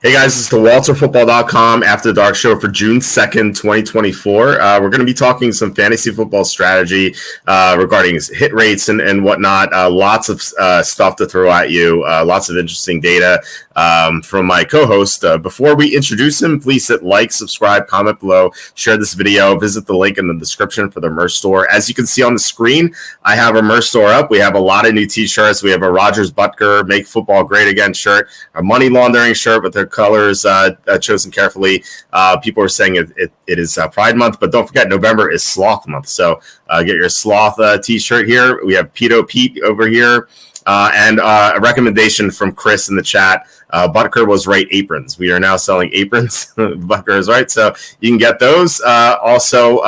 Hey guys, it's the WalterFootball.com After the Dark Show for June 2nd, 2024. We're going to be talking some fantasy football strategy regarding hit rates and whatnot. Lots of stuff to throw at you. Lots of interesting data from my co-host. Before we introduce him, please hit like, subscribe, comment below, share this video, visit the link in the description for the merch store. As you can see on the screen, I have a merch store up. We have a lot of new t-shirts. We have a Rogers Butker Make Football Great Again shirt, a money laundering shirt with their colors chosen carefully. People are saying it is Pride Month, but don't forget November is Sloth Month. So get your Sloth t-shirt here. We have Peto Pete over here. And a recommendation from Chris in the chat. Butker was right, aprons. We are now selling aprons. Butker is right. So you can get those. Also,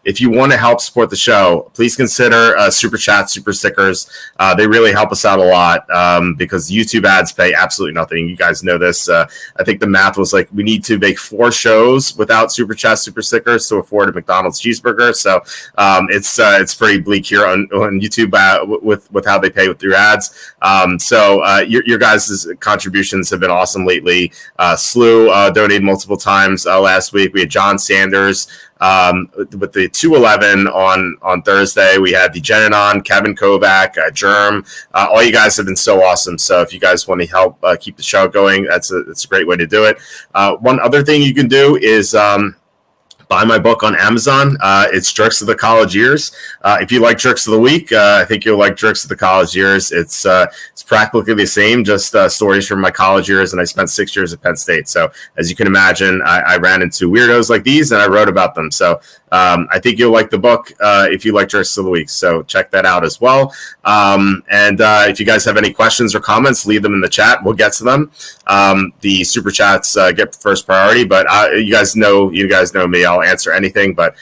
if you want to help support the show, please consider super chat, super stickers. They really help us out a lot because YouTube ads pay absolutely nothing. You guys know this. I think the math was like we need to make 4 shows without super chat, super stickers to afford a McDonald's cheeseburger. So it's pretty bleak here on YouTube with how they pay with their ads. So your guys' contributions have been awesome lately. Slew donated multiple times last week. We had John Sanders with the 211 on Thursday. We had the Genanon, Kevin Kovac, Germ. All you guys have been so awesome. So if you guys want to help keep the show going, it's a great way to do it. One other thing you can do is buy my book on Amazon. It's Jerks of the College Years. If you like Jerks of the Week, I think you'll like Jerks of the College Years. It's practically the same, just stories from my college years, and I spent 6 years at Penn State. So as you can imagine, I ran into weirdos like these, and I wrote about them. So I think you'll like the book if you like Jerks of the Week. So check that out as well. And if you guys have any questions or comments, leave them in the chat. We'll get to them. The super chats get first priority, but you guys know me. I'll answer anything. But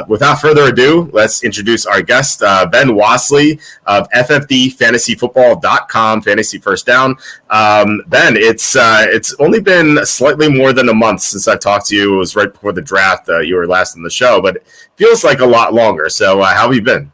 without further ado, let's introduce our guest, Ben Wassley of FFDFantasyFootball.com, Fantasy First Down. Ben, it's only been slightly more than a month since I talked to you. It was right before the draft. You were last on the show, but it feels like a lot longer. So how have you been?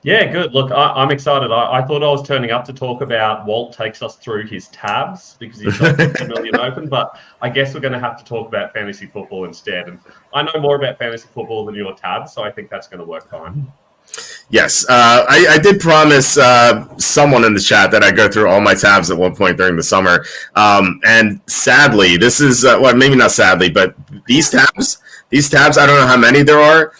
Yeah, good. Look, I'm excited. I thought I was turning up to talk about Walt takes us through his tabs because he's got 50 million open, but I guess we're going to have to talk about fantasy football instead. And I know more about fantasy football than your tabs, so I think that's going to work fine. Yes, I did promise someone in the chat that I go through all my tabs at one point during the summer. And sadly, this is, well, maybe not sadly, but these tabs, I don't know how many there are.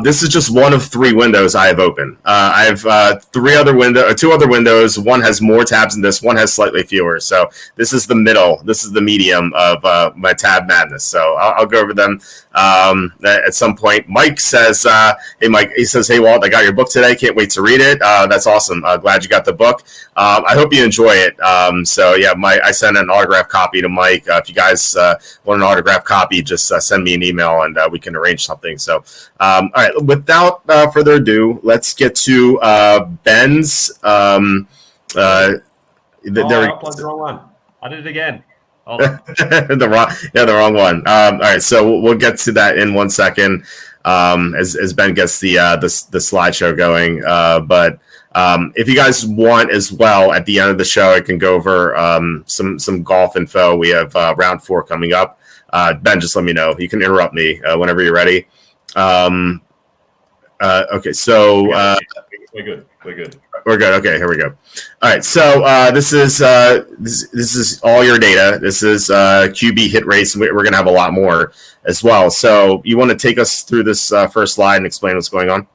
This is just one of 3 windows I have open. I have 2 other windows. One has more tabs than this. One has slightly fewer. So this is the middle. This is the medium of my tab madness. So I'll go over them at some point. Mike says, "Hey, Mike." He says, "Hey, Walt, I got your book today. Can't wait to read it." That's awesome. Glad you got the book. I hope you enjoy it. So yeah, I sent an autographed copy to Mike. If you guys want an autographed copy, just send me an email and we can arrange something. So. All right, without further ado, let's get to Ben's. I plugged the wrong one. I did it again. the wrong one. All right, so we'll get to that in 1 second as Ben gets the slideshow going. But if you guys want as well, at the end of the show, I can go over some golf info. We have round 4 coming up. Ben, just let me know. You can interrupt me whenever you're ready. Okay, so we're good. We're good. Okay, here we go. All right, so this is all your data. This is QB hit rates. We're going to have a lot more as well. So you want to take us through this first slide and explain what's going on?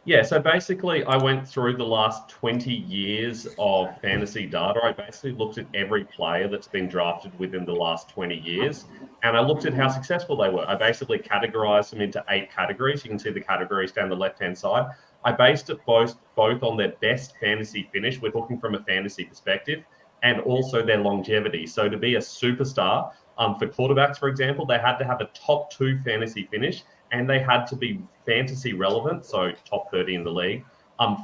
Yeah, so basically I went through the last 20 years of fantasy data. I basically looked at every player that's been drafted within the last 20 years, and I looked at how successful they were. I basically categorized them into 8 categories. You can see the categories down the left-hand side. I based it both on their best fantasy finish, we're talking from a fantasy perspective, and also their longevity. So to be a superstar, for quarterbacks, for example, they had to have a top 2 fantasy finish, and they had to be fantasy relevant, so top 30 in the league,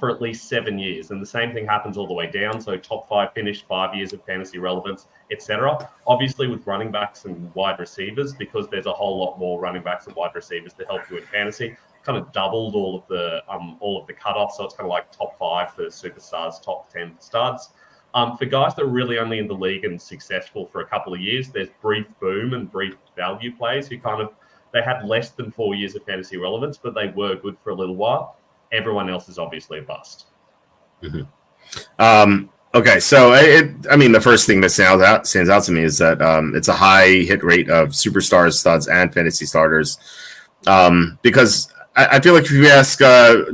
for at least 7 years. And the same thing happens all the way down. So top 5 finish, 5 years of fantasy relevance, etc. Obviously with running backs and wide receivers, because there's a whole lot more running backs and wide receivers to help you in fantasy, kind of doubled all of the cutoffs. So it's kind of like top 5 for superstars, top 10 for studs. For guys that are really only in the league and successful for a couple of years, there's brief boom and brief value players who they had less than 4 years of fantasy relevance, but they were good for a little while. Everyone else is obviously a bust. Mm-hmm. Okay, so the first thing that stands out to me is that it's a high hit rate of superstars, studs, and fantasy starters. Because I feel like if you ask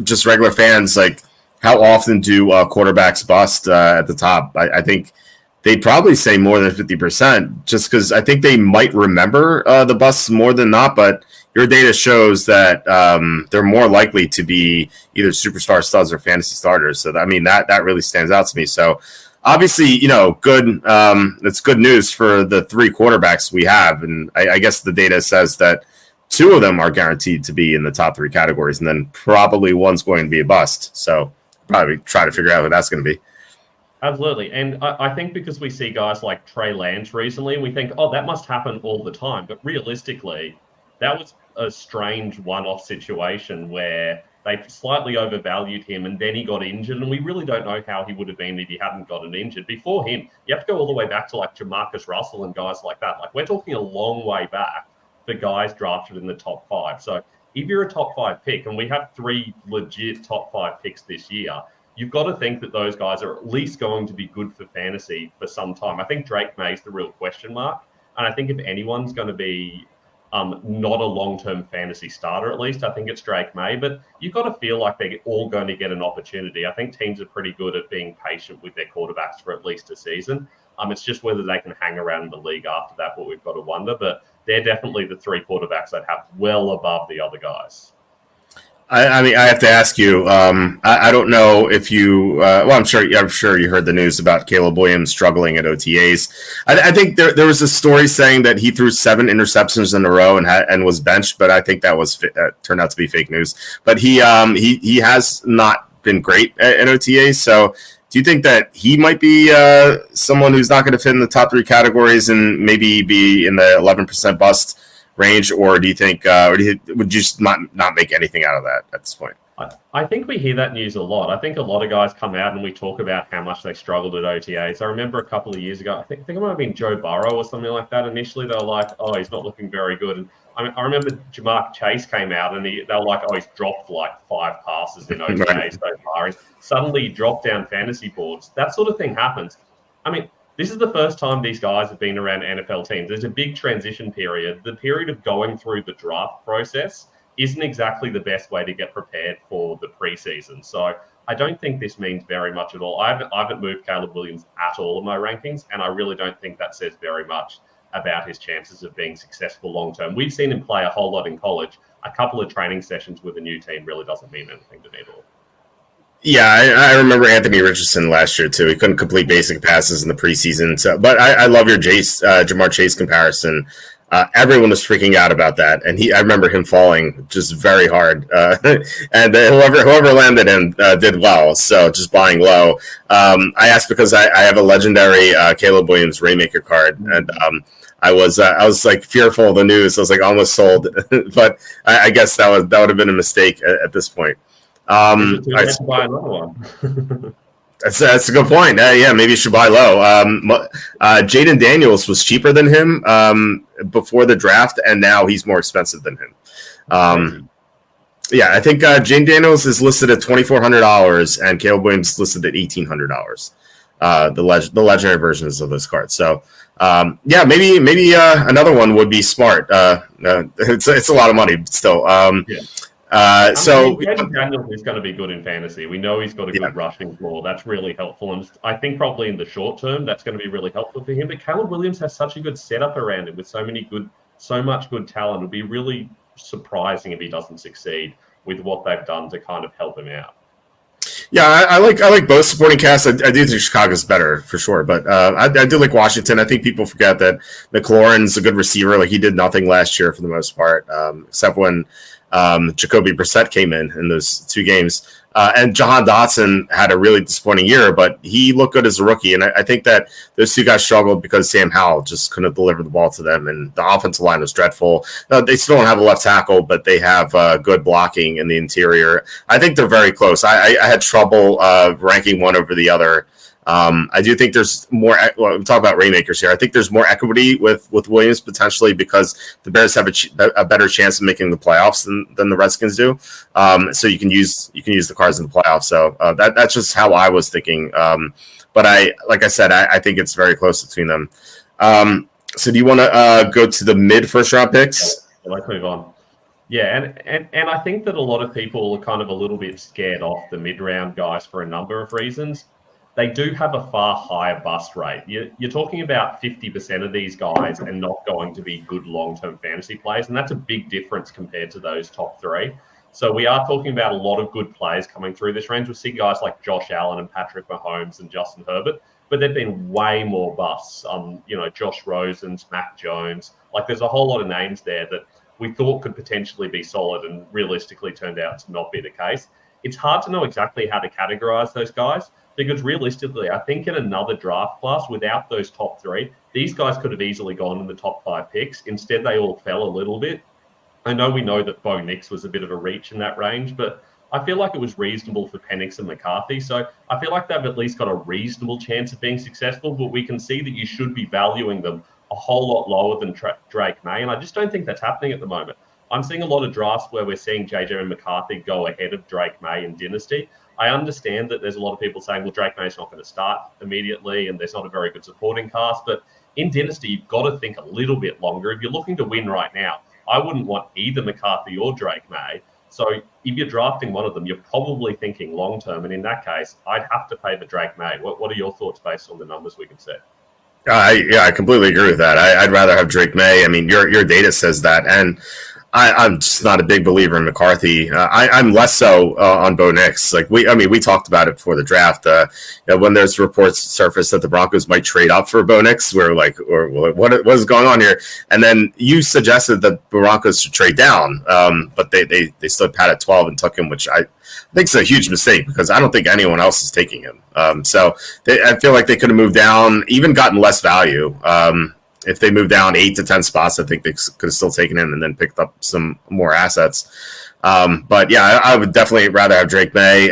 just regular fans, like, how often do quarterbacks bust at the top? I think they'd probably say more than 50%, just because I think they might remember the busts more than not, but your data shows that they're more likely to be either superstar studs or fantasy starters. So, that really stands out to me. So, obviously, good. It's good news for the three quarterbacks we have. And I guess the data says that two of them are guaranteed to be in the top three categories, and then probably one's going to be a bust. So, probably try to figure out who that's going to be. Absolutely. And I think because we see guys like Trey Lance recently, we think, oh, that must happen all the time. But realistically, that was a strange one-off situation where they slightly overvalued him and then he got injured. And we really don't know how he would have been if he hadn't gotten injured. Before him, you have to go all the way back to like Jamarcus Russell and guys like that. Like, we're talking a long way back for guys drafted in the top 5. So if you're a top 5 pick, and we have 3 legit top 5 picks this year, you've got to think that those guys are at least going to be good for fantasy for some time. I think Drake May's the real question mark. And I think if anyone's going to be not a long-term fantasy starter, at least, I think it's Drake May. But you've got to feel like they're all going to get an opportunity. I think teams are pretty good at being patient with their quarterbacks for at least a season. It's just whether they can hang around in the league after that, what we've got to wonder. But they're definitely the 3 quarterbacks I'd have well above the other guys. I have to ask you. I don't know if you. I'm sure you heard the news about Caleb Williams struggling at OTAs. I think there was a story saying that he threw 7 interceptions in a row and was benched, but I think that was turned out to be fake news. But he has not been great at OTAs. So, do you think that he might be someone who's not going to fit in the top 3 categories and maybe be in the 11% bust range, or do you think, would you just not make anything out of that at this point? I think we hear that news a lot. I think a lot of guys come out and we talk about how much they struggled at OTAs. I remember a couple of years ago, I think it might have been Joe Burrow or something like that. Initially, they were like, oh, he's not looking very good. And I remember Jamar Chase came out and they were like, oh, he's dropped like 5 passes in OTAs so far. And suddenly he dropped down fantasy boards. That sort of thing happens. This is the first time these guys have been around NFL teams. There's a big transition period. The period of going through the draft process isn't exactly the best way to get prepared for the preseason. So I don't think this means very much at all. I haven't moved Caleb Williams at all in my rankings, and I really don't think that says very much about his chances of being successful long-term. We've seen him play a whole lot in college. A couple of training sessions with a new team really doesn't mean anything to me at all. Yeah, I remember Anthony Richardson last year too. He couldn't complete basic passes in the preseason. So, but I love your Jamar Chase comparison. Everyone was freaking out about that, and I remember him falling just very hard. And whoever landed him did well. So just buying low. I asked because I have a legendary Caleb Williams Rainmaker card, and I was like fearful of the news. I was like almost sold, but I guess that would have been a mistake at this point. To buy another one. That's a good point. Yeah, maybe you should buy low. Jaden Daniels was cheaper than him before the draft, and now he's more expensive than him. Yeah, I think Jaden Daniels is listed at $2,400, and Caleb Williams is listed at $1,800. The legendary versions of those cards. So, yeah, maybe another one would be smart. It's a lot of money still. Yeah. Jaden Daniels is going to be good in fantasy. We know he's got a good rushing floor. That's really helpful. And I think probably in the short term, that's going to be really helpful for him. But Caleb Williams has such a good setup around him with so much good talent. It'll be really surprising if he doesn't succeed with what they've done to kind of help him out. Yeah, I like both supporting casts. I do think Chicago's better for sure, but I do like Washington. I think people forget that McLaurin's a good receiver. Like, he did nothing last year for the most part, except when Jacoby Brissett came in those 2 games. And Jahan Dotson had a really disappointing year, but he looked good as a rookie. And I think that those 2 guys struggled because Sam Howell just couldn't deliver the ball to them, and the offensive line was dreadful. They still don't have a left tackle, but they have good blocking in the interior. I think they're very close. I had trouble ranking one over the other. I do think there's more. Well, we talk about rainmakers here. I think there's more equity with Williams potentially because the Bears have a better chance of making the playoffs than the Redskins do. So you can use the Cards in the playoffs. So that's just how I was thinking. But like I said, I think it's very close between them. So do you want to go to the mid first round picks? Let's move on. Yeah, and I think that a lot of people are kind of a little bit scared off the mid-round guys for a number of reasons. They do have a far higher bust rate. You're talking about 50% of these guys are not going to be good long-term fantasy players, and that's a big difference compared to those top three. So we are talking about a lot of good players coming through this range. We'll see guys like Josh Allen and Patrick Mahomes and Justin Herbert, but there've been way more busts. Josh Rosen, Mac Jones. Like there's a whole lot of names there that we thought could potentially be solid and realistically turned out to not be the case. It's hard to know exactly how to categorize those guys because realistically, I think in another draft class without those top three, these guys could have easily gone in the top 5 picks. Instead, they all fell a little bit. I know we know that Bo Nix was a bit of a reach in that range, but I feel like it was reasonable for Penix and McCarthy. So I feel like they've at least got a reasonable chance of being successful, but we can see that you should be valuing them a whole lot lower than Drake May. And I just don't think that's happening at the moment. I'm seeing a lot of drafts where we're seeing JJ and McCarthy go ahead of Drake May in Dynasty. I understand that there's a lot of people saying, well, Drake May's not going to start immediately and there's not a very good supporting cast. But in Dynasty, you've got to think a little bit longer. If you're looking to win right now, I wouldn't want either McCarthy or Drake May. So if you're drafting one of them, you're probably thinking long-term. And in that case, I'd have to pay the Drake May. What are your thoughts based on the numbers we can see? I completely agree with that. I'd rather have Drake May. I mean, your data says that, and I'm just not a big believer in McCarthy. I'm less so on Bo Nix. Like we talked about it before the draft. When there's reports surfaced that the Broncos might trade up for Bo Nix, we're like, or what is going on here? And then you suggested that the Broncos should trade down, but they stood pat at 12 and took him, which I think is a huge mistake because I don't think anyone else is taking him. I feel like they could have moved down, even gotten less value. If they moved down 8 to 10 spots, I think they could have still taken him and then picked up some more assets. But yeah, I would definitely rather have Drake May.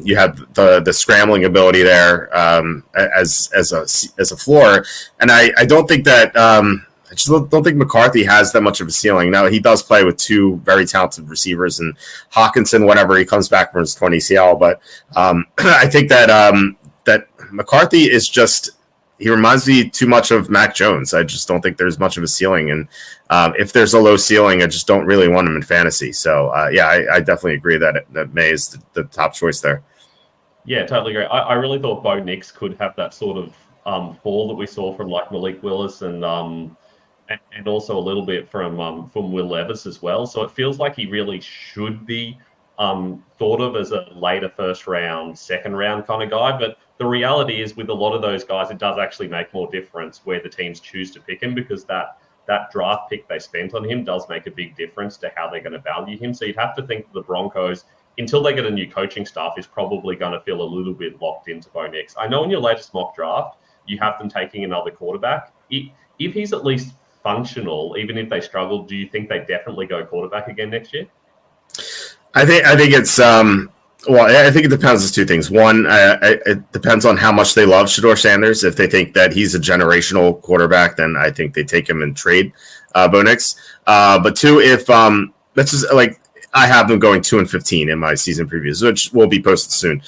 You have the scrambling ability there as a floor, and I don't think that I just don't think McCarthy has that much of a ceiling. Now he does play with 2 very talented receivers and Hawkinson whenever he comes back from his 20 ACL, but I think that that McCarthy is just. He reminds me too much of Mac Jones. I just don't think there's much of a ceiling. And if there's a low ceiling, I just don't really want him in fantasy. So, I definitely agree that May is the top choice there. Yeah, totally agree. I really thought Bo Nix could have that sort of fall that we saw from like Malik Willis and also a little bit from Will Levis as well. So it feels like he really should be thought of as a later first round, second round kind of guy. But the reality is with a lot of those guys, it does actually make more difference where the teams choose to pick him because that draft pick they spent on him does make a big difference to how they're going to value him. So you'd have to think that the Broncos, until they get a new coaching staff, is probably going to feel a little bit locked into Bo Nix. I know in your latest mock draft, you have them taking another quarterback. If he's at least functional, even if they struggle, do you think they definitely go quarterback again next year? I think it's I think it depends on 2 things. One, it depends on how much they love Shedeur Sanders. If they think that he's a generational quarterback, then I think they take him and trade Bo Nix. But 2, if that's just like I have them going 2-15 in my season previews, which will be posted soon.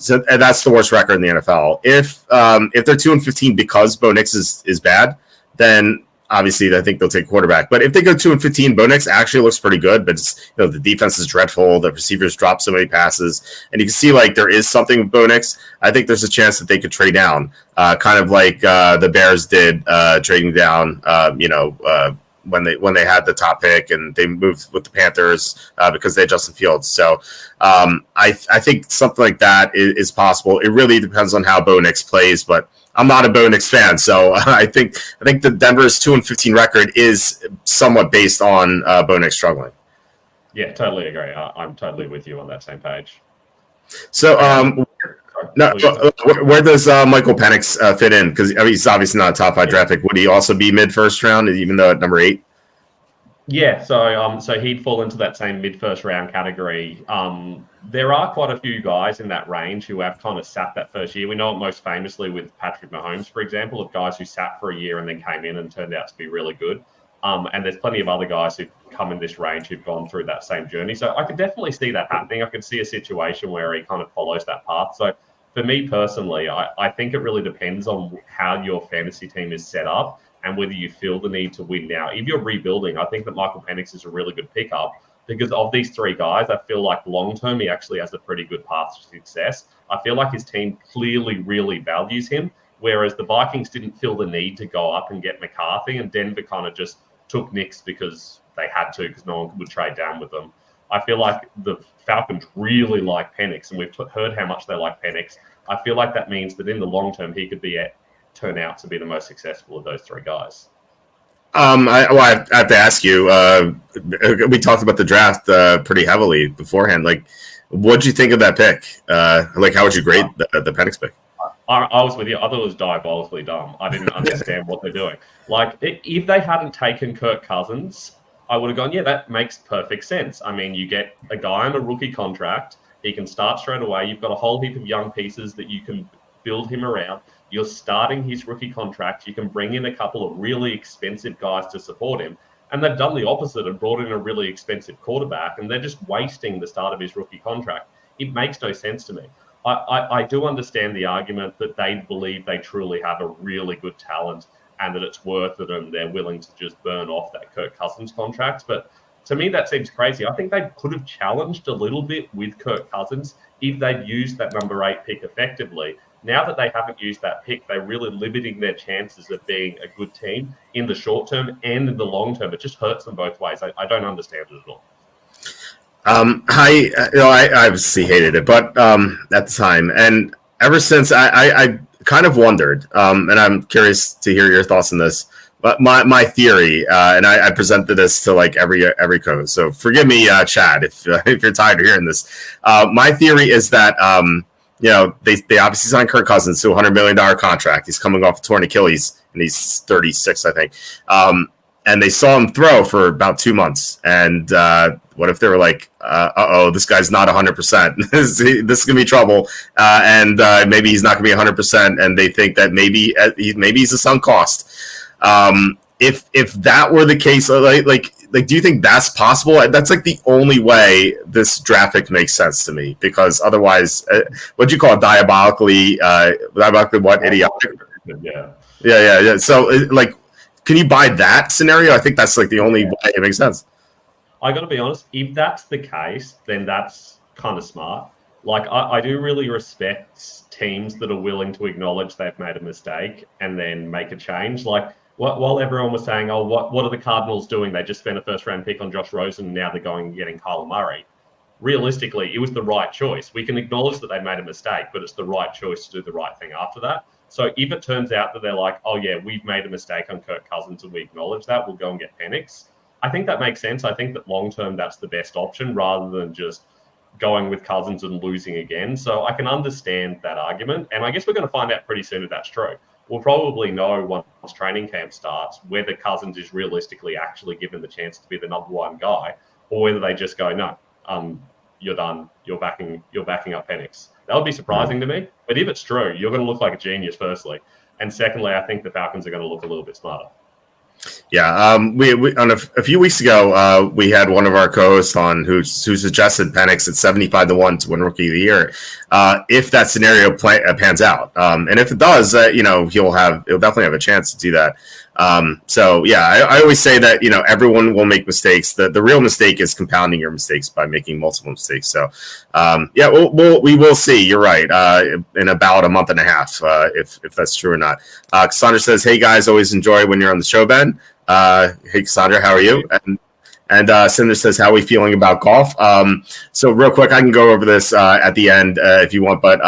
So and that's the worst record in the NFL. If they're 2-15 because Bo Nix is bad, then obviously I think they'll take quarterback. But if they go 2-15, Bo Nix actually looks pretty good. But the defense is dreadful. The receivers drop so many passes, and you can see like there is something with Bo Nix. I think there's a chance that they could trade down, kind of like the Bears did trading down. When they had the top pick and they moved with the Panthers because they had Justin Fields. So I think something like that is possible. It really depends on how Bo Nix plays, but I'm not a Bo Nix fan, so I think the Denver's 2-15 record is somewhat based on Bo Nix struggling. Yeah, totally agree. I'm totally with you on that same page. So where does Michael Penix fit in? Because he's obviously not a top 5 draft pick. Would he also be mid first round, even though at number 8? Yeah, so he'd fall into that same mid-first round category. There are quite a few guys in that range who have kind of sat that first year. We know it most famously with Patrick Mahomes, for example, of guys who sat for a year and then came in and turned out to be really good. And there's plenty of other guys who've come in this range who've gone through that same journey. So I could definitely see that happening. I could see a situation where he kind of follows that path. So for me personally, I think it really depends on how your fantasy team is set up and whether you feel the need to win now. If you're rebuilding, I think that Michael Penix is a really good pickup because of these three guys. I feel like long term, he actually has a pretty good path to success. I feel like his team clearly really values him, whereas the Vikings didn't feel the need to go up and get McCarthy, and Denver kind of just took Nix because they had to, because no one would trade down with them. I feel like the Falcons really like Penix, and we've heard how much they like Penix. I feel like that means that in the long term, he could turn out to be the most successful of those three guys. I have to ask you. We talked about the draft pretty heavily beforehand. Like, what did you think of that pick? How would you grade the Penix pick? I was with you. I thought it was diabolically dumb. I didn't understand what they're doing. Like, if they hadn't taken Kirk Cousins, I would have gone, yeah, that makes perfect sense. I mean, you get a guy on a rookie contract. He can start straight away. You've got a whole heap of young pieces that you can build him around. You're starting his rookie contract. You can bring in a couple of really expensive guys to support him. And they've done the opposite and brought in a really expensive quarterback, and they're just wasting the start of his rookie contract. It makes no sense to me. I do understand the argument that they believe they truly have a really good talent and that it's worth it and they're willing to just burn off that Kirk Cousins contract. But to me, that seems crazy. I think they could have challenged a little bit with Kirk Cousins if they'd used that number 8 pick effectively. Now that they haven't used that pick, they're really limiting their chances of being a good team in the short term and in the long term. It just hurts them both ways. I don't understand it at all. I obviously hated it, but at the time, and ever since, I kind of wondered, and I'm curious to hear your thoughts on this. But my theory, and I presented this to like every coach. So forgive me, Chad, if you're tired of hearing this. My theory is that they obviously signed Kirk Cousins to a $100 million contract. He's coming off a torn Achilles, and he's 36, I think. And they saw him throw for about 2 months. And what if they were like, this guy's not 100%. This is going to be trouble. And maybe he's not going to be 100%. And they think that maybe he's a sunk cost. If that were the case, like, do you think that's possible? That's like the only way this draft pick makes sense to me, because otherwise, what'd you call it? Diabolically what? Idiotic? Yeah. So, like, can you buy that scenario? I think that's like the only way it makes sense. I got to be honest. If that's the case, then that's kind of smart. Like, I do really respect teams that are willing to acknowledge they've made a mistake and then make a change. Like, while everyone was saying, oh, what are the Cardinals doing? They just spent a first-round pick on Josh Rosen, and now they're going and getting Kyler Murray. Realistically, it was the right choice. We can acknowledge that they made a mistake, but it's the right choice to do the right thing after that. So if it turns out that they're like, oh, yeah, we've made a mistake on Kirk Cousins and we acknowledge that, we'll go and get Penix. I think that makes sense. I think that long-term that's the best option rather than just going with Cousins and losing again. So I can understand that argument. And I guess we're going to find out pretty soon if that's true. We'll probably know once training camp starts whether Cousins is realistically actually given the chance to be the number one guy, or whether they just go, no, you're done. You're backing up Penix. That would be surprising to me. But if it's true, you're going to look like a genius, firstly. And secondly, I think the Falcons are going to look a little bit smarter. Yeah, we on a few weeks ago, we had one of our co-hosts on who suggested Penix at 75-1 to win Rookie of the Year. If that scenario pans out, and if it does, he'll definitely have a chance to do that. So yeah, I always say that everyone will make mistakes. The real mistake is compounding your mistakes by making multiple mistakes. So yeah, we will see. You're right. In about a month and a half, if that's true or not. Cassandra says, "Hey guys, always enjoy when you're on the show, Ben." Hey Cassandra, how are you? And Cinder says, how are we feeling about golf? So real quick, I can go over this at the end if you want. But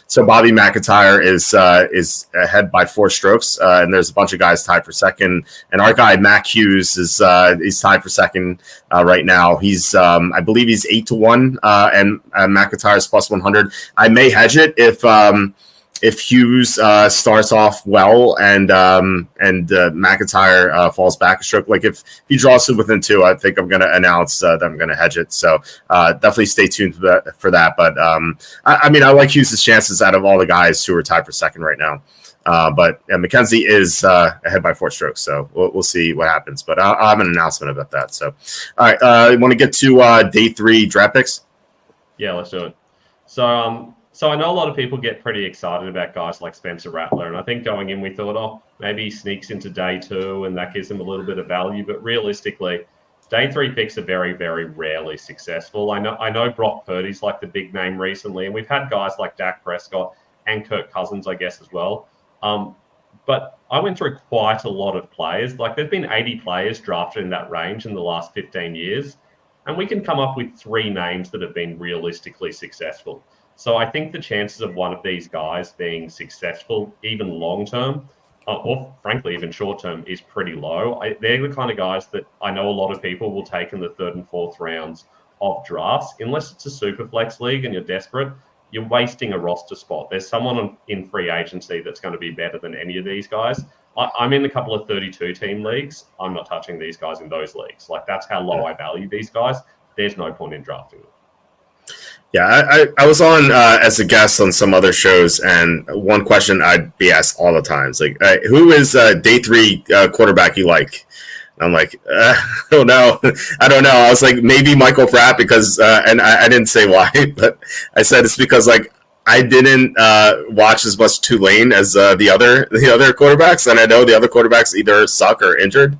so Bobby McIntyre is ahead by 4 strokes, and there's a bunch of guys tied for second. And our guy Mac Hughes is tied for second right now. He's I believe he's 8-1, and McIntyre is plus 100. I may hedge it if if Hughes starts off well and McIntyre falls back a stroke, like if he draws it within 2, I think I'm going to announce that I'm going to hedge it. So definitely stay tuned for that. But I mean, I like Hughes' chances out of all the guys who are tied for second right now. But Mackenzie is ahead by 4 strokes, so we'll see what happens. But I'll have an announcement about that. So, all right, want to get to day 3 draft picks? Yeah, let's do it. So I know a lot of people get pretty excited about guys like Spencer Rattler, and I think going in we thought, oh, maybe he sneaks into day 2 and that gives him a little bit of value. But realistically, day 3 picks are very, very rarely successful. I know Brock Purdy's like the big name recently, and we've had guys like Dak Prescott and Kirk Cousins, I guess, as well. But I went through quite a lot of players. Like there've been 80 players drafted in that range in the last 15 years, and we can come up with 3 names that have been realistically successful. So I think the chances of one of these guys being successful, even long term, or frankly even short term, is pretty low. They're the kind of guys that I know a lot of people will take in the 3rd and 4th rounds of drafts. Unless it's a super flex league and you're desperate, you're wasting a roster spot. There's someone in free agency that's going to be better than any of these guys. I'm in a couple of 32-team leagues. I'm not touching these guys in those leagues. Like that's how low I value these guys. There's no point in drafting them. Yeah, I was on as a guest on some other shows, and one question I'd be asked all the time is like, who is day 3 quarterback you like? And I'm like, I don't know. I was like, maybe Michael Pratt because, and I didn't say why, but I said it's because like I didn't watch as much Tulane as the other quarterbacks, and I know the other quarterbacks either suck or injured.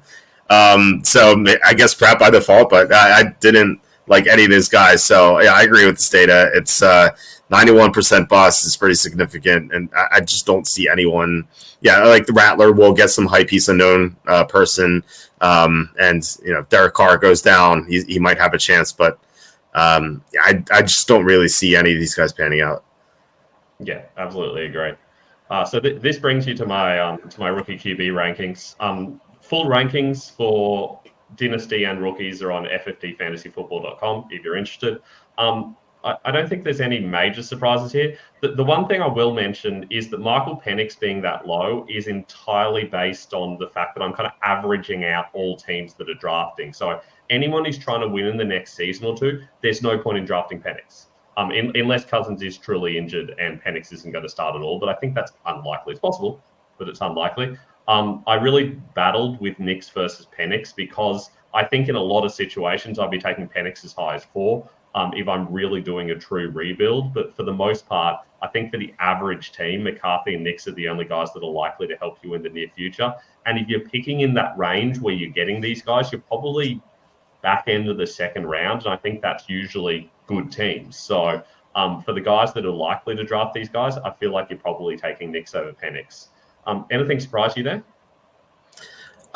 So I guess Pratt by default, but I didn't like any of these guys. So yeah, I agree with this data. It's 91% bust is pretty significant, and I just don't see anyone. Yeah, like the Rattler will get some hype. He's a known person, and if Derek Carr goes down, he might have a chance. But I just don't really see any of these guys panning out. Yeah, absolutely agree. So this brings you to my rookie QB rankings. Full rankings for Dynasty and rookies are on ffdfantasyfootball.com if you're interested. I don't think there's any major surprises here. The one thing I will mention is that Michael Penix being that low is entirely based on the fact that I'm kind of averaging out all teams that are drafting. So anyone who's trying to win in the next season or 2, there's no point in drafting Penix. Unless Cousins is truly injured and Penix isn't going to start at all. But I think that's unlikely. It's possible, but it's unlikely. I really battled with Nix versus Penix because I think in a lot of situations I'd be taking Penix as high as 4 if I'm really doing a true rebuild. But for the most part, I think for the average team, McCarthy and Nix are the only guys that are likely to help you in the near future. And if you're picking in that range where you're getting these guys, you're probably back end of the 2nd round. And I think that's usually good teams. So for the guys that are likely to draft these guys, I feel like you're probably taking Nix over Penix. Anything surprise you there?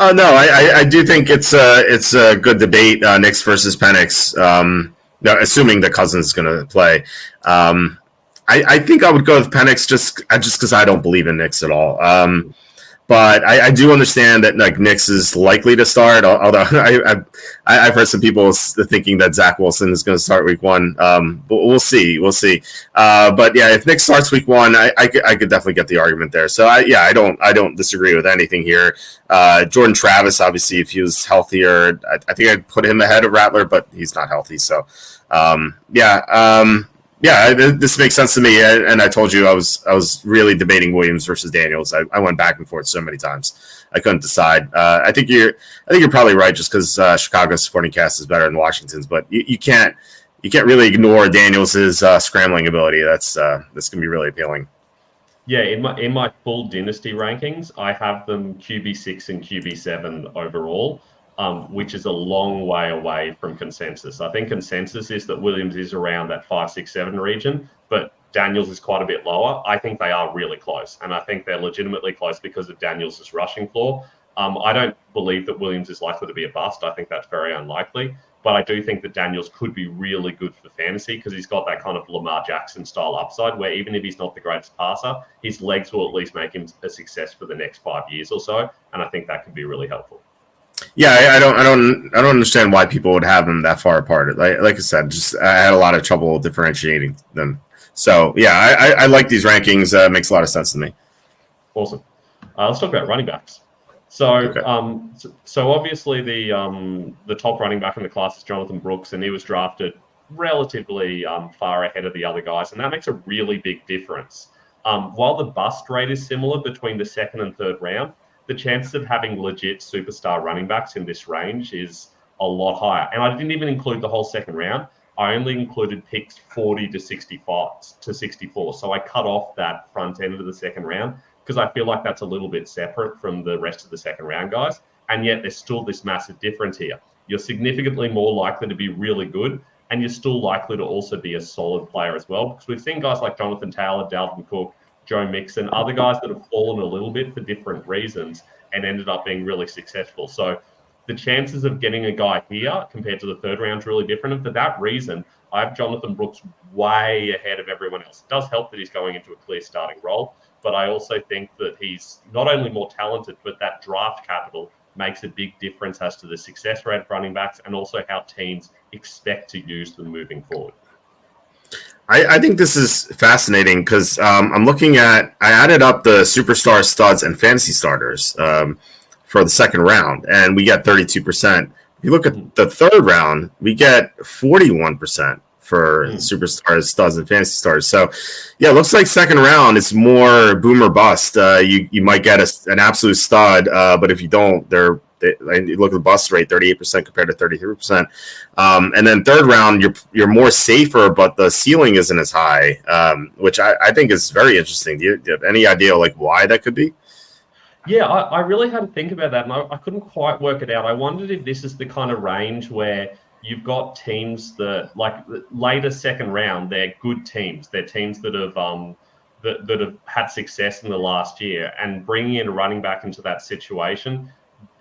No, I do think it's a good debate, Nix versus Penix. Assuming that Cousins is going to play, I think I would go with Penix just because I don't believe in Nix at all. But I do understand that like Nix is likely to start. Although I've heard some people thinking that Zach Wilson is going to start week 1. But we'll see. But yeah, if Nix starts week 1, I could definitely get the argument there. So I don't disagree with anything here. Jordan Travis, obviously, if he was healthier, I think I'd put him ahead of Rattler, but he's not healthy. So this makes sense to me. And I told you I was really debating Williams versus Daniels. I went back and forth so many times. I couldn't decide. I think you're probably right, just because Chicago's supporting cast is better than Washington's. But you can't really ignore Daniels' scrambling ability. That's gonna be really appealing. Yeah, in my full dynasty rankings, I have them QB6 and QB7 overall. Which is a long way away from consensus. I think consensus is that Williams is around that 5, 6, 7 region, but Daniels is quite a bit lower. I think they are really close, and I think they're legitimately close because of Daniels' rushing floor. I don't believe that Williams is likely to be a bust. I think that's very unlikely, but I do think that Daniels could be really good for fantasy because he's got that kind of Lamar Jackson style upside where even if he's not the greatest passer, his legs will at least make him a success for the next 5 years or so, and I think that could be really helpful. Yeah, I don't understand why people would have them that far apart. Like I said, I had a lot of trouble differentiating them So yeah, I like these rankings. Makes a lot of sense to me. Awesome. Let's talk about running backs. So, Okay. so obviously the top running back in the class is Jonathan Brooks, and he was drafted relatively far ahead of the other guys, and that makes a really big difference. While the bust rate is similar between the second and third round, the chances of having legit superstar running backs in this range is a lot higher. And I didn't even include the whole second round. I only included picks 40 to 65 to 64. So I cut off that front end of the second round because I feel like that's a little bit separate from the rest of the second round guys. And yet there's still this massive difference here. You're significantly more likely to be really good, and you're still likely to also be a solid player as well. Because we've seen guys like Jonathan Taylor, Dalvin Cook, Joe Mixon, other guys that have fallen a little bit for different reasons and ended up being really successful. So the chances of getting a guy here compared to the third round is really different. And for that reason, I have Jonathan Brooks way ahead of everyone else. It does help that he's going into a clear starting role, but I also think that he's not only more talented, but that draft capital makes a big difference as to the success rate of running backs and also how teams expect to use them moving forward. I think this is fascinating because I'm looking at, I added up the superstar studs and fantasy starters for the second round, and we get 32%. If you look at the third round, we get 41% for superstars, studs, and fantasy stars. So, yeah, it looks like second round is more boom or bust. You might get an absolute stud, but if you don't, you look at the bust rate, 38% compared to 33%. And then third round, you're more safer, but the ceiling isn't as high, which I think is very interesting. Do you have any idea like why that could be? Yeah, I really had to think about that, and I couldn't quite work it out. I wondered if this is the kind of range where you've got teams that, like later second round, they're good teams. They're teams that have that have had success in the last year, and bringing in a running back into that situation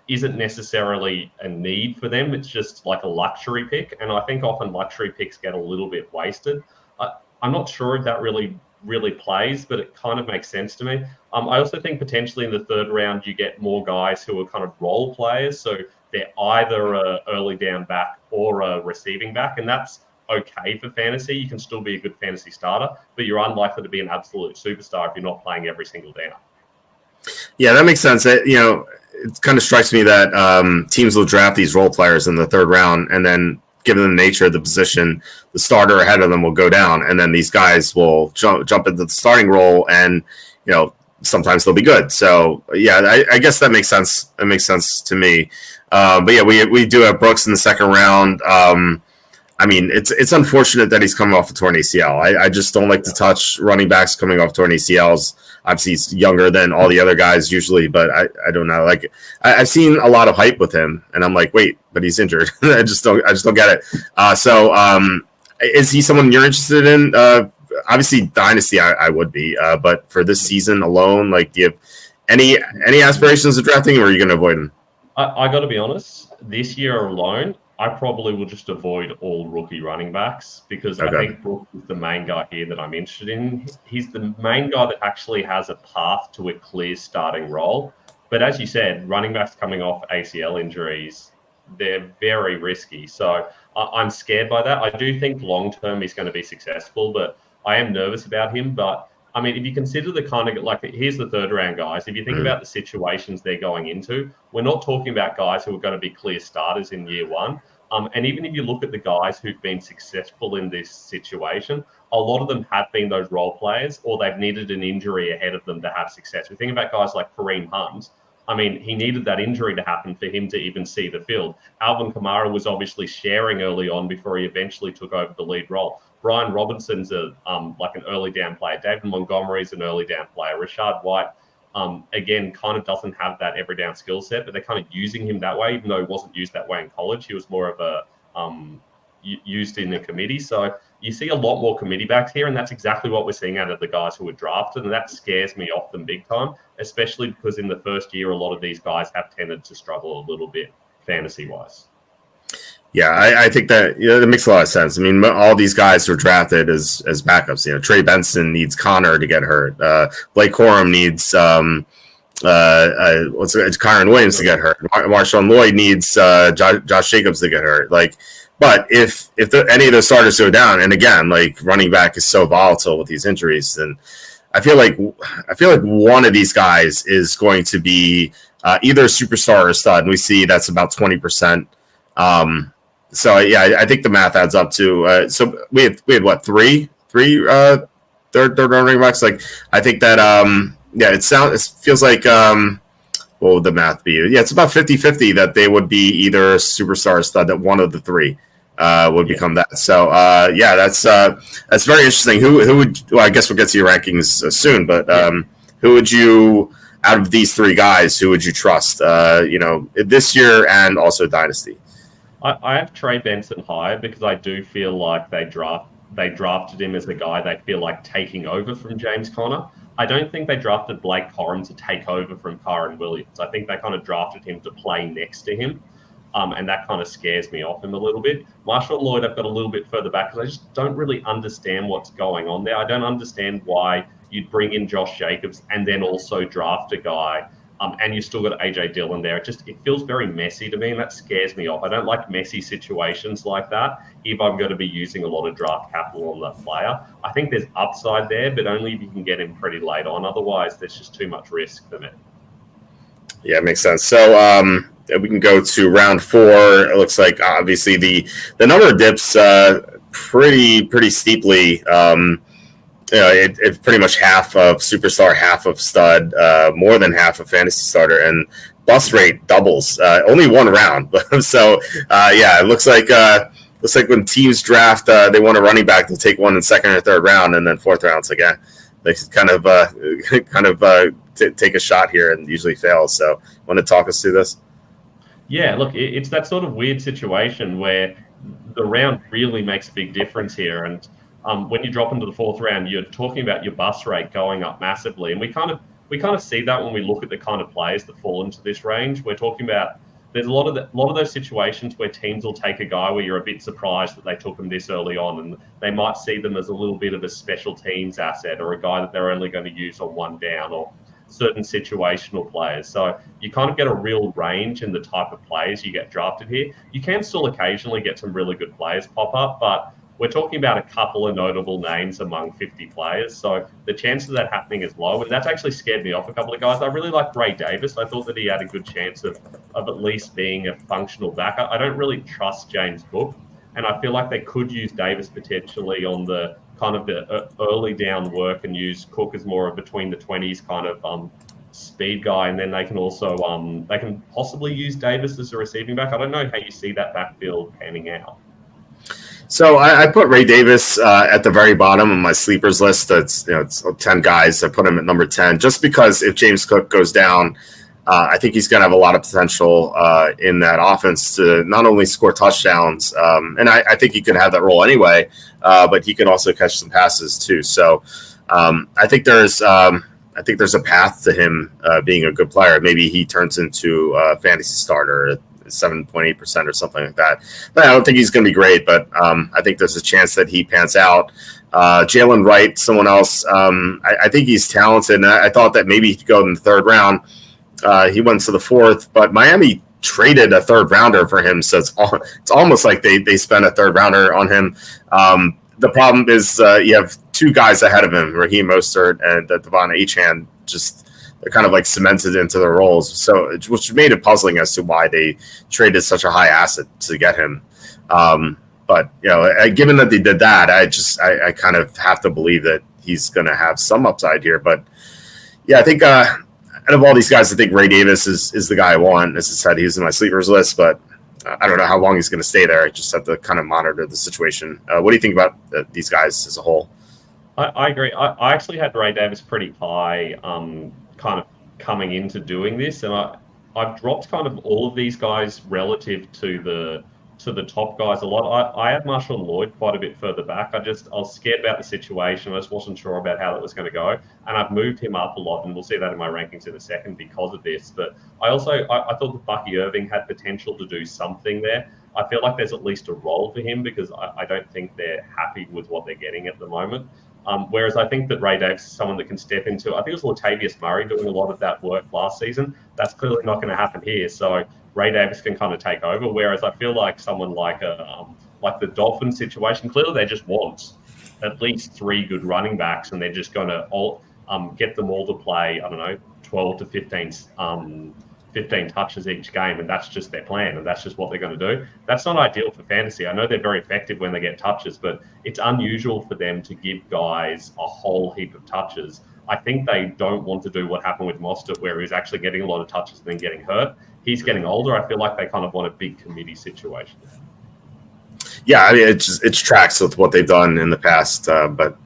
isn't necessarily a need for them. It's just like a luxury pick, and I think often luxury picks get a little bit wasted. I'm not sure if that really plays, but it kind of makes sense to me. I also think potentially in the third round you get more guys who are kind of role players, so they're either a early down back or a receiving back, and that's okay for fantasy. You can still be a good fantasy starter, but you're unlikely to be an absolute superstar if you're not playing every single down. Yeah, that makes sense. It kind of strikes me that teams will draft these role players in the third round, and then given the nature of the position, the starter ahead of them will go down, and then these guys will jump into the starting role, and sometimes they'll be good. So yeah, I guess that makes sense. It makes sense to me. But yeah, we do have Brooks in the second round. I mean, it's unfortunate that he's coming off a torn ACL. I just don't like to touch running backs coming off torn ACLs. Obviously, he's younger than all the other guys usually, but I don't know. Like I've seen a lot of hype with him, and I'm like, wait, but he's injured. I just don't get it. So is he someone you're interested in? Obviously, Dynasty, I would be, but for this season alone, like, do you have any aspirations of drafting, or are you going to avoid him? I got to be honest. This year alone, I probably will just avoid all rookie running backs because I think Brooks is the main guy here that I'm interested in. He's the main guy that actually has a path to a clear starting role. But as you said, running backs coming off ACL injuries, they're very risky. So I'm scared by that. I do think long-term he's going to be successful, but I am nervous about him. But I mean, if you consider the kind of, like, here's the third round guys. If you think about the situations they're going into, we're not talking about guys who are going to be clear starters in year one. And even if you look at the guys who've been successful in this situation, a lot of them have been those role players, or they've needed an injury ahead of them to have success. We think about guys like Kareem Hunt. I mean, he needed that injury to happen for him to even see the field. Alvin Kamara was obviously sharing early on before he eventually took over the lead role. Brian Robinson's like an early down player. David Montgomery's an early down player. Rashad White, again, kind of doesn't have that every down skill set, but they're kind of using him that way, even though he wasn't used that way in college. He was more of a used in a committee. So you see a lot more committee backs here, and that's exactly what we're seeing out of the guys who were drafted, and that scares me off them big time, especially because in the first year, a lot of these guys have tended to struggle a little bit fantasy-wise. Yeah, I think that that makes a lot of sense. I mean, all these guys were drafted as backups. Trey Benson needs Connor to get hurt. Blake Corum needs Kyron Williams to get hurt. Marshawn Lloyd needs Josh Jacobs to get hurt. Like, But if any of those starters go down, and again, like running back is so volatile with these injuries, then I feel like one of these guys is going to be either a superstar or a stud, and we see that's about 20%. So yeah, I think the math adds up to. So we had what three third running backs. Like I think that it feels like what would the math be? Yeah, it's about 50-50 that they would be either a superstar or stud, that one of the three would become that. So that's very interesting. Who would? Well, I guess we'll get to your rankings soon, but who would you, out of these three guys, who would you trust? This year and also Dynasty. I have Trey Benson high because I do feel like they drafted him as the guy they feel like taking over from James Conner. I don't think they drafted Blake Corum to take over from Kyren Williams. I think they kind of drafted him to play next to him. And that kind of scares me off him a little bit. Marshall Lloyd, I've got a little bit further back because I just don't really understand what's going on there. I don't understand why you'd bring in Josh Jacobs and then also draft a guy, and you've still got AJ Dillon there. It feels very messy to me, and that scares me off. I don't like messy situations like that if I'm going to be using a lot of draft capital on that player. I think there's upside there, but only if you can get him pretty late on. Otherwise, there's just too much risk for me. Yeah, it makes sense. So we can go to round 4. It looks like obviously the number dips pretty steeply. It's pretty much half of superstar, half of stud, more than half of fantasy starter, and bust rate doubles. Only one round, so it looks like when teams draft, they want a running back, they'll take one in second or third round, and then fourth round. So they kind of take a shot here and usually fail. So, want to talk us through this? Yeah, look, it's that sort of weird situation where the round really makes a big difference here, and when you drop into the fourth round, you're talking about your bust rate going up massively, and we kind of see that when we look at the kind of players that fall into this range. We're talking about there's a lot of those situations where teams will take a guy where you're a bit surprised that they took him this early on, and they might see them as a little bit of a special teams asset or a guy that they're only going to use on one down or certain situational players. So you kind of get a real range in the type of players you get drafted here. You can still occasionally get some really good players pop up, but we're talking about a couple of notable names among 50 players. So the chance of that happening is low. And that's actually scared me off a couple of guys. I really like Ray Davis. I thought that he had a good chance of at least being a functional back. I don't really trust James Cook. And I feel like they could use Davis potentially on the kind of the early down work and use Cook as more of between the 20s kind of speed guy. And then they can also, they can possibly use Davis as a receiving back. I don't know how you see that backfield panning out. So I put Ray Davis at the very bottom of my sleepers list. It's 10 guys. I put him at number 10 just because if James Cook goes down, I think he's going to have a lot of potential in that offense to not only score touchdowns, and I think he could have that role anyway, but he can also catch some passes too. So I think there's a path to him being a good player. Maybe he turns into a fantasy starter. 7.8% or something like that. But I don't think he's going to be great, but I think there's a chance that he pans out. Jalen Wright, someone else, I think he's talented, and I thought that maybe he'd go in the third round. He went to the fourth, but Miami traded a third rounder for him, so it's almost like they spent a third rounder on him. The problem is you have two guys ahead of him, Raheem Mostert and Devon Achane, just they're kind of like cemented into their roles, so which made it puzzling as to why they traded such a high asset to get him. But given that they did that, I kind of have to believe that he's going to have some upside here. But yeah, I think out of all these guys, I think Ray Davis is the guy I want. As I said, he's in my sleepers list, but I don't know how long he's going to stay there. I just have to kind of monitor the situation. What do you think about these guys as a whole? I agree. I actually had Ray Davis pretty high kind of coming into doing this, and I've dropped kind of all of these guys relative to the top guys a lot. I had Marshall Lloyd quite a bit further back. I was scared about the situation. I just wasn't sure about how that was going to go, and I've moved him up a lot, and we'll see that in my rankings in a second because of this. But I thought that Bucky Irving had potential to do something there. I feel like there's at least a role for him because I don't think they're happy with what they're getting at the moment. Whereas I think that Ray Davis is someone that can step into, I think it was Latavius Murray doing a lot of that work last season. That's clearly not going to happen here. So Ray Davis can kind of take over. Whereas I feel like someone like like the Dolphins situation. Clearly, they just want at least 3 good running backs, and they're just going to all get them all to play, I don't know, 12 to 15 touches each game, and that's just their plan, and that's just what they're going to do. That's not ideal for fantasy. I know they're very effective when they get touches, but it's unusual for them to give guys a whole heap of touches. I think they don't want to do what happened with Mostert, where he was actually getting a lot of touches and then getting hurt. He's getting older. I feel like they kind of want a big committee situation. Yeah, I mean, it tracks with what they've done in the past. But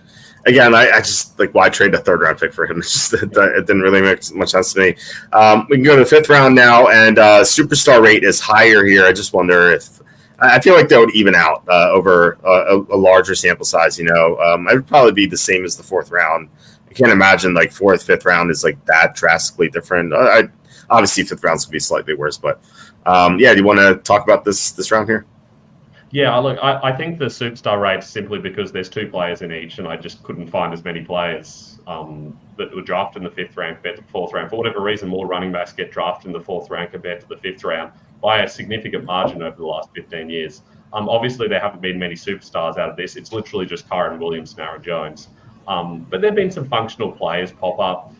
again, I just like, why trade a 3rd round pick for him? It didn't really make much sense to me. We can go to the 5th round now, and superstar rate is higher here. I just wonder if I feel like that would even out over a larger sample size. It would probably be the same as the 4th round. I can't imagine like 4th, 5th round is like that drastically different. Obviously, 5th rounds could be slightly worse, but do you want to talk about this round here? Yeah, look, I think the superstar rate's simply because there's 2 players in each, and I just couldn't find as many players that were drafted in the 5th round compared to the 4th round. For whatever reason, more running backs get drafted in the 4th round compared to the 5th round by a significant margin over the last 15 years. Obviously, there haven't been many superstars out of this. It's literally just Kyren Williams and Aaron Jones. But there have been some functional players pop up.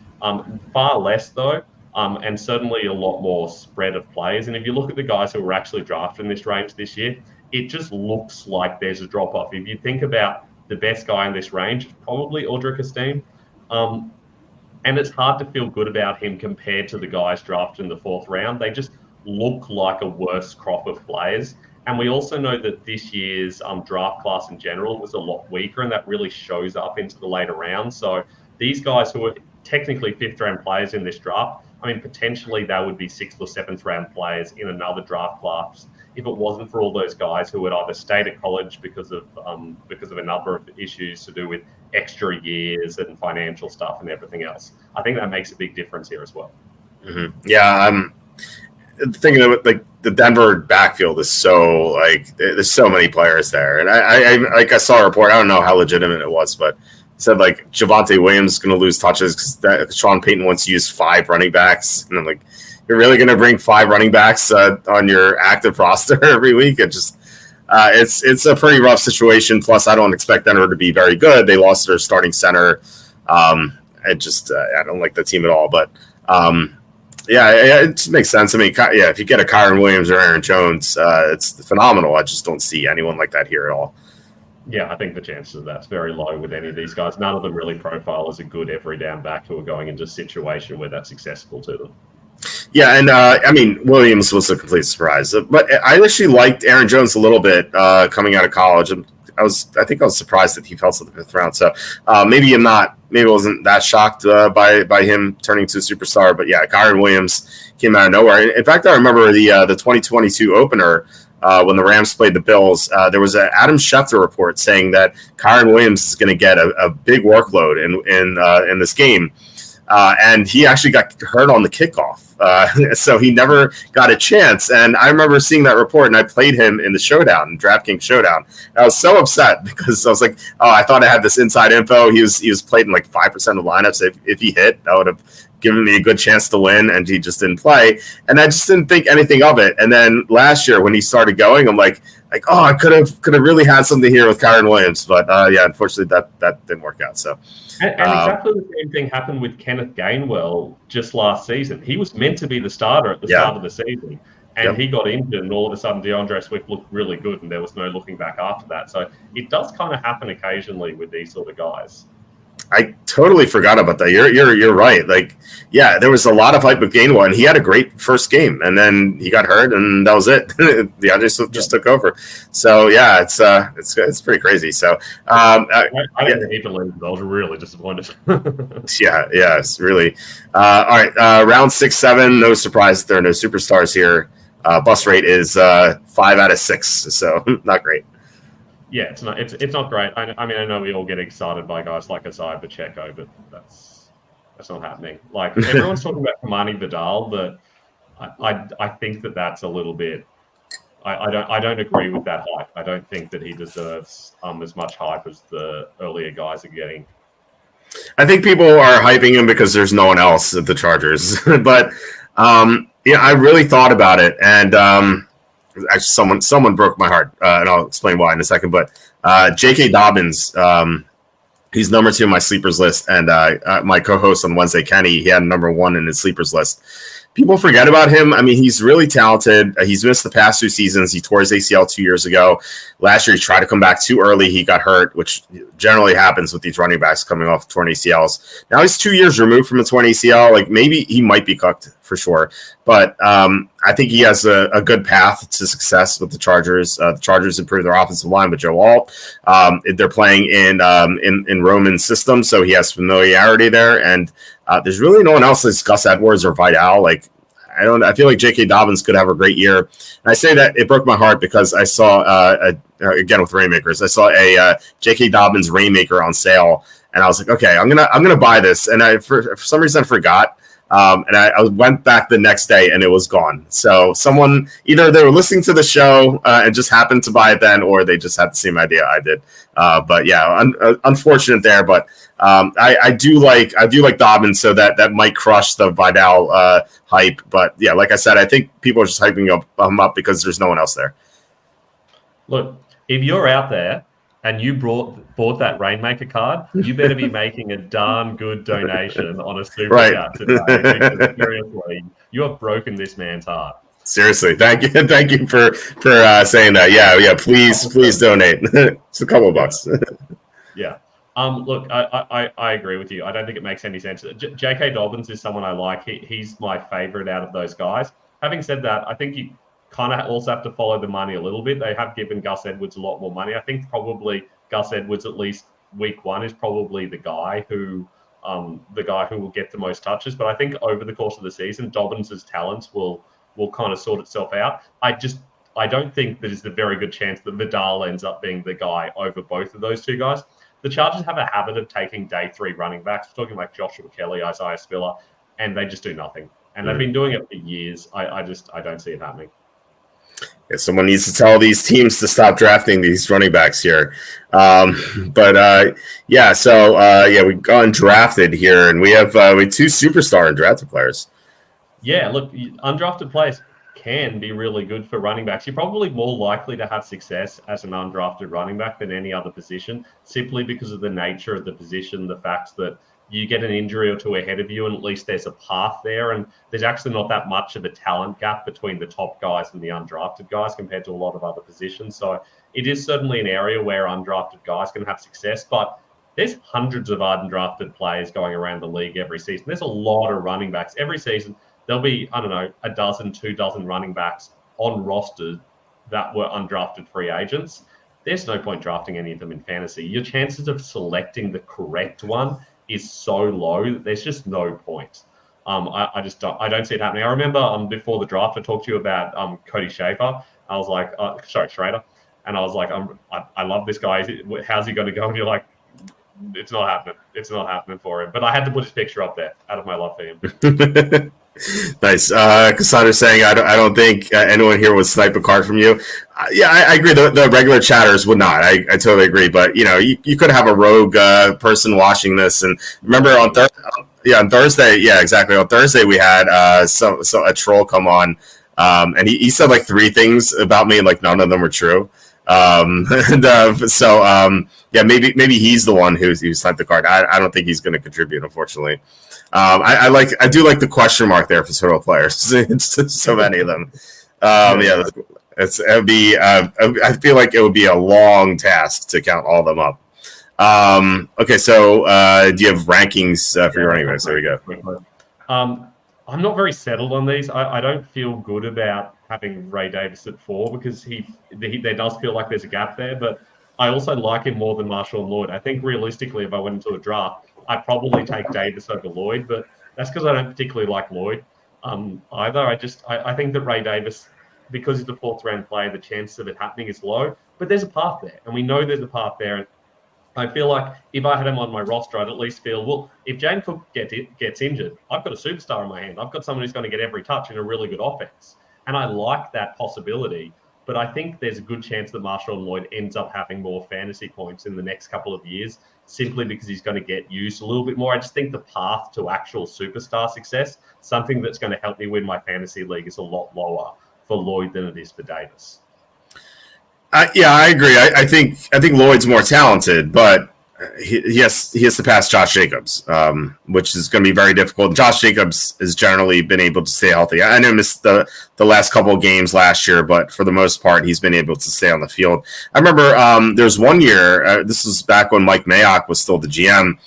Far less, though. And certainly a lot more spread of players. And if you look at the guys who were actually drafted in this range this year, it just looks like there's a drop-off. If you think about the best guy in this range, probably Audric Esteen. And it's hard to feel good about him compared to the guys drafted in the 4th round. They just look like a worse crop of players. And we also know that this year's draft class in general was a lot weaker, and that really shows up into the later rounds. So these guys who are technically 5th round players in this draft, I mean, potentially they would be 6th or 7th round players in another draft class if it wasn't for all those guys who had either stayed at college because of a number of issues to do with extra years and financial stuff and everything else. I think that makes a big difference here as well. Mm-hmm. Yeah, I'm thinking of it, like the Denver backfield is so there's so many players there, and I saw a report. I don't know how legitimate it was, but it said like Javonte Williams is going to lose touches because Sean Payton wants to use 5 running backs, and I'm like, you're really going to bring 5 running backs on your active roster every week? It just it's a pretty rough situation. Plus, I don't expect Denver to be very good. They lost their starting center. I don't like the team at all. But it just makes sense. I mean, if you get a Kyren Williams or Aaron Jones, it's phenomenal. I just don't see anyone like that here at all. Yeah, I think the chances of that's very low with any of these guys. None of them really profile as a good every down back who are going into a situation where that's accessible to them. Yeah, and I mean, Williams was a complete surprise. But I actually liked Aaron Jones a little bit coming out of college. I think I was surprised that he fell to the 5th round. So maybe I wasn't that shocked by him turning to a superstar. But yeah, Kyren Williams came out of nowhere. In fact, I remember the 2022 opener when the Rams played the Bills. There was an Adam Schefter report saying that Kyren Williams is going to get a big workload in this game. And he actually got hurt on the kickoff. So he never got a chance. And I remember seeing that report, and I played him in the showdown, DraftKings showdown. And I was so upset because I was like, oh, I thought I had this inside info. He was played in like 5% of lineups. If he hit, that would have given me a good chance to win, and he just didn't play. And I just didn't think anything of it. And then last year when he started going, I'm like, oh, I could have really had something here with Kyren Williams. But unfortunately that didn't work out. So. And exactly the same thing happened with Kenneth Gainwell just last season. He was meant to be the starter at the start of the season, and he got injured, and all of a sudden DeAndre Swift looked really good, and there was no looking back after that. So it does kind of happen occasionally with these sort of guys. I totally forgot about that. You're right. Like, yeah, there was a lot of hype with Gainwell, and he had a great first game, and then he got hurt, and that was it. DeAndre Swift just took over. So yeah, it's pretty crazy. So I didn't even leave. I was really disappointed. yeah, it's really all right. Round 6, 7. No surprise that there are no superstars here. Bust rate is 5 out of 6, so not great. Yeah, it's not great. I mean, I know we all get excited by guys like Isaiah Pacheco, but that's not happening. Like, everyone's talking about Kamani Vidal, but I think that's a little bit. I don't agree with that hype. I don't think that he deserves as much hype as the earlier guys are getting. I think people are hyping him because there's no one else at the Chargers, but I really thought about it, and actually someone broke my heart, and I'll explain why in a second. But J.K. Dobbins, he's number 2 on my sleepers list, and my co-host on Wednesday, Kenny, he had number 1 in his sleepers list. People forget about him. I mean, he's really talented. He's missed the past 2 seasons. He tore his ACL 2 years ago. Last year, he tried to come back too early. He got hurt, which generally happens with these running backs coming off torn ACLs. Now he's 2 years removed from a torn ACL. Like, maybe he might be cooked for sure. But I think he has a good path to success with the Chargers. The Chargers improved their offensive line with Joe Alt. They're playing in Roman's system, so he has familiarity there. And there's really no one else that's Gus Edwards or Vidal. Like, I feel like J.K. Dobbins could have a great year. And I say that it broke my heart because I saw again with Rainmakers, I saw a J.K. Dobbins Rainmaker on sale, and I was like, okay, I'm gonna buy this. And I for some reason I forgot. And I went back the next day and it was gone. So someone, either they were listening to the show and just happened to buy it then, or they just had the same idea I did. But yeah, unfortunate there. But I do like Dobbins, so that might crush the Vidal hype. But yeah, like I said, I think people are just hyping him up because there's no one else there. Look, if you're out there and you bought that Rainmaker card, you better be making a darn good donation on a super chat today. Because seriously, you have broken this man's heart. Seriously, thank you for saying that. Yeah, please donate. It's a couple of bucks. Yeah. Look, I agree with you. I don't think it makes any sense. J.K. Dobbins is someone I like. He's my favorite out of those guys. Having said that, I think you kind of also have to follow the money a little bit. They have given Gus Edwards a lot more money. I think probably Gus Edwards, at least week 1, is probably the guy who will get the most touches. But I think over the course of the season, Dobbins' talents will kind of sort itself out. I don't think there's a very good chance that Vidal ends up being the guy over both of those 2 guys. The Chargers have a habit of taking day 3 running backs. We're talking like Joshua Kelly, Isaiah Spiller, and they just do nothing. And they've been doing it for years. I don't see it happening. Yeah, someone needs to tell these teams to stop drafting these running backs here. We got undrafted here, and we have 2 superstar undrafted players. Yeah, look, undrafted players can be really good for running backs. You're probably more likely to have success as an undrafted running back than any other position, simply because of the nature of the position, the fact that you get an injury or 2 ahead of you, and at least there's a path there. And there's actually not that much of a talent gap between the top guys and the undrafted guys compared to a lot of other positions. So it is certainly an area where undrafted guys can have success, but there's hundreds of undrafted players going around the league every season. There's a lot of running backs every season. There'll be, I don't know, 2 dozen running backs on rosters that were undrafted free agents. There's no point drafting any of them in fantasy. Your chances of selecting the correct one is so low that there's just no point. I don't see it happening. I remember before the draft, I talked to you about Cody Schrader. I was like, Schrader. And I was like, I love this guy. How's he going to go? And you're like, it's not happening. It's not happening for him. But I had to put his picture up there out of my love for him. Nice. Cassandra's saying, I don't think anyone here would snipe a card from you. I agree. The regular chatters would not. I totally agree. But, you could have a rogue person watching this. And remember on Thursday, yeah, exactly. On Thursday, we had a troll come on, and he said like 3 things about me, and like none of them were true. Maybe he's the one who sniped the card. I don't think he's going to contribute, unfortunately. I do like the question mark there for total players. It's so many of them. I feel like it would be a long task to count all of them up. Okay, so do you have rankings for your running backs? There we go. I'm not very settled on these. I don't feel good about having Ray Davis at 4 because there does feel like there's a gap there, but I also like him more than Marshawn Lloyd. I think realistically, if I went into a draft, I'd probably take Davis over Lloyd, but that's because I don't particularly like Lloyd either. I think that Ray Davis, because he's a 4th round player, the chance of it happening is low, but there's a path there, and we know there's a path there. And I feel like if I had him on my roster, I'd at least feel, well, if Jane Cook gets injured, I've got a superstar in my hand. I've got someone who's going to get every touch in a really good offense. And I like that possibility. But I think there's a good chance that Marshawn Lloyd ends up having more fantasy points in the next couple of years, simply because he's going to get used a little bit more. I just think the path to actual superstar success, something that's going to help me win my fantasy league, is a lot lower for Lloyd than it is for Davis. Yeah, I agree. I think Lloyd's more talented, but he has to pass Josh Jacobs, which is going to be very difficult. Josh Jacobs has generally been able to stay healthy. I know he missed the last couple of games last year, but for the most part, he's been able to stay on the field. I remember there's one year, this was back when Mike Mayock was still the GM.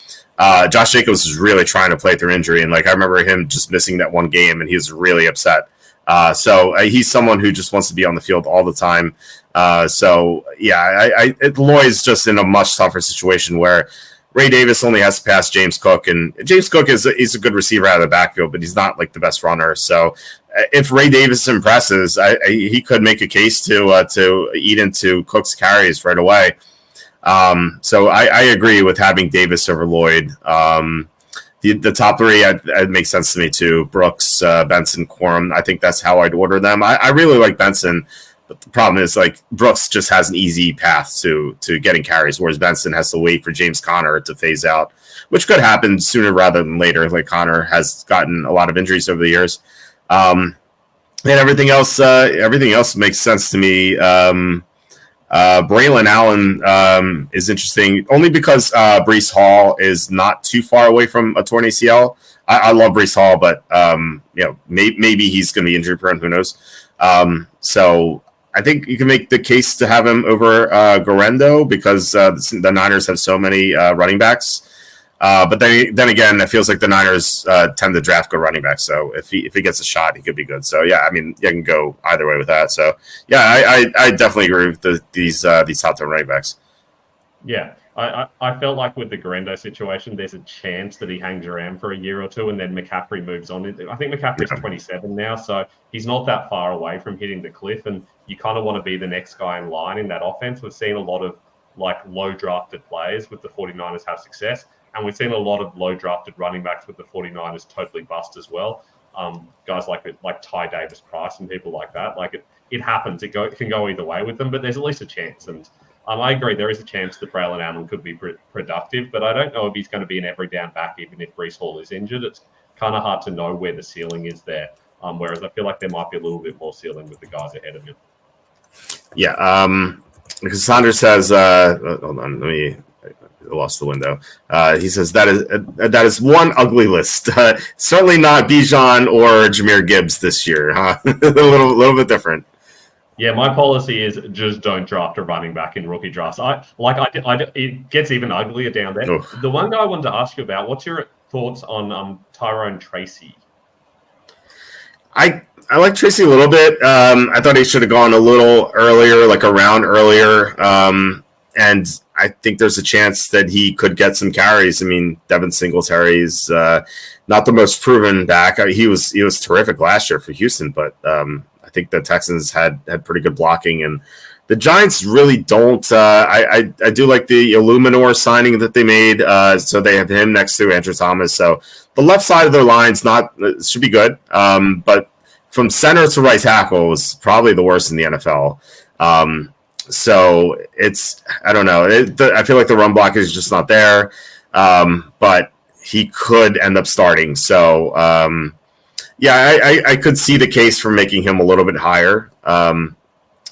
Josh Jacobs was really trying to play through injury, and I remember him just missing that one game, and he was really upset. So he's someone who just wants to be on the field all the time. Lloyd's just in a much tougher situation where Ray Davis only has to pass James Cook, and James Cook he's a good receiver out of the backfield, but he's not the best runner. So if Ray Davis impresses, he could make a case to eat into Cook's carries right away. So I agree with having Davis over Lloyd. The top three, it makes sense to me too. Brooks, Benson, Corum. I think that's how I'd order them. I really like Benson, but the problem is Brooks just has an easy path to getting carries, whereas Benson has to wait for James Conner to phase out, which could happen sooner rather than later. Conner has gotten a lot of injuries over the years, and everything else makes sense to me. Braylon Allen is interesting only because Breece Hall is not too far away from a torn ACL. I love Breece Hall, but maybe he's going to be injury prone. Who knows? So I think you can make the case to have him over Garendo because the Niners have so many running backs. But then again, it feels like the Niners tend to draft good running backs. So if he gets a shot, he could be good. So yeah, I mean, you can go either way with that. So yeah, I definitely agree with these top 10 running backs. Yeah, I felt like with the Garendo situation, there's a chance that he hangs around for a year or two, and then McCaffrey moves on. I think McCaffrey's 27 now, so he's not that far away from hitting the cliff. And you kind of want to be the next guy in line in that offense. We've seen a lot of low drafted players with the 49ers have success. And we've seen a lot of low-drafted running backs with the 49ers totally bust as well. Guys like Ty Davis-Price and people like that. It happens. It can go either way with them, but there's at least a chance. And I agree, there is a chance that Braylon Allen could be productive, but I don't know if he's going to be an every down back even if Breece Hall is injured. It's kind of hard to know where the ceiling is there. Whereas I feel like there might be a little bit more ceiling with the guys ahead of him. Yeah. Because Saunders says, hold on, I lost the window. He says that is one ugly list. Certainly not Bijan or Jahmyr Gibbs this year. Huh? a little bit different. Yeah, my policy is just don't draft a running back in rookie drafts. It gets even uglier down there. Oof. The one guy I wanted to ask you about, what's your thoughts on Tyrone Tracy? I like Tracy a little bit. I thought he should have gone a little earlier, a round earlier. And I think there's a chance that he could get some carries. I mean, Devin Singletary's not the most proven back. He was terrific last year for Houston, but I think the Texans had pretty good blocking, and the Giants really don't. I do like the Illuminor signing that they made. So they have him next to Andrew Thomas. So the left side of their line's should be good, but from center to right tackle is probably the worst in the NFL. So I don't know. I feel like the run block is just not there, but he could end up starting. So, I could see the case for making him a little bit higher.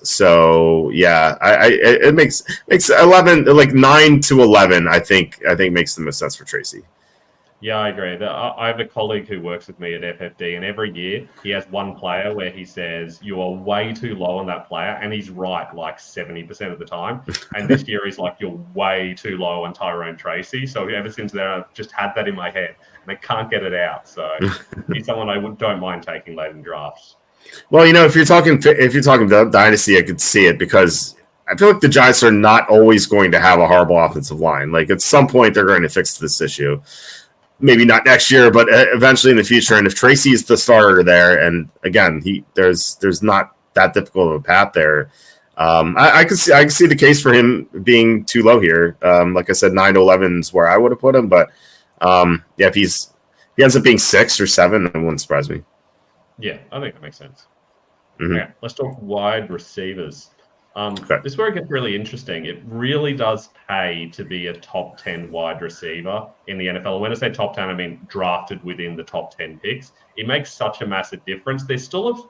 So yeah, it makes 11, 9 to 11. I think makes the most sense for Tracy. Yeah, I agree. I have a colleague who works with me at FFD, and every year he has one player where he says, you are way too low on that player, and he's right 70% of the time. And this year he's like, you're way too low on Tyrone Tracy. So ever since then, I've just had that in my head, and I can't get it out. So he's someone I don't mind taking late in drafts. Well, if you're talking dynasty, I could see it because I feel like the Giants are not always going to have a horrible offensive line. At some point, they're going to fix this issue. Maybe not next year, but eventually in the future. And if Tracy is the starter there, and again, there's not that difficult of a path there. I can see the case for him being too low here. Like I said, 9 to 11 is where I would have put him. But if he ends up being 6 or 7, it wouldn't surprise me. Yeah, I think that makes sense. Mm-hmm. Okay, let's talk wide receivers. This is where it gets really interesting. It really does pay to be a top 10 wide receiver in the NFL. When I say top 10, I mean drafted within the top 10 picks. It makes such a massive difference. There's still a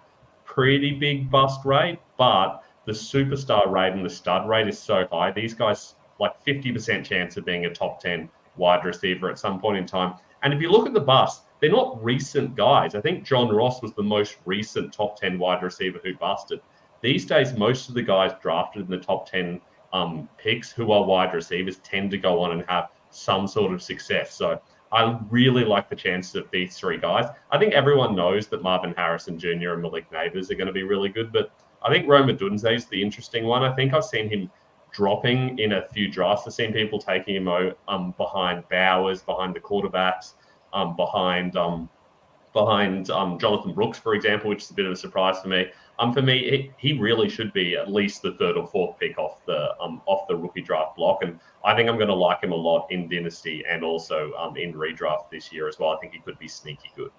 pretty big bust rate, but the superstar rate and the stud rate is so high. These guys, like 50% chance of being a top 10 wide receiver at some point in time. And if you look at the bust, they're not recent guys. I think John Ross was the most recent top 10 wide receiver who busted. These days, most of the guys drafted in the top 10 picks who are wide receivers tend to go on and have some sort of success. So I really like the chances of these three guys. I think everyone knows that Marvin Harrison Jr. and Malik Neighbors are going to be really good, but I think Rome Odunze is the interesting one. I think I've seen him dropping in a few drafts. I've seen people taking him behind Bowers, behind the quarterbacks, behind Jonathan Brooks, for example, which is a bit of a surprise to me. For me, he really should be at least the third or fourth pick off the rookie draft block, and I think I'm going to like him a lot in Dynasty and also in redraft this year as well. I think he could be sneaky good.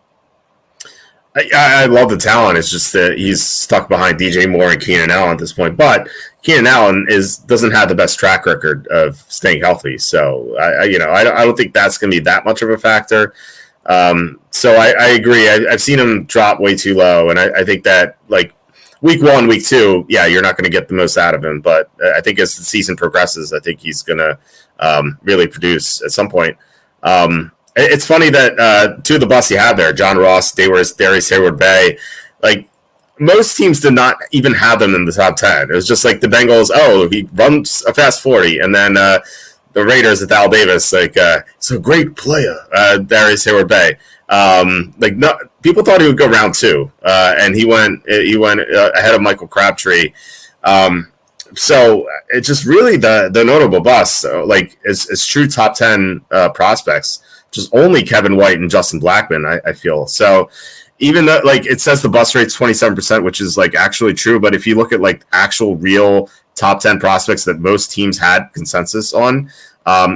I love the talent. It's just that he's stuck behind DJ Moore and Keenan Allen at this point. But Keenan Allen doesn't have the best track record of staying healthy, so I don't think that's going to be that much of a factor. So I agree. I've seen him drop way too low, and I think that like week 1, week 2, yeah, you're not going to get the most out of him. But I think as the season progresses, I think he's going to really produce at some point. It's funny that two of the busts you have there, John Ross, Darius Hayward-Bay, like most teams did not even have them in the top 10. It was just like the Bengals, he runs a fast 40. And then the Raiders with Al Davis, like, it's a great player, Darius Hayward-Bay. People thought he would go round 2, and he went ahead of Michael Crabtree. So it's just really the notable busts, it's true top 10 prospects. Just only Kevin White and Justin Blackman, I feel. So even though it says the bust rate's 27%, which is actually true, but if you look at actual real top 10 prospects that most teams had consensus on,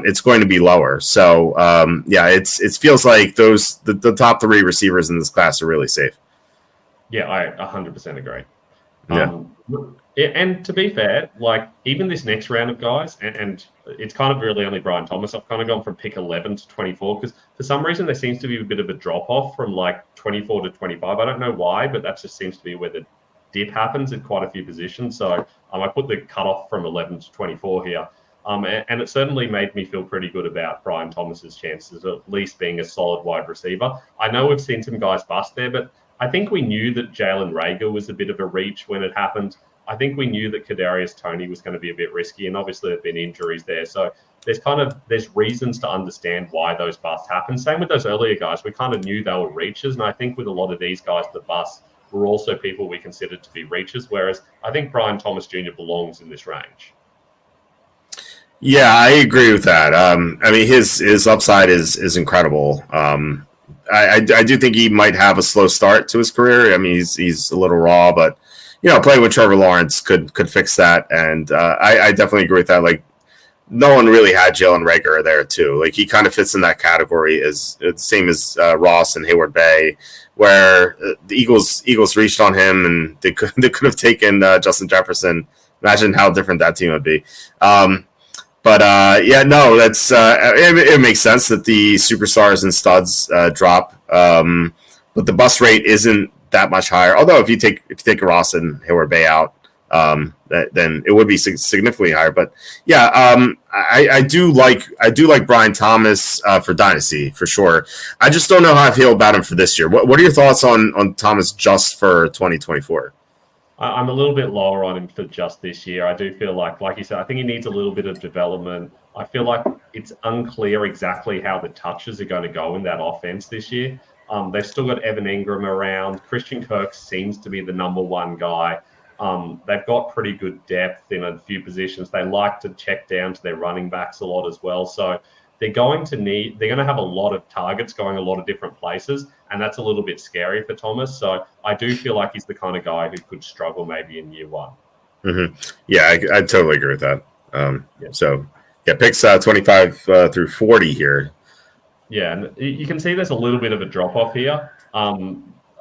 it's going to be lower. So it feels like the top 3 receivers in this class are really safe. Yeah, I 100% agree. Yeah. And to be fair, even this next round of guys, and it's kind of really only Brian Thomas. I've kind of gone from pick 11 to 24 because for some reason there seems to be a bit of a drop off from 24 to 25. I don't know why, but that just seems to be where the dip happens in quite a few positions. So I put the cutoff from 11 to 24 here. And it certainly made me feel pretty good about Brian Thomas's chances of at least being a solid wide receiver. I know we've seen some guys bust there, but I think we knew that Jalen Reagor was a bit of a reach when it happened. I think we knew that Kadarius Toney was going to be a bit risky, and obviously there have been injuries there. So there's reasons to understand why those busts happen. Same with those earlier guys. We kind of knew they were reaches, and I think with a lot of these guys, the busts were also people we considered to be reaches, whereas I think Brian Thomas Jr. belongs in this range. Yeah, I agree with that. His upside is incredible. I do think he might have a slow start to his career. He's a little raw, but playing with Trevor Lawrence could fix that. And I definitely agree with that. No one really had Jalen Reagor there too. He kind of fits in that category as same as Ross and Hayward-Bay, where the Eagles reached on him and they could have taken Justin Jefferson. Imagine how different that team would be. That's it makes sense that the superstars and studs drop, but the bust rate isn't that much higher. Although if you take Ross and Hayward-Bay out, then it would be significantly higher. But yeah, I do like Brian Thomas for Dynasty for sure. I just don't know how I feel about him for this year. What are your thoughts on Thomas just for 2024? I'm a little bit lower on him for just this year. I do feel like you said, I think he needs a little bit of development. I feel like it's unclear exactly how the touches are going to go in that offense this year. They've still got Evan Ingram around. Christian Kirk seems to be the number one guy. They've got pretty good depth in a few positions. They like to check down to their running backs a lot as well. So they're going to have a lot of targets going a lot of different places, and that's a little bit scary for Thomas. So I do feel like he's the kind of guy who could struggle maybe in year 1. Mm-hmm. Yeah, I totally agree with that. So picks 25 through 40 here. Yeah, and you can see there's a little bit of a drop off here.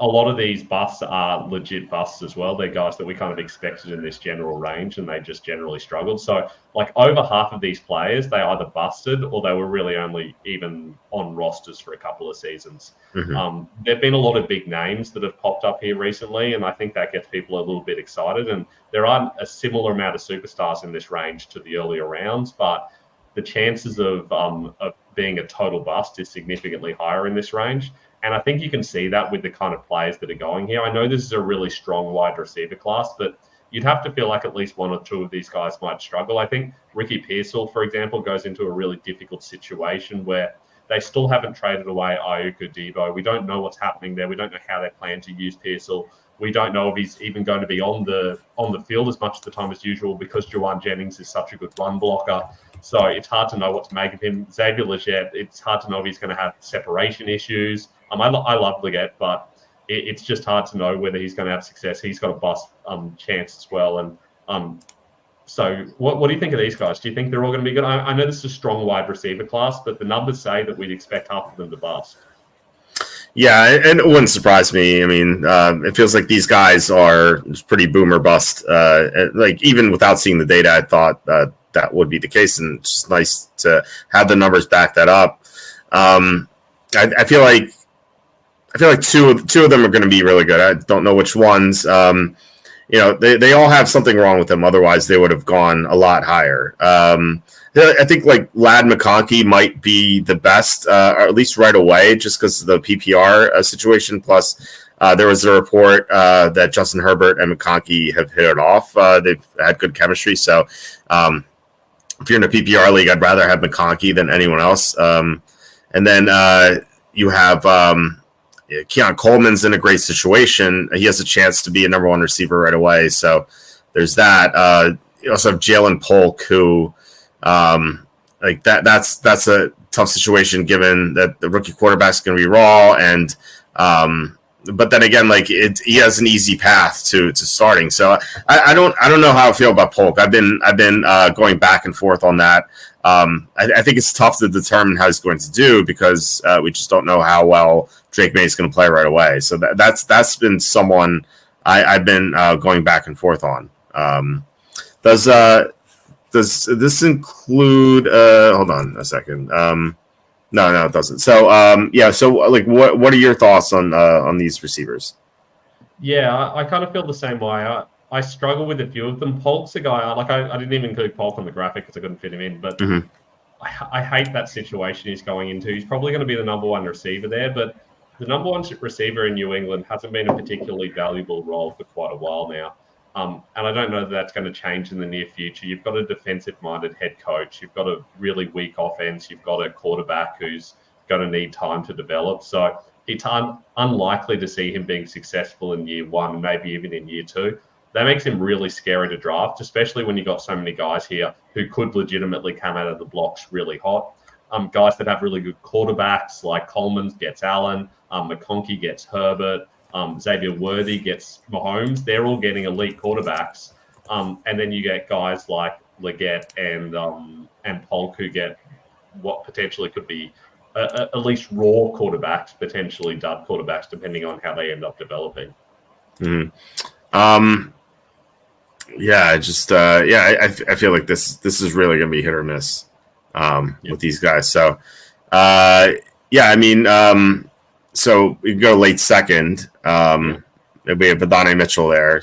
a lot of these busts are legit busts as well. They're guys that we kind of expected in this general range, and they just generally struggled. So, like, over half of these players, they either busted or they were really only even on rosters for a couple of seasons. Mhm. There have been a lot of big names that have popped up here recently, and I think that gets people a little bit excited. And there aren't a similar amount of superstars in this range to the earlier rounds, but the chances of being a total bust is significantly higher in this range. And I think you can see that with the kind of players that are going here. I know this is a really strong wide receiver class, but you'd have to feel like at least one or two of these guys might struggle. I think Ricky Pearsall, for example, goes into a really difficult situation where they still haven't traded away Ayuka Debo. We don't know what's happening there. We don't know how they plan to use Pearsall. We don't know if he's even going to be on the field as much of the time as usual because Juwan Jennings is such a good run blocker. So it's hard to know what to make of him. Xavier Legette, it's hard to know if he's going to have separation issues. I love Legette, but it's just hard to know whether he's going to have success. He's got a bust chance as well. And so what do you think of these guys? Do you think they're all going to be good? I know this is a strong wide receiver class, but the numbers say that we'd expect half of them to bust. Yeah, and it wouldn't surprise me. I mean, it feels like these guys are pretty boomer bust. Like, even without seeing the data, I thought that would be the case, and it's just nice to have the numbers back that up. I feel like two of them are going to be really good. I don't know which ones. They all have something wrong with them. Otherwise, they would have gone a lot higher. I think like Ladd McConkey might be the best, or at least right away, just because of the PPR situation. Plus, there was a report that Justin Herbert and McConkey have hit it off. They've had good chemistry. So if you're in a PPR league, I'd rather have McConkey than anyone else. And then you have Keon Coleman's in a great situation. He has a chance to be a number one receiver right away. So there's that. You also have Jalen Polk, who like that's a tough situation given that the rookie quarterback's going to be raw, and but then again, like he has an easy path to starting. So I don't know how I feel about Polk. I've been going back and forth on that. I think it's tough to determine how he's going to do because we just don't know how well Drake May is going to play right away. So that's been someone I've been going back and forth on. Does this include? Hold on a second. No, it doesn't. So So like, what are your thoughts on these receivers? Yeah, I kind of feel the same way. I struggle with a few of them. Polk's a guy, like I didn't even include Polk on the graphic because I couldn't fit him in, but I hate that situation he's going into. He's probably going to be the number one receiver there, but the number one receiver in New England hasn't been a particularly valuable role for quite a while now. And I don't know that that's going to change in the near future. You've got a defensive-minded head coach. You've got a really weak offense. You've got a quarterback who's going to need time to develop. So it's unlikely to see him being successful in year one, maybe even in year two. That makes him really scary to draft, especially when you've got so many guys here who could legitimately come out of the blocks really hot. Guys that have really good quarterbacks, like Coleman gets Allen, McConkey gets Herbert, Xavier Worthy gets Mahomes. They're all getting elite quarterbacks. And then you get guys like Legette and Polk who get what potentially could be at least raw quarterbacks, potentially dud quarterbacks, depending on how they end up developing. Mm-hmm. I feel like this is really going to be hit or miss with these guys. So, so we go late second. We have Adonai Mitchell there,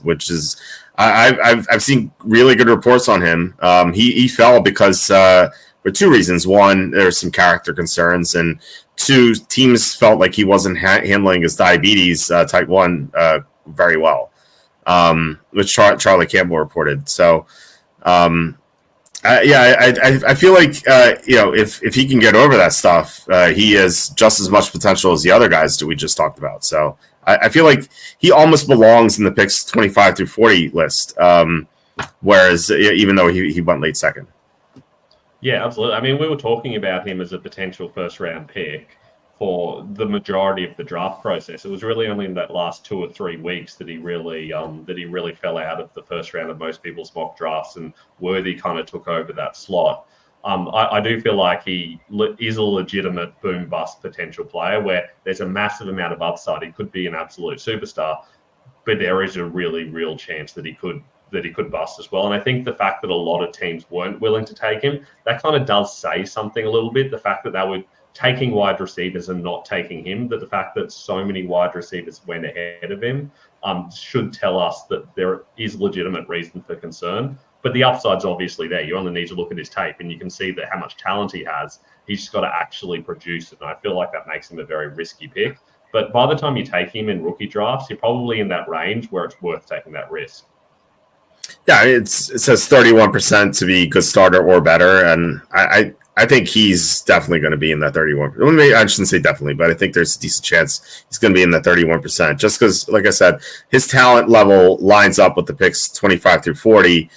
which is I've seen really good reports on him. He fell because for two reasons. One, there's some character concerns, and two, teams felt like he wasn't handling his diabetes type 1 very well. Which Charlie Campbell reported. So, I feel like if he can get over that stuff, he has just as much potential as the other guys that we just talked about. So, I feel like he almost belongs in the picks 25 through 40 list. Whereas, even though he went late second. Yeah, absolutely. I mean, we were talking about him as a potential first round pick for the majority of the draft process. It was really only in that last 2 or 3 weeks that he really fell out of the first round of most people's mock drafts, and Worthy kind of took over that slot. I do feel like he is a legitimate boom bust potential player where there's a massive amount of upside. He could be an absolute superstar, but there is a really real chance that he could bust as well. And I think the fact that a lot of teams weren't willing to take him, that kind of does say something a little bit. The fact that they were taking wide receivers and not taking him, but the fact that so many wide receivers went ahead of him should tell us that there is legitimate reason for concern. But the upside's obviously there. You only need to look at his tape and you can see that how much talent he has. He's just got to actually produce it. And I feel like that makes him a very risky pick. But by the time you take him in rookie drafts, you're probably in that range where it's worth taking that risk. Yeah, it says 31% to be good starter or better. And I think he's definitely going to be in that 31%. Well, maybe I shouldn't say definitely, but I think there's a decent chance he's going to be in that 31%. Just because, like I said, his talent level lines up with the picks 25 through 40.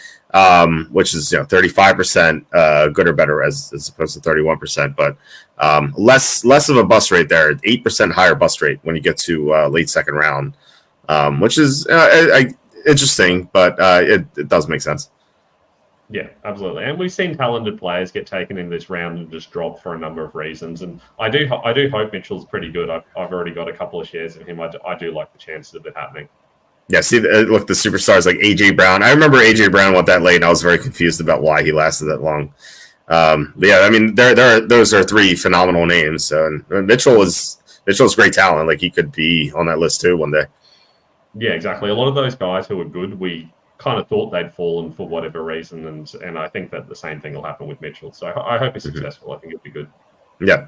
Which is 35% good or better as opposed to 31%, but less of a bust rate there, 8% higher bust rate when you get to late second round, which is interesting, but it does make sense. Yeah, absolutely. And we've seen talented players get taken in this round and just drop for a number of reasons. And I do hope Mitchell's pretty good. I've already got a couple of shares of him. I do like the chances of it happening. Yeah, see, look, the superstars like A.J. Brown. I remember A.J. Brown went that late, and I was very confused about why he lasted that long. But yeah, I mean, those are three phenomenal names. And Mitchell's great talent. Like, he could be on that list too one day. Yeah, exactly. A lot of those guys who are good, we kind of thought they'd fallen for whatever reason, and I think that the same thing will happen with Mitchell. So I hope he's successful. I think it'll be good. Yeah.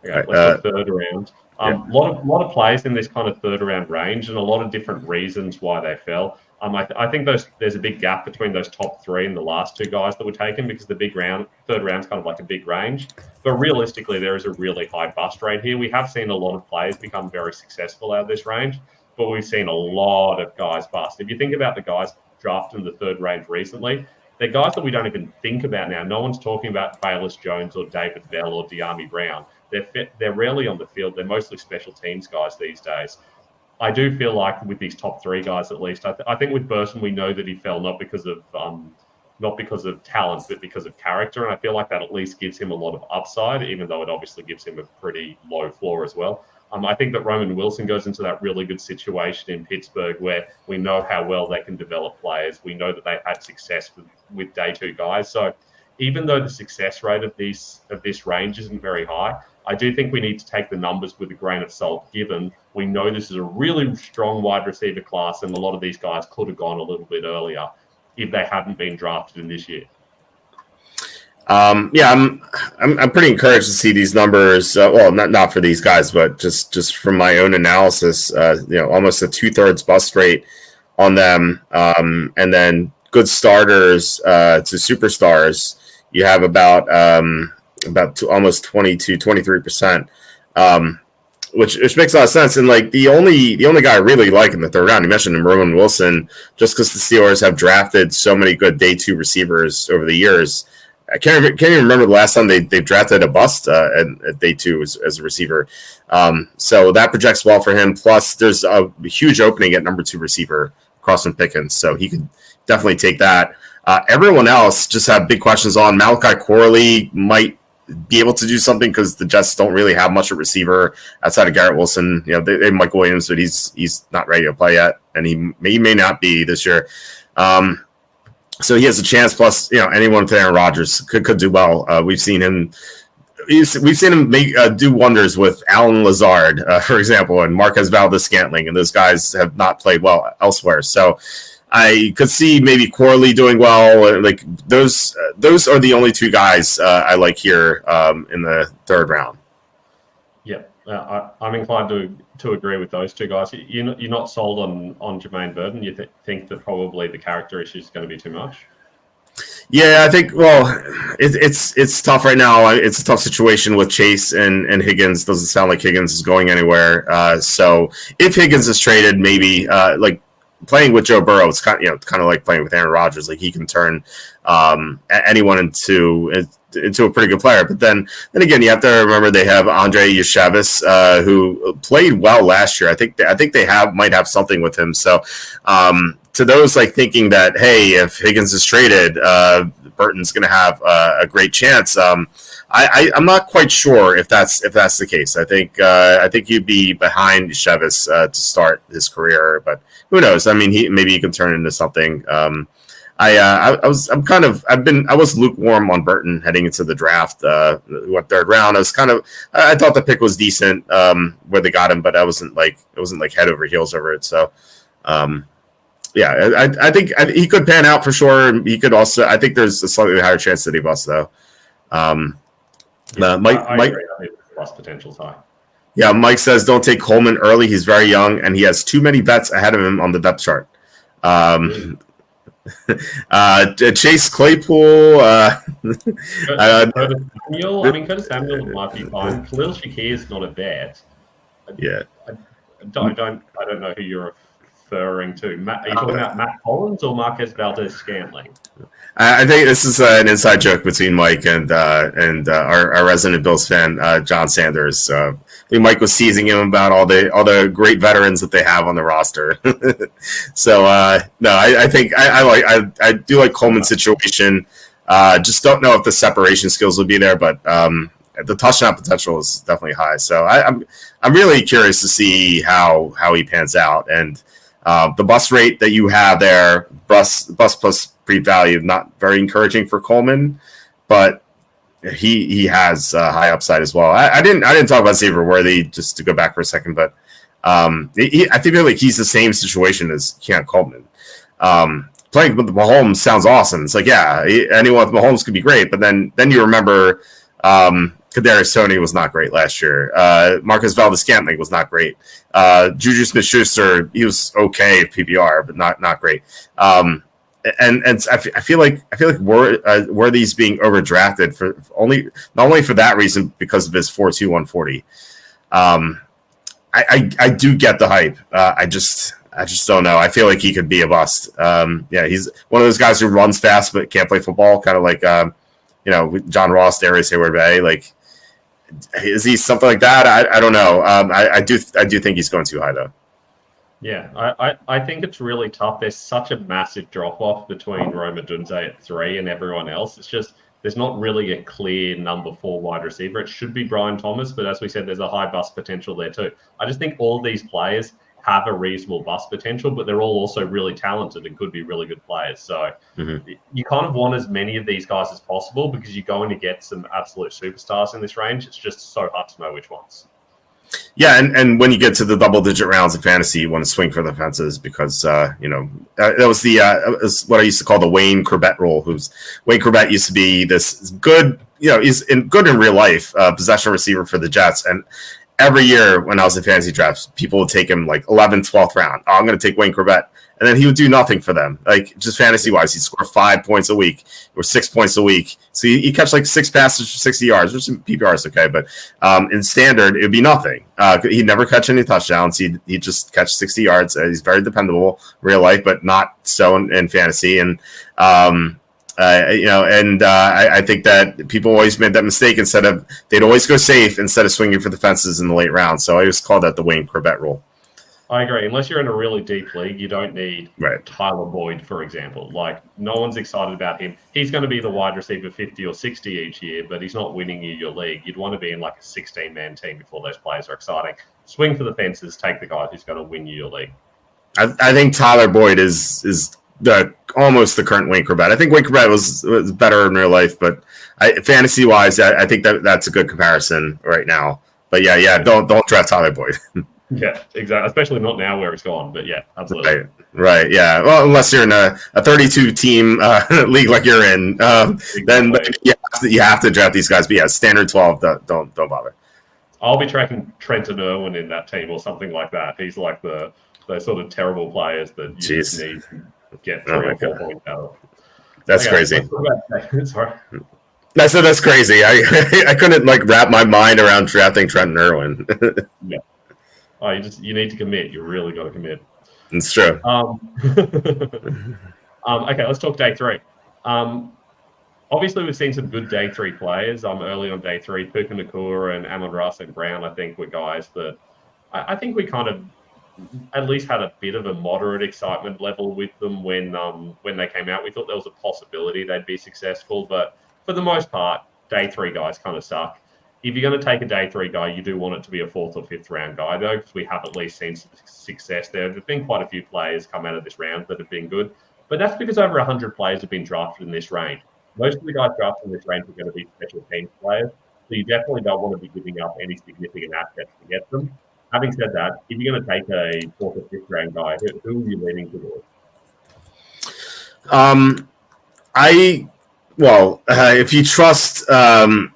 Okay, let's go third round. A lot of players in this kind of third round range, and a lot of different reasons why they fell. I think there's a big gap between those top three and the last two guys that were taken because the third round's kind of like a big range. But realistically, there is a really high bust rate here. We have seen a lot of players become very successful out of this range, but we've seen a lot of guys bust. If you think about the guys drafted in the third range recently, they're guys that we don't even think about now. No one's talking about Bayless Jones or David Bell or De'Ami Brown. They're rarely on the field. They're mostly special teams guys these days. I do feel like with these top three guys, at least, I think with Burton, we know that he fell not because of talent, but because of character. And I feel like that at least gives him a lot of upside, even though it obviously gives him a pretty low floor as well. I think that Roman Wilson goes into that really good situation in Pittsburgh where we know how well they can develop players. We know that they've had success with day two guys. So even though the success rate of this range isn't very high, I do think we need to take the numbers with a grain of salt, given we know this is a really strong wide receiver class and a lot of these guys could have gone a little bit earlier if they hadn't been drafted in this year. I'm pretty encouraged to see these numbers. Well, not for these guys, but just from my own analysis. Almost a 2/3 bust rate on them, and then good starters to superstars. You have about almost 23%, which makes a lot of sense. And like the only guy I really like in the third round, you mentioned him, Roman Wilson, just because the Steelers have drafted so many good day two receivers over the years. I can't even remember the last time they drafted a bust at day two as a receiver. So that projects well for him. Plus, there's a huge opening at number 2 receiver, Carson Pickens. So he could definitely take that. Everyone else just have big questions on. Malachi Corley might be able to do something because the Jets don't really have much of a receiver outside of Garrett Wilson. They have Michael Williams, but he's not ready to play yet, and he may not be this year. So he has a chance. Plus, anyone with Aaron Rodgers could do well. We've seen him. We've seen him do wonders with Alan Lazard, for example, and Marquez Valdes-Scantling, and those guys have not played well elsewhere. So I could see maybe Corley doing well. Like those are the only 2 guys I like here in the third round. Yeah, I'm inclined to agree with those 2 guys. You're not sold on Jermaine Burton. You think that probably the character issue is going to be too much? Yeah, I think. Well, it's tough right now. It's a tough situation with Chase and Higgins. Doesn't sound like Higgins is going anywhere. So if Higgins is traded, maybe like playing with Joe Burrow, it's kind of like playing with Aaron Rodgers. Like he can turn anyone into a pretty good player. But then again, you have to remember they have Andre Yashavis, who played well last year. I think they might have something with him. So to those like thinking that, hey, if Higgins is traded, Burton's going to have a great chance. I'm not quite sure if that's the case. I think he'd be behind Chevis to start his career, but who knows? I mean, maybe he can turn into something. I was lukewarm on Burton heading into the draft. What third round? I thought the pick was decent where they got him, but it wasn't like head over heels over it. So, I think he could pan out for sure. He could also. I think there's a slightly higher chance that he busts though. Mike, I agree. I think the bust potential's high. Yeah, Mike says don't take Coleman early. He's very young and he has too many vets ahead of him on the depth chart. Chase Claypool. Curtis Samuel might be fine. Khalil Shakir is not a vet. Yeah. I don't know who you're referring to. Are you talking about Matt Collins or Marquez Valdez-Scantling? I think this is an inside joke between Mike and our resident Bills fan, John Sanders. I think Mike was teasing him about all the great veterans that they have on the roster. So no, I think I do like Coleman's situation. Just don't know if the separation skills will be there, but the touchdown potential is definitely high. So I'm really curious to see how he pans out. And the bus rate that you have there, bus plus pre-value, not very encouraging for Coleman, but he has high upside as well. I didn't talk about Xavier Worthy, just to go back for a second, but I feel like he's the same situation as Keon Coleman. Playing with Mahomes sounds awesome. It's like, yeah, anyone with Mahomes could be great, but then you remember Kadarius Toney was not great last year. Marcus Valdez-Scantling was not great. Juju Smith-Schuster, he was okay PPR, but not great. And I feel like Worthy's being overdrafted for not only for that reason because of his 4.2 140. I do get the hype. I just don't know. I feel like he could be a bust. He's one of those guys who runs fast but can't play football, kind of like John Ross, Darius Hayward-Bay. Like, is he something like that? I don't know. I do think he's going too high though. Yeah, I think it's really tough. There's such a massive drop-off between Rome Odunze at 3 and everyone else. It's just there's not really a clear number 4 wide receiver. It should be Brian Thomas, but as we said, there's a high bust potential there too. I just think all these players have a reasonable bust potential, but they're all also really talented and could be really good players. So you kind of want as many of these guys as possible because you're going to get some absolute superstars in this range. It's just so hard to know which ones. Yeah, and when you get to the double-digit rounds in fantasy, you want to swing for the fences because that was what I used to call the Wayne Corbett rule. Wayne Corbett used to be this good, he's good in real life possession receiver for the Jets, and every year when I was in fantasy drafts, people would take him like 11th, 12th round. Oh, I'm going to take Wayne Corbett. And then he would do nothing for them. Like, just fantasy-wise, he'd score 5 points a week or 6 points a week. So he'd catch like 6 passes for 60 yards, which in PPR is okay. But in standard, it would be nothing. He'd never catch any touchdowns. He'd just catch 60 yards. He's very dependable in real life, but not so in fantasy. And I think that people always made that mistake. They'd always go safe instead of swinging for the fences in the late rounds. So I always call that the Wayne Corbett rule. I agree. Unless you're in a really deep league, you don't need Tyler Boyd, for example. Like, no one's excited about him. He's going to be the wide receiver 50 or 60 each year, but he's not winning you your league. You'd want to be in like a 16-man team before those players are exciting. Swing for the fences, take the guy who's going to win you your league. I think Tyler Boyd is almost the current Wayne Corbett. I think Wayne Corbett was better in real life, but fantasy-wise, I think that's a good comparison right now. But don't draft Tyler Boyd. Yeah, exactly. Especially not now where it's gone. But yeah, absolutely. Right. Yeah. Well, unless you're in a 32-team league like you're in, then you have to draft these guys. But yeah, standard 12. Don't bother. I'll be tracking Trenton Irwin in that team or something like that. He's like the sort of terrible players that you just need to get 3 or 4 points out of. That's crazy. Sorry. That's crazy. I couldn't wrap my mind around drafting Trenton Irwin. Yeah. Oh, you need to commit. You really got to commit. It's true. Okay, let's talk day 3. Obviously, we've seen some good day 3 players. Early on day 3, Puka Nacua and Amon-Ra St. Brown, I think, were guys that I think we kind of at least had a bit of a moderate excitement level with them when they came out. We thought there was a possibility they'd be successful, but for the most part, day 3 guys kind of suck. If you're going to take a day 3 guy, you do want it to be a 4th or 5th round guy, though, because we have at least seen some success there. There've been quite a few players come out of this round that have been good, but that's because over 100 players have been drafted in this range. Most of the guys drafted in this range are going to be special teams players, so you definitely don't want to be giving up any significant assets to get them. Having said that, if you're going to take a 4th or 5th round guy, who are you leaning towards? If you trust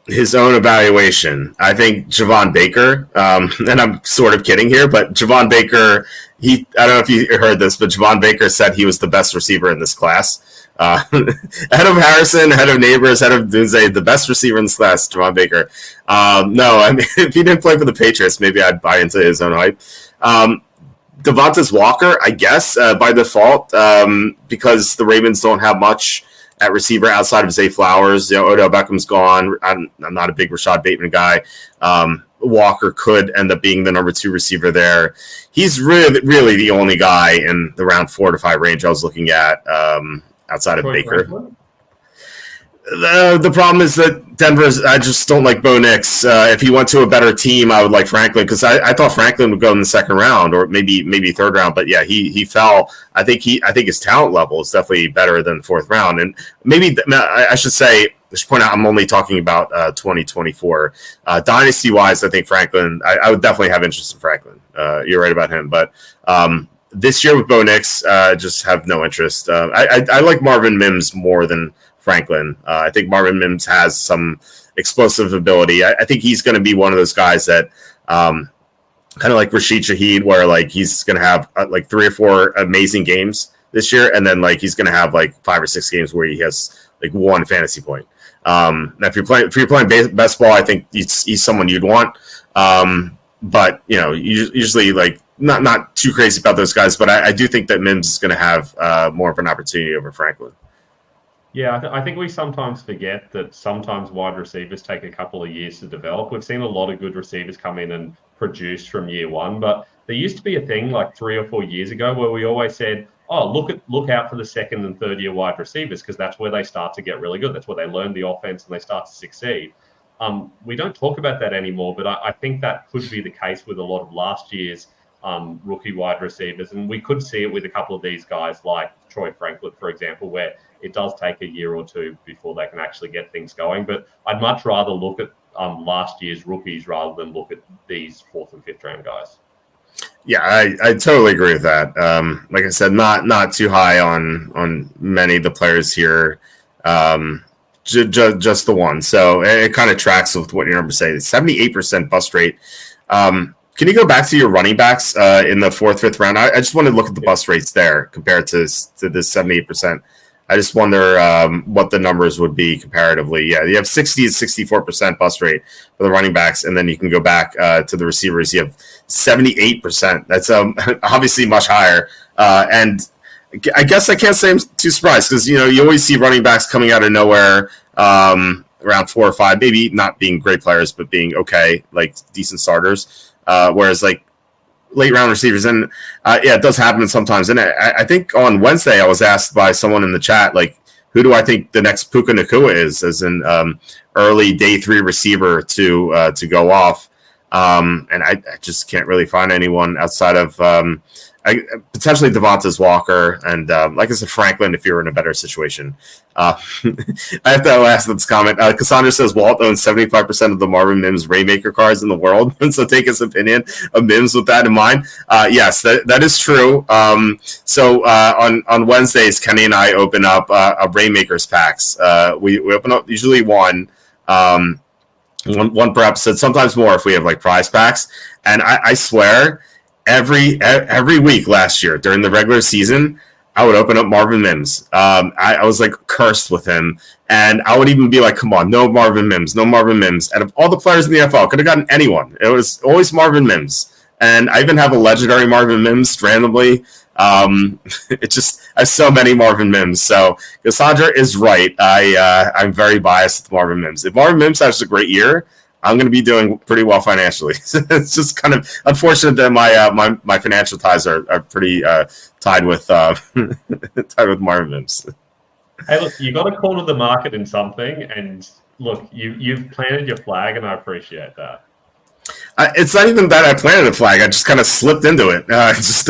his own evaluation, I think Javon Baker, and I'm sort of kidding here, but Javon Baker, I don't know if you heard this, but Javon Baker said he was the best receiver in this class. Ahead of Harrison, ahead of Neighbors, ahead of Dunze, the best receiver in this class, Javon Baker. No, I mean, if he didn't play for the Patriots, maybe I'd buy into his own hype. Devontae Walker, I guess, by default, because the Ravens don't have much at receiver outside of Zay Flowers. Odell Beckham's gone. I'm not a big Rashad Bateman guy. Walker could end up being the number 2 receiver there. He's really the only guy in the round 4 to 5 range I was looking at outside of Baker. The problem is that I just don't like Bo Nix. If he went to a better team, I would like Franklin, because I thought Franklin would go in the 2nd round or maybe 3rd round. But yeah, he fell. I think his talent level is definitely better than 4th round. And maybe I should point out I'm only talking about 2024. Dynasty wise, I think Franklin. I would definitely have interest in Franklin. You're right about him, but. This year with Bo Nix, just have no interest. I like Marvin Mims more than Franklin. I think Marvin Mims has some explosive ability. I think he's going to be one of those guys that kind of like Rashid Shaheed, where like he's going to have like 3 or 4 amazing games this year, and then like he's going to have like 5 or 6 games where he has like 1 fantasy point. Now if you're playing best ball, I think he's someone you'd want. But usually like not too crazy about those guys, but I do think that Mims is going to have more of an opportunity over Franklin. Yeah, I think we sometimes forget that sometimes wide receivers take a couple of years to develop. We've seen a lot of good receivers come in and produce from year 1, but there used to be a thing like 3 or 4 years ago where we always said, oh, look out for the 2nd and 3rd year wide receivers, because that's where they start to get really good. That's where they learn the offense and they start to succeed. We don't talk about that anymore, but I think that could be the case with a lot of last year's rookie wide receivers. And we could see it with a couple of these guys like Troy Franklin, for example, where it does take a year or 2 before they can actually get things going. But I'd much rather look at last year's rookies rather than look at these 4th and 5th round guys. Yeah, I totally agree with that. Like I said, not too high on many of the players here. Just the one. So it kind of tracks with what your numbers say. 78% bust rate. Can you go back to your running backs in the 4th, 5th round? I just want to look at the bust rates there compared to this 78%. I just wonder what the numbers would be comparatively. Yeah, you have 60 to 64% bust rate for the running backs, and then you can go back to the receivers. You have 78%. That's obviously much higher. And I guess I can't say I'm too surprised, because you always see running backs coming out of nowhere around 4 or 5, maybe not being great players, but being okay, like decent starters. Whereas like late round receivers, and it does happen sometimes. And I think on Wednesday I was asked by someone in the chat, like, who do I think the next Puka Nacua is, as an early day 3 receiver to go off. And I just can't really find anyone outside of potentially Devontae Walker and, like I said, Franklin, if you're in a better situation. I have to ask this comment. Cassandra says Walt owns 75% of the Marvin Mims Rainmaker cards in the world. So take his opinion of Mims with that in mind. Yes, that is true. So on Wednesdays, Kenny and I open up a Rainmakers packs. We open up usually one per episode, sometimes more if we have like prize packs. And I swear, every week last year during the regular season, I would open up Marvin Mims. I was like cursed with him, and I would even be like, "Come on, no Marvin Mims, no Marvin Mims." Out of all the players in the NFL, could have gotten anyone. It was always Marvin Mims, and I even have a legendary Marvin Mims randomly. It's just I have so many Marvin Mims. So Cassandra is right. I'm very biased with Marvin Mims. If Marvin Mims has a great year, I'm going to be doing pretty well financially. It's just kind of unfortunate that my financial ties are pretty tied with tied with Marvin Mims. Hey, look, you got to corner the market in something, and look, you've planted your flag, and I appreciate that. It's not even that I planted a flag. I just kind of slipped into it. I just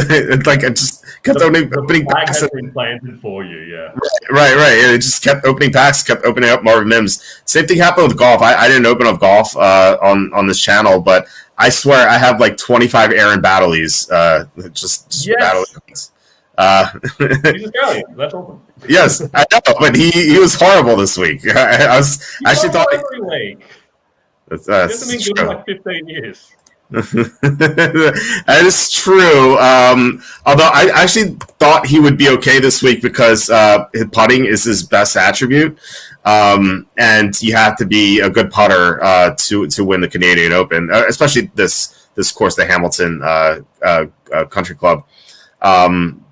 kept opening flag packs. Has been planted for you, yeah. Right. It just kept opening packs, kept opening up Marvin Mims. Same thing happened with golf. I didn't open up golf on this channel, but I swear I have like 25 Aaron Battleys. Just yes. Battleys. He's Australian. That's awesome. Yes, I know, but he was horrible this week. I actually thought every week. That's Hasn't been good true. in like 15 years. That is true. Although I actually thought he would be okay this week because his putting is his best attribute, and you have to be a good putter to win the Canadian Open, especially this course, the Hamilton Country Club.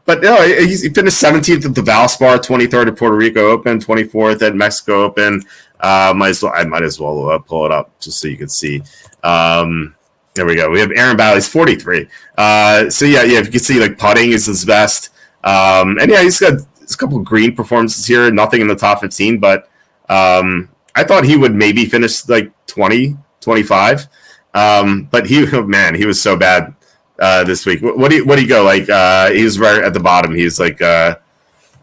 But no, he finished 17th at the Valspar, 23rd at Puerto Rico Open, 24th at Mexico Open. I might as well pull it up just so you can see. There we go. We have Aaron Battleys, 43. So yeah, if you can see, like, putting is his best. And yeah, he's got a couple of green performances here. Nothing in the top 15, but I thought he would maybe finish like 20, 25. But he was so bad this week. What do you go like? He was right at the bottom. He's like,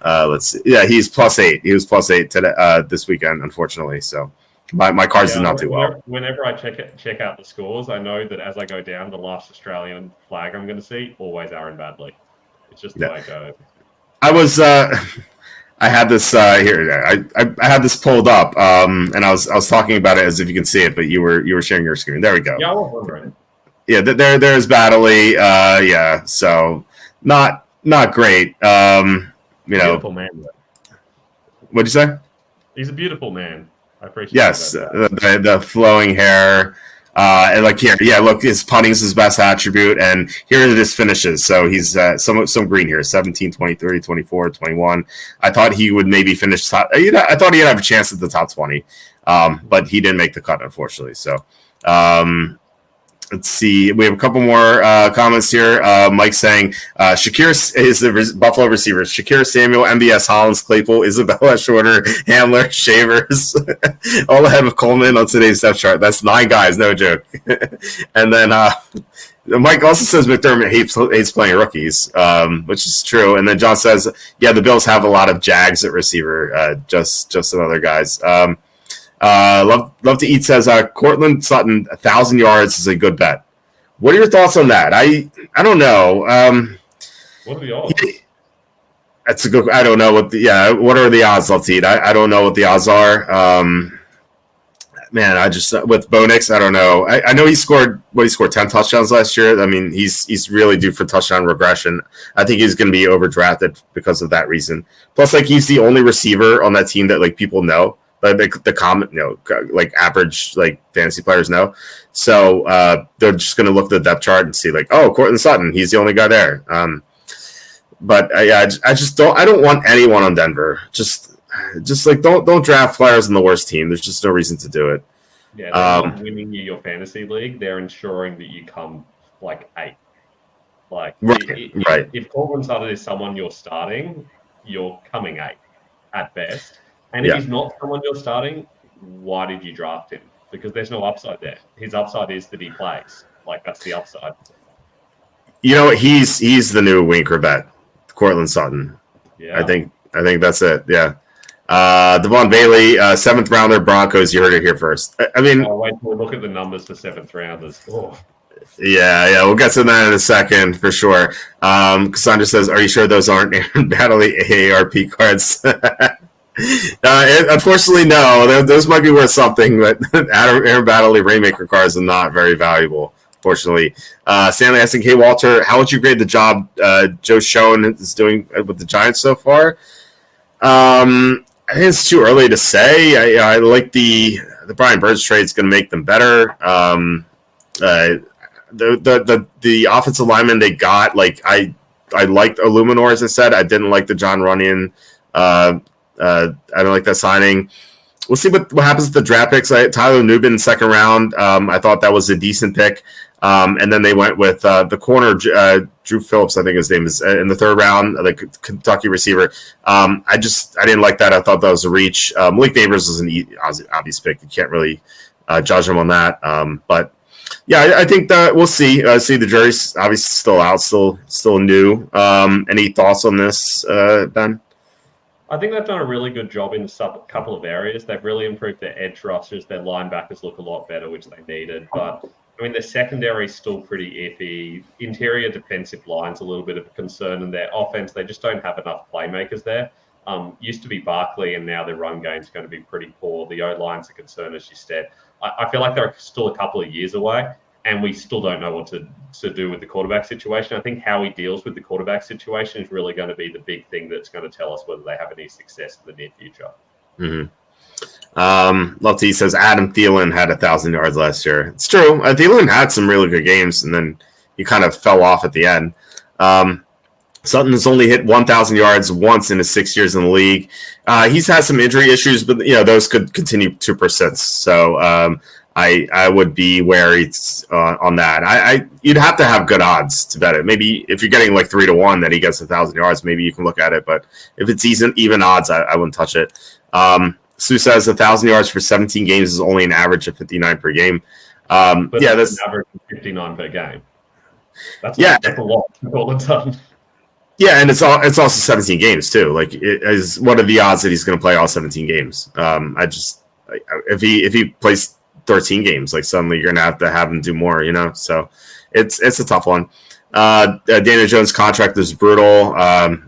let's see. Yeah, he's +8. He was +8 today this weekend, unfortunately. So my cards did not do well. Whenever I check out the scores, I know that as I go down, the last Australian flag I'm going to see always Aaron Badley. It's just the way I go. I was I had this here. I had this pulled up, and I was talking about it as if you can see it, but you were sharing your screen. There we go. Yeah, I was wondering. Yeah, there's Badley. Yeah, so not great. Beautiful man. What'd you say? He's a beautiful man. I appreciate. Yes, the flowing hair. And like here, yeah, look, his putting's his best attribute, and here are his finishes. So he's some green here, 17, 23, 24, 21. I thought he would maybe finish top. I thought he'd have a chance at the top 20, but he didn't make the cut, unfortunately. So let's see. We have a couple more comments here. Mike saying Shakir is the Buffalo receivers. Shakir, Samuel, MVS, Hollins, Claypool, Isabella, Shorter, Hamler, Shavers, all ahead of Coleman on today's depth chart. That's 9 guys, no joke. And then Mike also says McDermott hates playing rookies, which is true. And then John says, yeah, the Bills have a lot of Jags at receiver, just some other guys. Love to eat says Cortland Sutton 1,000 yards is a good bet. What are your thoughts on that? I don't know. What are the odds? That's a good. I don't know what are the odds, Latit? I don't know what the odds are. Man, I just with Bo Nix, I don't know. I know he scored 10 touchdowns last year. I mean, he's really due for touchdown regression. I think he's going to be overdrafted because of that reason. Plus, like, he's the only receiver on that team that, like, people know. The common, like, average, like, fantasy players know. So they're just going to look at the depth chart and see, like, oh, Cortland Sutton, he's the only guy there. But I just don't want anyone on Denver. Just like don't draft players in the worst team. There's just no reason to do it. Yeah, they're not winning you your fantasy league. They're ensuring that you come like 8th. Like, right. If Cortland Sutton is someone you're starting, you're coming 8th at best. And if he's not someone you're starting, why did you draft him? Because there's no upside there. His upside is that he plays. Like, that's the upside. You know, he's the new Winker bet, Cortland Sutton. Yeah, I think that's it. Yeah. Devon Bailey, 7th rounder, Broncos. You heard it here first. I mean, wait till we look at the numbers for 7th rounders. Oh. Yeah, we'll get to that in a second for sure. Cassandra says, "Are you sure those aren't Aaron Battleey AARP cards?" Unfortunately, no. Those might be worth something, but Aaron Battleey Rainmaker cards are not very valuable, fortunately. Stanley asking, hey, Walter, how would you grade the job Joe Schoen is doing with the Giants so far? I think it's too early to say. I like the Brian Burns trade is going to make them better. The offensive lineman they got, like, I liked Illuminor, as I said. I didn't like the John Runyon. I don't like that signing. we'll see what happens with the draft picks. Tyler Nubin, second round. I thought that was a decent pick. And then they went with the corner, Drew Phillips, I think his name is, in the third round, the Kentucky receiver. I didn't like that. I thought that was a reach. Malik Neighbors was an obvious pick. You can't really judge him on that. But yeah, I think that we'll see. See, the jury's obviously still out, still new. Any thoughts on this, Ben? I think they've done a really good job in a couple of areas. They've really improved their edge rushers. Their linebackers look a lot better, which they needed. But I mean, their secondary is still pretty iffy. Interior defensive line's a little bit of a concern, and their offense, they just don't have enough playmakers there. Used to be Barkley, and now their run game's going to be pretty poor. The O-line's a concern, as you said. I feel like they're still a couple of years away, and we still don't know what to do with the quarterback situation. I think how he deals with the quarterback situation is really going to be the big thing that's going to tell us whether they have any success in the near future. Lefty says Adam Thielen had 1,000 yards last year. It's true. Thielen had some really good games, and then he kind of fell off at the end. Sutton has only hit 1,000 yards once in his 6 years in the league. He's had some injury issues, but those could continue to persist. So I would be wary on that. You'd have to have good odds to bet it. Maybe if you're getting like 3-1 that he gets 1,000 yards, maybe you can look at it. But if it's even odds, I wouldn't touch it. Sue says 1,000 yards for 17 games is only an average of 59 per game. But that's an average of 59 per game. That's a lot all the time. Yeah, and it's also 17 games too. Like, what are the odds that he's going to play all 17 games? If he plays 13 games, like suddenly you're going to have him do more. So it's a tough one. Daniel Jones' contract is brutal.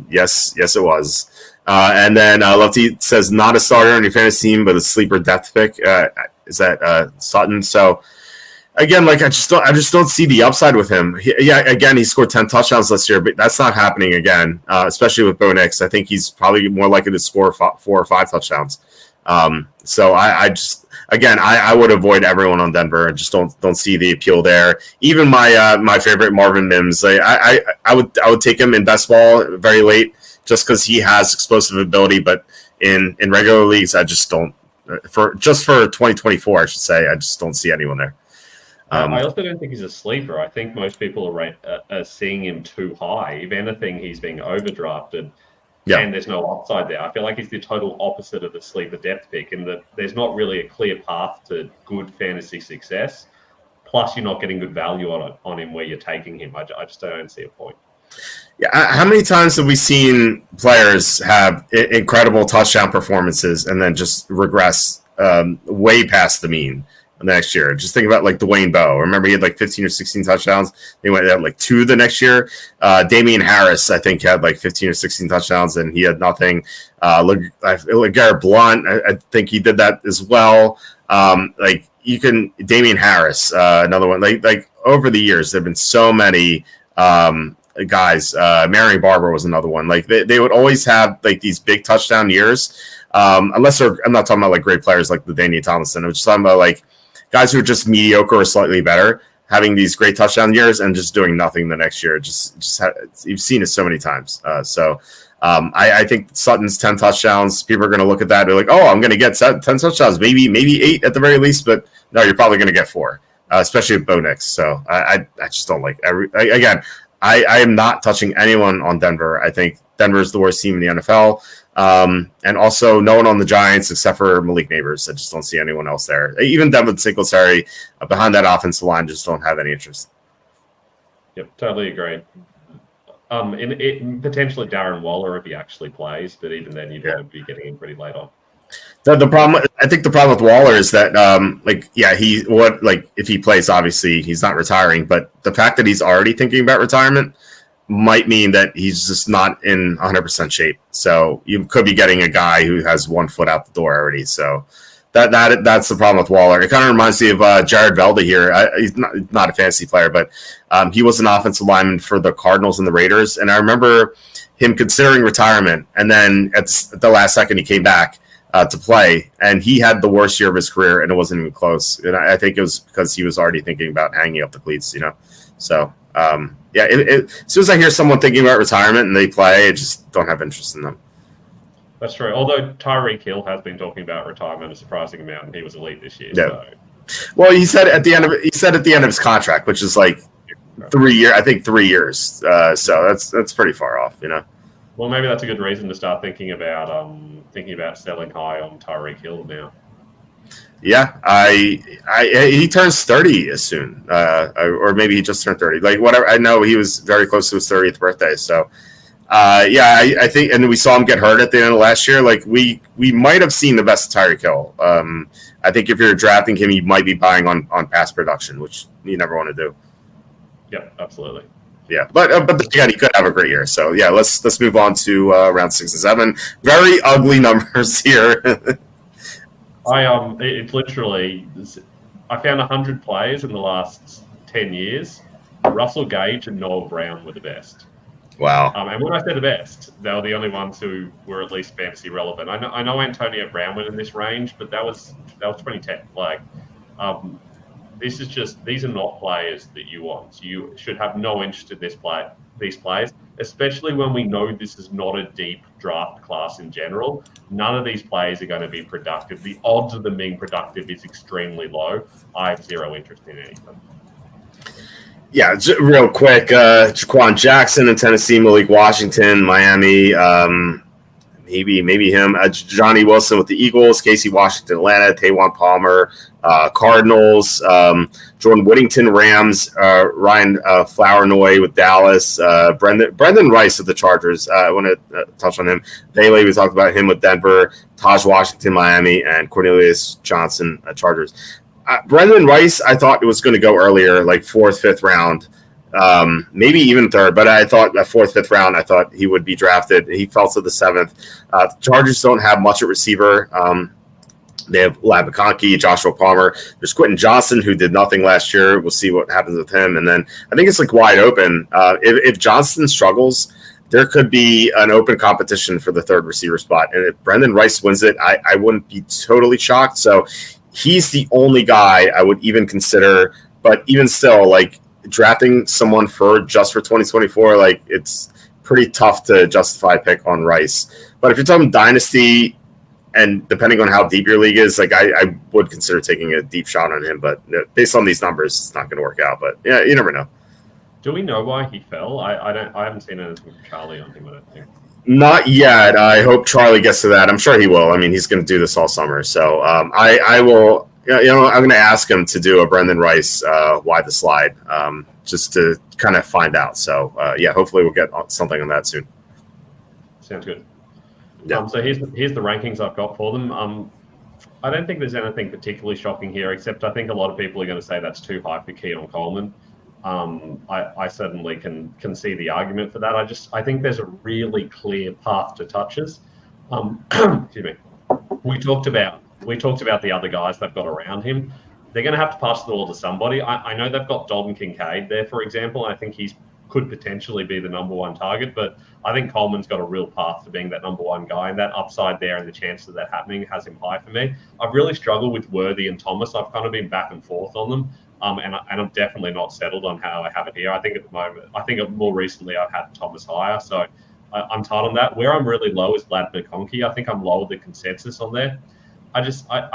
Yes, it was. And then Lefty says not a starter on your fantasy team, but a sleeper depth pick. Is that Sutton? So again, like I just don't see the upside with him. He scored 10 touchdowns last year, but that's not happening again. Especially with Bo Nix, I think he's probably more likely to score 4 or 5 touchdowns. So I would avoid everyone on Denver. I just don't see the appeal there. Even my favorite Marvin Mims, I would take him in best ball very late just because he has explosive ability. But in regular leagues, I just don't. For 2024, I should say, I just don't see anyone there. I also don't think he's a sleeper. I think most people are seeing him too high. If anything, he's being overdrafted. Yeah. And there's no upside there. I feel like he's the total opposite of the sleeper depth pick in that there's not really a clear path to good fantasy success. Plus, you're not getting good value on him where you're taking him. I just don't see a point. Yeah, how many times have we seen players have incredible touchdown performances and then just regress way past the mean the next year? Just think about like Dwayne Bowe. Remember, he had like 15 or 16 touchdowns. They went at like 2 the next year. Damian Harris, I think, had like 15 or 16 touchdowns, and he had nothing. Garrett Blunt, I think he did that as well. Damian Harris, another one. Like over the years, there have been so many guys. Marion Barber was another one. Like they would always have like these big touchdown years. Unless I'm not talking about like great players like the Daniel Tomlinson. I'm just talking about like guys who are just mediocre or slightly better, having these great touchdown years and just doing nothing the next year. You've seen it so many times. I think Sutton's 10 touchdowns. People are going to look at that. They're like, "Oh, I'm going to get 10 touchdowns, maybe 8 at the very least." But no, you're probably going to get 4, especially with Bo Nix. So I just don't like I am not touching anyone on Denver. I think Denver is the worst team in the NFL. And also no one on the Giants except for Malik Neighbors. I just don't see anyone else there. Even Devin Singletary behind that offensive line just don't have any interest. Yep, totally agree. Potentially Darren Waller if he actually plays, but even then you'd want to be getting him pretty late on. The problem, I think, the problem with Waller is that, if he plays, obviously he's not retiring, but the fact that he's already thinking about retirement might mean that he's just not in 100% shape. So you could be getting a guy who has 1 foot out the door already. So that's the problem with Waller. It kind of reminds me of Jared Velda here. He's not a fantasy player, but he was an offensive lineman for the Cardinals and the Raiders. And I remember him considering retirement, and then at the last second he came back to play, and he had the worst year of his career, and it wasn't even close. And I think it was because he was already thinking about hanging up the cleats, So, as soon as I hear someone thinking about retirement and they play, I just don't have interest in them. That's true. Although Tyreek Hill has been talking about retirement a surprising amount, and he was elite this year. Yeah. So. Well, he said at the end of his contract, which is like 3 years. I think 3 years. So that's pretty far off, you know. Well, maybe that's a good reason to start thinking about selling high on Tyreek Hill now. Yeah, he turns 30 soon, or maybe he just turned 30. Like whatever. I know he was very close to his 30th birthday. So, I think, and we saw him get hurt at the end of last year. Like we might have seen the best of Tyreek Hill. I think if you're drafting him, you might be buying on pass production, which you never want to do. Yep, absolutely. Yeah, but again, he could have a great year. So yeah, let's move on to round 6 and 7. Very ugly numbers here. It's literally, I found 100 players in the last 10 years. Russell Gage and Noah Brown were the best. Wow. And when I say the best, they were the only ones who were at least fantasy relevant. I know Antonio Brown went in this range, but that was 2010. Like, these are not players that you want. You should have no interest in these players, especially when we know this is not a deep draft class in general. None of these players are going to be productive. The odds of them being productive is extremely low. I have zero interest in any of them. Yeah, real quick, Jaquan Jackson in Tennessee, Malik Washington, Miami, maybe him, Johnny Wilson with the Eagles, Casey Washington, Atlanta, Taywan Palmer, Cardinals, Jordan Whittington, Rams, Ryan Flournoy with Dallas, Brendan Rice with the Chargers. I want to touch on him. Bailey, we talked about him with Denver, Taj Washington, Miami, and Cornelius Johnson, Chargers. Brendan Rice, I thought it was going to go earlier, like 4th, 5th round, maybe even 3rd. But I thought that 4th, 5th round, I thought he would be drafted. He fell to the 7th. The Chargers don't have much at receiver. They have Ladd McConkey, Joshua Palmer. There's Quentin Johnson, who did nothing last year. We'll see what happens with him. And then I think it's like wide open. If Johnson struggles, there could be an open competition for the 3rd receiver spot. And if Brendan Rice wins it, I wouldn't be totally shocked. So he's the only guy I would even consider. But even still, like drafting someone just for 2024, like it's pretty tough to justify a pick on Rice. But if you're talking dynasty, and depending on how deep your league is, like I would consider taking a deep shot on him. But based on these numbers, it's not going to work out. But yeah, you never know. Do we know why he fell? I haven't seen anything from Charlie on him, I don't think. Not yet. I hope Charlie gets to that. I'm sure he will. I mean, he's going to do this all summer. So I will. I'm going to ask him to do a Brendan Rice why the slide, just to kind of find out. So hopefully we'll get something on that soon. Sounds good. Yeah. So here's the rankings I've got for them. I don't think there's anything particularly shocking here, except I think a lot of people are going to say that's too high for Keon Coleman. I certainly can see the argument for that. I think there's a really clear path to touches. Excuse me. We talked about the other guys they've got around him. They're going to have to pass the ball to somebody. I know they've got Dalton Kincaid there, for example. I think he's could potentially be the number one target, but I think Coleman's got a real path to being that number one guy, and that upside there and the chances of that happening has him high for me. I've really struggled with Worthy and Thomas. I've kind of been back and forth on them, and I'm definitely not settled on how I have it here. I think more recently I've had Thomas higher, so I'm tight on that. Where I'm really low is Ladd McConkey. I think I'm lower than consensus on there. I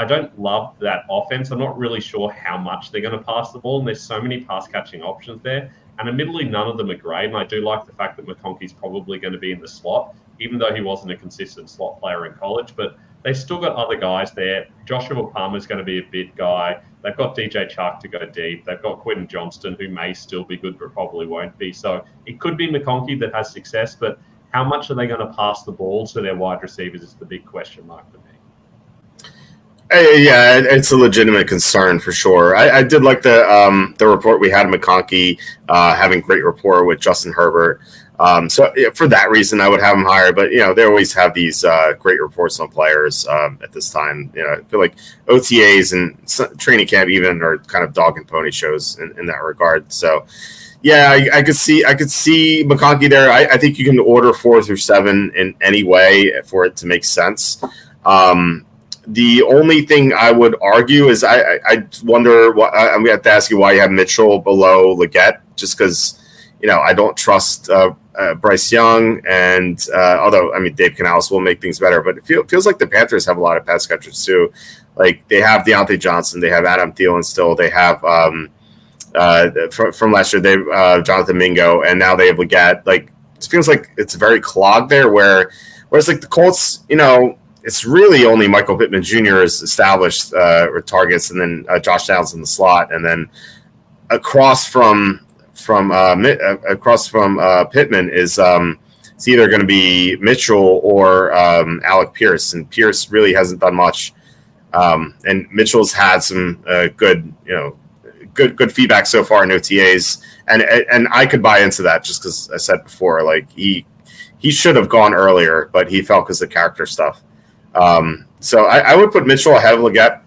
don't love that offense. I'm not really sure how much they're going to pass the ball, and there's so many pass catching options there. And admittedly, none of them are great. And I do like the fact that McConkey's probably going to be in the slot, even though he wasn't a consistent slot player in college. But they've still got other guys there. Joshua Palmer's going to be a bit guy. They've got DJ Chark to go deep. They've got Quentin Johnston, who may still be good, but probably won't be. So it could be McConkey that has success, but how much are they going to pass the ball to their wide receivers is the big question mark for me. Yeah, it's a legitimate concern for sure. I did like the report we had of McConkey having great rapport with Justin Herbert. So for that reason, I would have him higher. But they always have these great reports on players at this time. I feel like OTAs and training camp even are kind of dog and pony shows in that regard. So yeah, I could see McConkey there. I think you can order 4 through 7 in any way for it to make sense. The only thing I would argue is I wonder. I'm going to have to ask you why you have Mitchell below Leggett, just because I don't trust Bryce Young, and although I mean Dave Canales will make things better, but it feels like the Panthers have a lot of pass catchers too. Like they have Deontay Johnson, they have Adam Thielen still, they have from last year they Jonathan Mingo, and now they have Leggett. Like it feels like it's very clogged there. Whereas like the Colts, it's really only Michael Pittman Jr. is established targets, and then Josh Downs in the slot, and then across from Pittman is it's either going to be Mitchell or Alec Pierce, and Pierce really hasn't done much. And Mitchell's had some good feedback so far in OTAs, and I could buy into that just because I said before, like he should have gone earlier, but he fell because of character stuff. So I would put Mitchell ahead of Leggett,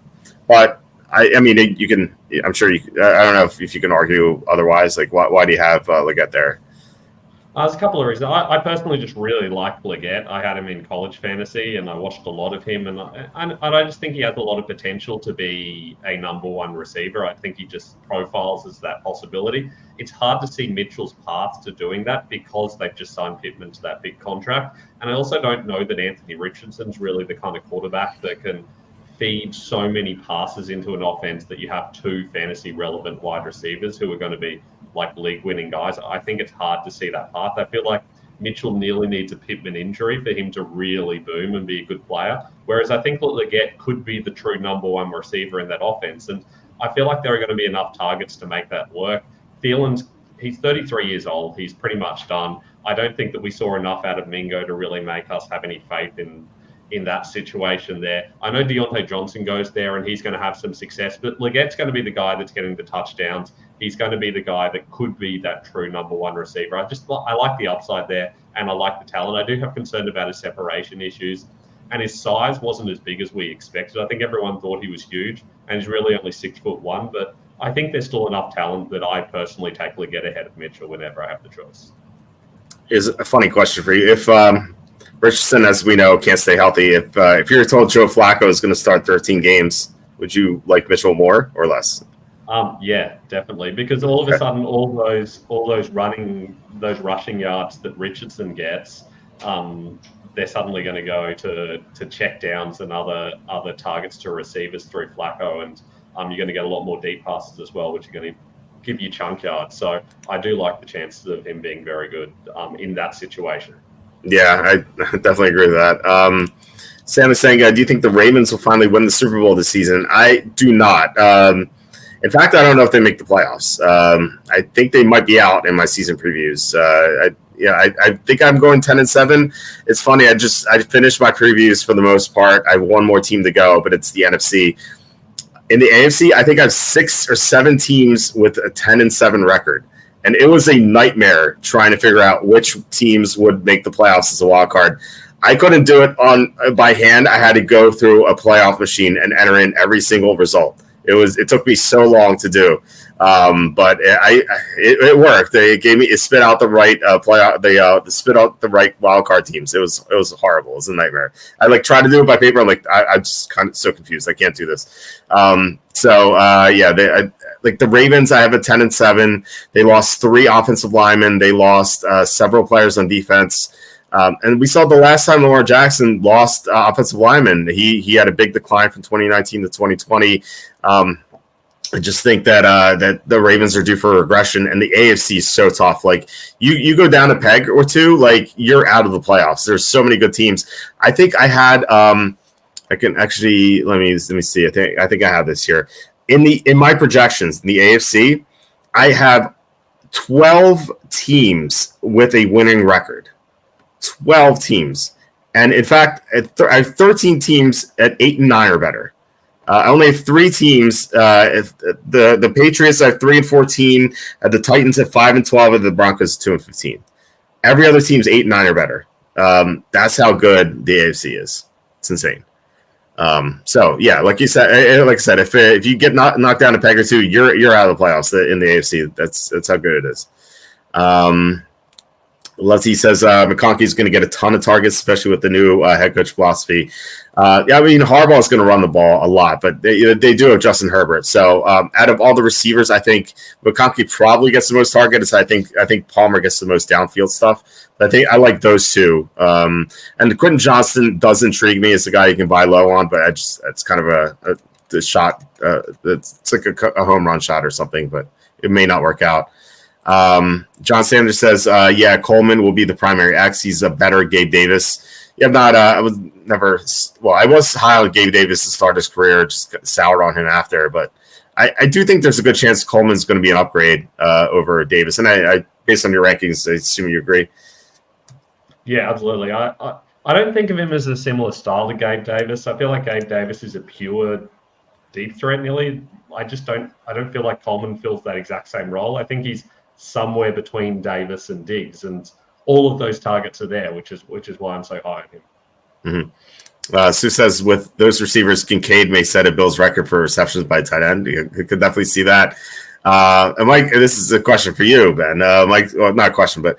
but I mean you can. I'm sure you. I don't know if you can argue otherwise. Like why do you have Leggett there? There's a couple of reasons. I personally just really like Leggett. I had him in college fantasy, and I watched a lot of him, and I just think he has a lot of potential to be a number one receiver. I think he just profiles as that possibility. It's hard to see Mitchell's path to doing that because they've just signed Pittman to that big contract, and I also don't know that Anthony Richardson's really the kind of quarterback that can feed so many passes into an offense that you have two fantasy relevant wide receivers who are going to be like league-winning guys. I think it's hard to see that path. I feel like Mitchell nearly needs a Pittman injury for him to really boom and be a good player, whereas I think that Leggett could be the true number one receiver in that offense, and I feel like there are going to be enough targets to make that work. He's 33 years old. He's pretty much done. I don't think that we saw enough out of Mingo to really make us have any faith in that situation there. I know Deontay Johnson goes there and he's going to have some success, but Leggett's going to be the guy that's getting the touchdowns. He's going to be the guy that could be that true number one receiver. I like the upside there, and I like the talent. I do have concern about his separation issues, and his size wasn't as big as we expected. I think everyone thought he was huge, and he's really only 6'1", but I think there's still enough talent that I personally take Leggett ahead of Mitchell whenever I have the choice. Here's a funny question for you. If Richardson, as we know, can't stay healthy, if you're told Joe Flacco is going to start 13 games, would you like Mitchell more or less? Yeah, definitely, because all of a sudden, all those rushing yards that Richardson gets, they're suddenly going to go to check downs and other targets to receivers through Flacco, and you're going to get a lot more deep passes as well, which are going to give you chunk yards. So I do like the chances of him being very good in that situation. Yeah, I definitely agree with that. Sam is saying, do you think the Ravens will finally win the Super Bowl this season? I do not. In fact, I don't know if they make the playoffs. I think they might be out in my season previews. I think I'm going 10-7. It's funny. I finished my previews for the most part. I have one more team to go, but it's the NFC. In the AFC, I think I have 6 or 7 teams with a 10-7 record. And it was a nightmare trying to figure out which teams would make the playoffs as a wild card. I couldn't do it by hand. I had to go through a playoff machine and enter in every single result. It took me so long to do, but it worked. It spit out the right playoff. They spit out the right wild card teams. It was horrible. It was a nightmare. I tried to do it by paper. I'm like, I'm just kind of so confused. I can't do this. The Ravens, I have a 10-7. They lost 3 offensive linemen. They lost several players on defense. And we saw the last time Lamar Jackson lost offensive linemen, he had a big decline from 2019 to 2020. I just think that the Ravens are due for a regression, and the AFC is so tough. Like you go down a peg or two, like you're out of the playoffs. There's so many good teams. I think I had I can actually let me see. I think I have this here in my projections in the AFC. I have 12 teams with a winning record. 12 teams. And in fact, I have 13 teams at 8-9 or better. I only have 3 teams. The Patriots have 3-14, the Titans at 5-12, and the Broncos 2-15. Every other team's 8-9 or better. That's how good the AFC is. It's insane. So yeah, like I said, if you get knocked down a peg or two, you're out of the playoffs in the AFC. That's how good it is. Lutzy says McConkey's going to get a ton of targets, especially with the new head coach philosophy. Yeah, I mean, Harbaugh is going to run the ball a lot, but they do have Justin Herbert. So out of all the receivers, I think McConkey probably gets the most targets. I think Palmer gets the most downfield stuff. But I think I like those two. And Quentin Johnston does intrigue me as a guy you can buy low on, but it's kind of a shot. It's like a home run shot or something, but it may not work out. John Sanders says, yeah, Coleman will be the primary X. He's a better Gabe Davis. Yeah, I'm not, I was never, well, I was high on Gabe Davis to start his career, just got soured on him after, but I do think there's a good chance Coleman's going to be an upgrade over Davis. And I based on your rankings, I assume you agree. Yeah, absolutely. I don't think of him as a similar style to Gabe Davis. I feel like Gabe Davis is a pure deep threat nearly. I don't feel like Coleman fills that exact same role. I think he's somewhere between Davis and Diggs, and all of those targets are there, which is why I'm so high on him. Mm-hmm. Sue says with those receivers, Kincaid may set a Bills record for receptions by tight end. You could definitely see that. And Mike, this is a question for you, Ben. Mike, well, not a question, but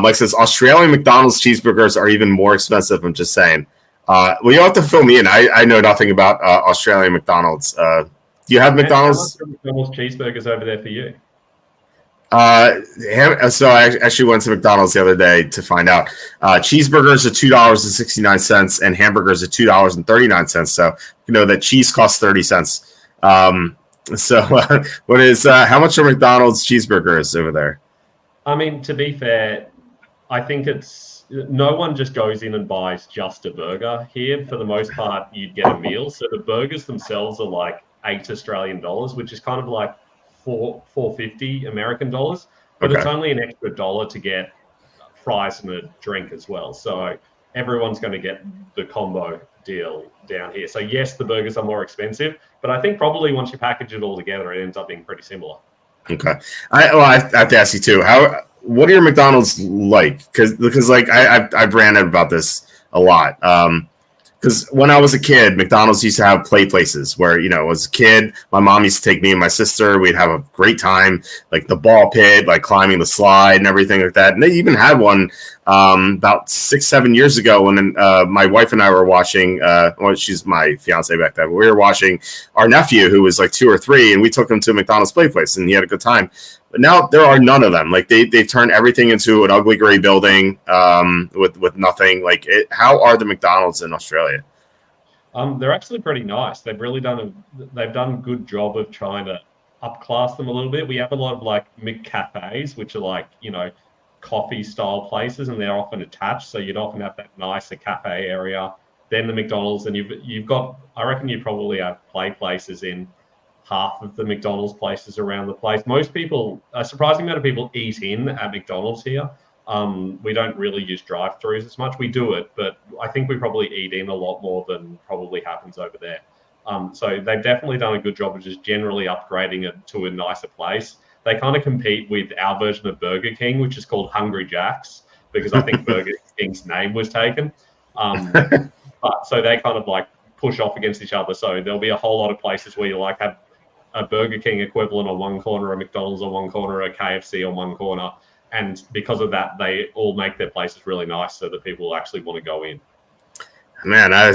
Mike says Australian McDonald's cheeseburgers are even more expensive. I'm just saying. Well, you have to fill me in. I know nothing about Australian McDonald's. Do you have McDonald's? How much are McDonald's cheeseburgers over there for you? So I actually went to McDonald's the other day to find out. Cheeseburgers are $2.69 and hamburgers are $2.39. So you know that cheese costs 30 cents. So what is how much are McDonald's cheeseburgers over there? I mean, to be fair, I think no one just goes in and buys just a burger here. For the most part, you'd get a meal. So the burgers themselves are like $8 Australian, which is kind of like $4.50 American dollars, but It's only an extra $1 to get fries and a drink as well. So everyone's going to get the combo deal down here. So yes, the burgers are more expensive, but I think probably once you package it all together, it ends up being pretty similar. Okay, I have to ask you too. What are your McDonald's like? Because like I've ranted about this a lot. Because when I was a kid, McDonald's used to have play places where, you know, as a kid, my mom used to take me and my sister. We'd have a great time, like the ball pit, like climbing the slide and everything like that. And they even had one about 6-7 years ago when my wife and I were watching. Well, she's my fiance back then. But we were watching our nephew who was like 2 or 3, and we took him to a McDonald's play place, and he had a good time. But now there are none of them. Like they've turned everything into an ugly gray building with nothing. Like how are the McDonald's in Australia? They're actually pretty nice. They've done a good job of trying to upclass them a little bit. We have a lot of like McCafes, which are like, you know, coffee style places, and they're often attached. So you'd often have that nicer cafe area, then the McDonald's, and you've got, I reckon you probably have play places in half of the McDonald's places around the place. Most people, a surprising amount of people eat in at McDonald's here. We don't really use drive-throughs as much. We do it, but I think we probably eat in a lot more than probably happens over there. So they've definitely done a good job of just generally upgrading it to a nicer place. They kind of compete with our version of Burger King, which is called Hungry Jack's, because I think Burger King's name was taken. So they kind of like push off against each other. So there'll be a whole lot of places where you like have a Burger King equivalent on one corner, a McDonald's on one corner, a KFC on one corner. And because of that, they all make their places really nice so that people actually want to go in. Man, I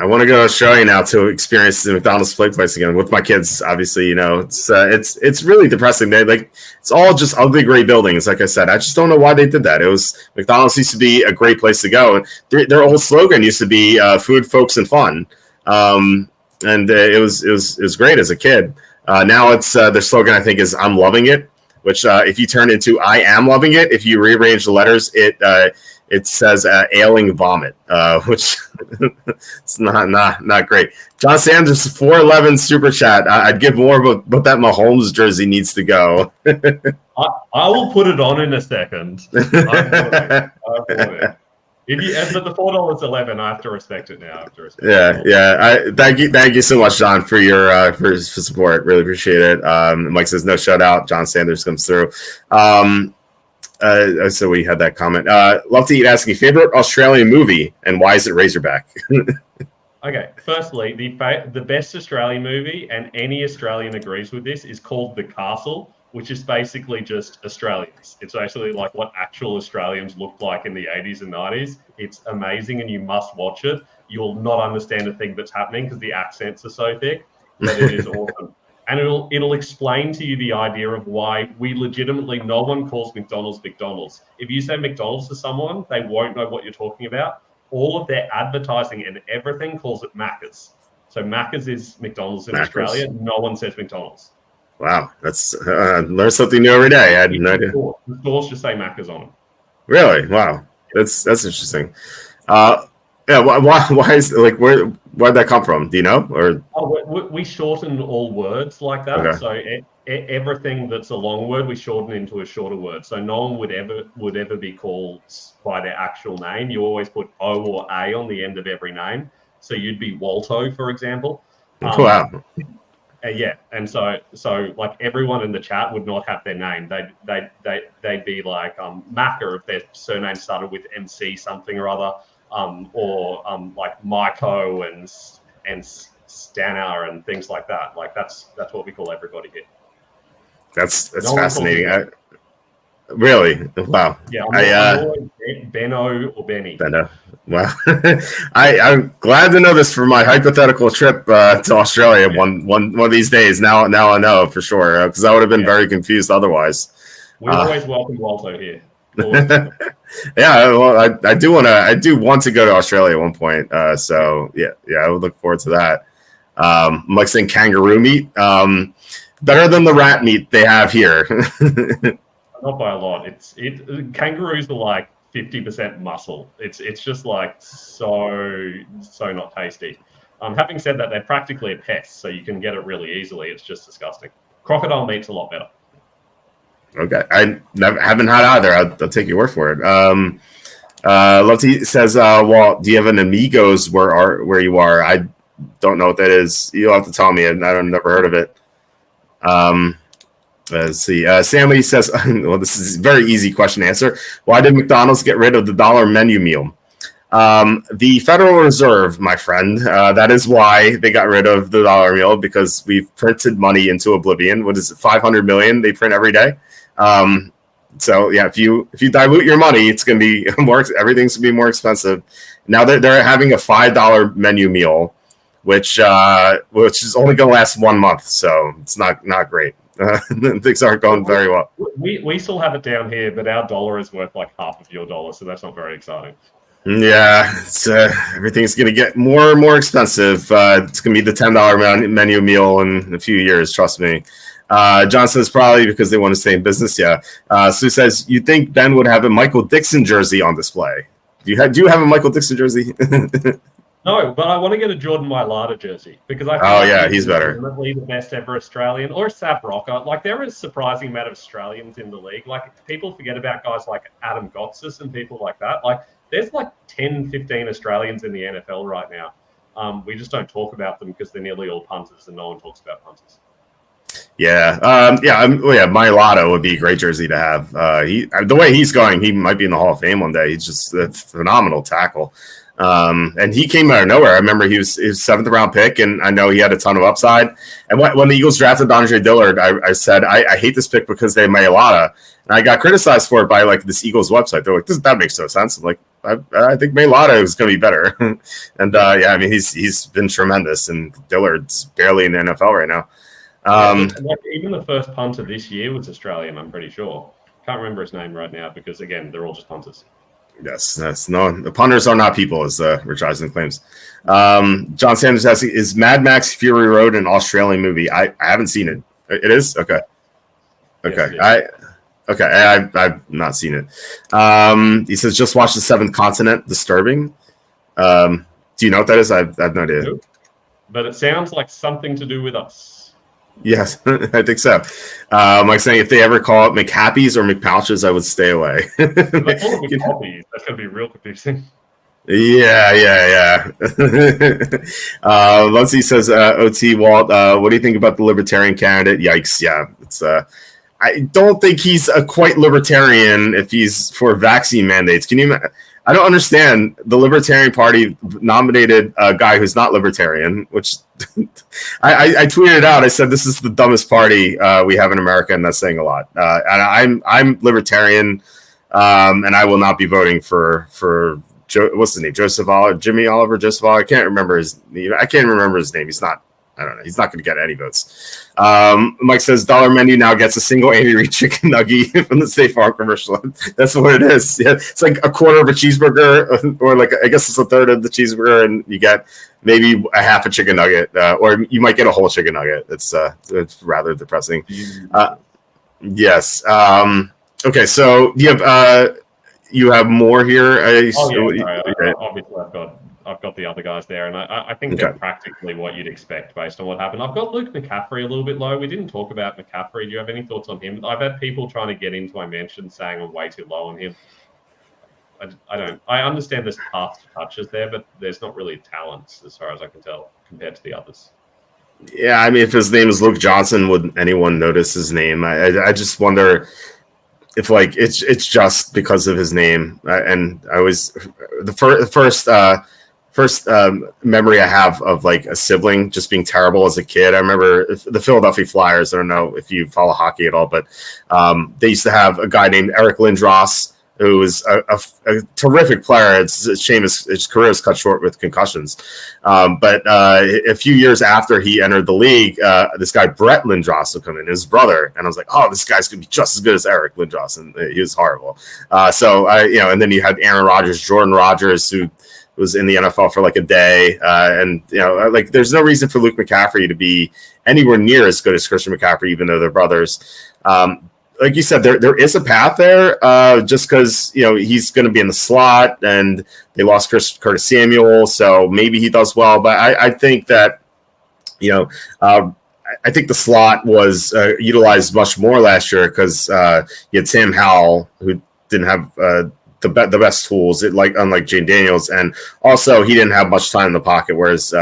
want to go to Australia now to experience the McDonald's play place again with my kids. Obviously, you know, it's really depressing. It's all just ugly gray buildings. Like I said, I just don't know why they did that. It was McDonald's used to be a great place to go. Their whole slogan used to be "Food, Folks, and Fun," and it was great as a kid. Now it's their slogan, I think, is "I'm loving it," which if you turn into "I am loving it," if you rearrange the letters, it says ailing vomit, which it's not great. John Sanders, 411 super chat. I'd give more, but that Mahomes jersey needs to go. I will put it on in a second. But the $4.11, I have to respect it now. Yeah. Thank you so much, John, for your for support. Really appreciate it. Mike says no shutout. John Sanders comes through. So we had that comment. Love to eat asking favorite Australian movie and why is it Razorback? Okay, firstly, the best Australian movie, and any Australian agrees with this, is called The Castle, which is basically just Australians. It's actually like what actual Australians looked like in the 80s and 90s. It's amazing, and you must watch it. You'll not understand a thing that's happening because the accents are so thick, but it is awesome. And it'll explain to you the idea of why we legitimately, no one calls McDonald's McDonald's. If you say McDonald's to someone, they won't know what you're talking about. All of their advertising and everything calls it Macca's. So Macca's is McDonald's in Australia. No one says McDonald's. Wow, that's learn something new every day. I had no idea. The stores just say Macca's on them. Really? Wow, that's interesting. Yeah, why is like where'd that come from? Do you know? Or we shorten all words like that. Okay. So everything that's a long word we shorten into a shorter word. So no one would ever be called by their actual name. You always put O or A on the end of every name. So you'd be Walto, for example. Wow. Yeah, and so like everyone in the chat would not have their name. They'd be like Macca if their surname started with MC something or other. Or like Maiko and Stana and things like that. Like that's what we call everybody here. That's fascinating. Really? Wow. Yeah. I'm always Benno or Benny. Benno. Wow. I'm glad to know this for my hypothetical trip to Australia one of these days. Now I know for sure because I would have been very confused otherwise. We always welcome Walto here. Yeah, well, I do want to go to Australia at one point. So yeah, I would look forward to that. I'm like saying kangaroo meat, better than the rat meat they have here. Not by a lot. Kangaroos are like 50% muscle. It's just like so not tasty. Having said that, they're practically a pest, so you can get it really easily. It's just disgusting. Crocodile meat's a lot better. Okay, I haven't had either. I'll take your word for it. Lottie says, "Walt, do you have an Amigos where you are?" I don't know what that is. You'll have to tell me. I've never heard of it. Let's see. Sammy says, "Well, this is a very easy question to answer. Why did McDonald's get rid of the dollar menu meal?" The Federal Reserve, my friend. That is why they got rid of the dollar meal because we've printed money into oblivion. What is it? 500 million they print every day. So yeah, if you dilute your money, it's going to be more. Everything's going to be more expensive. Now they're having a $5 menu meal, which is only going to last 1 month. So it's not great. Things aren't going very well. We still have it down here, but our dollar is worth like half of your dollar, so that's not very exciting. Yeah, it's everything's going to get more and more expensive. It's going to be the $10 menu meal in a few years. Trust me. John says probably because they want to stay in business. Yeah. Sue says you think Ben would have a Michael Dixon jersey on display. Do you have a Michael Dixon jersey? No, but I want to get a Jordan Mailata jersey because I think he's better. Definitely the best ever Australian or Sab Rocker. Like there is a surprising amount of Australians in the league. Like people forget about guys like Adam Gotsis and people like that. Like there's like 10, 15 Australians in the NFL right now. We just don't talk about them because they're nearly all punters and no one talks about punters. Yeah, Mailata would be a great jersey to have. The way he's going, he might be in the Hall of Fame one day. He's just a phenomenal tackle. And he came out of nowhere. I remember he was 7th round pick, and I know he had a ton of upside. And when the Eagles drafted Andre Dillard, I said, I hate this pick because they have Mailata. And I got criticized for it by like this Eagles website. They're like, that makes no sense. I'm like, I think Mailata is going to be better. And I mean, he's been tremendous, and Dillard's barely in the NFL right now. Even the first punter this year was Australian, I'm pretty sure. Can't remember his name right now because, again, they're all just punters. Yes, the punters are not people, as Rich Eisen claims. John Sanders asking, is Mad Max Fury Road an Australian movie? I haven't seen it. It is? Okay. Yes. I've not seen it. He says, just watch The Seventh Continent. Disturbing. Do you know what that is? I have no idea. Nope. But it sounds like something to do with us. Yes, I think so. Like saying if they ever call it McHappies or McPouches, I would stay away. That's going to be real confusing. Yeah. Lunsey says, OT Walt, what do you think about the libertarian candidate? Yikes. Yeah, it's I don't think he's a quite libertarian if he's for vaccine mandates. I don't understand. The Libertarian Party nominated a guy who's not libertarian, which I tweeted out. I said this is the dumbest party we have in America, and that's saying a lot. And I'm libertarian, and I will not be voting for what's his name, Jimmy Oliver, Joseph Oliver. I can't remember his name. He's not. I don't know. He's not going to get any votes. Mike says Dollar Menu now gets a single Andy Reid chicken nugget from the State Farm commercial. That's what it is. Yeah, it's like a quarter of a cheeseburger, or like I guess it's a third of the cheeseburger, and you get maybe a half a chicken nugget, or you might get a whole chicken nugget. It's rather depressing. Yes. Okay. So you have more here. Obviously, I've got the other guys there, and I think they're practically what you'd expect based on what happened. I've got Luke McCaffrey a little bit low. We didn't talk about McCaffrey. Do you have any thoughts on him? I've had people trying to get into my mention saying I'm way too low on him. I don't. I understand there's path to touches there, but there's not really talents as far as I can tell compared to the others. Yeah, I mean, if his name is Luke Johnson, would anyone notice his name? I just wonder if like it's just because of his name. And I was the first memory I have of like a sibling just being terrible as a kid. I remember the Philadelphia Flyers. I don't know if you follow hockey at all, but they used to have a guy named Eric Lindros, who was a terrific player. It's a shame his career is cut short with concussions. But a few years after he entered the league, this guy Brett Lindros would come in, his brother, and I was like, "Oh, this guy's gonna be just as good as Eric Lindros," and he was horrible. And then you had Aaron Rodgers, Jordan Rodgers, who was in the NFL for like a day, and like there's no reason for Luke McCaffrey to be anywhere near as good as Christian McCaffrey, even though they're brothers. Like you said, there is a path there, just because he's going to be in the slot, and they lost Curtis Samuel, so maybe he does well. But I think that I think the slot was utilized much more last year because you had Sam Howell, who didn't have the best tools, unlike Jane Daniels, and also he didn't have much time in the pocket. Whereas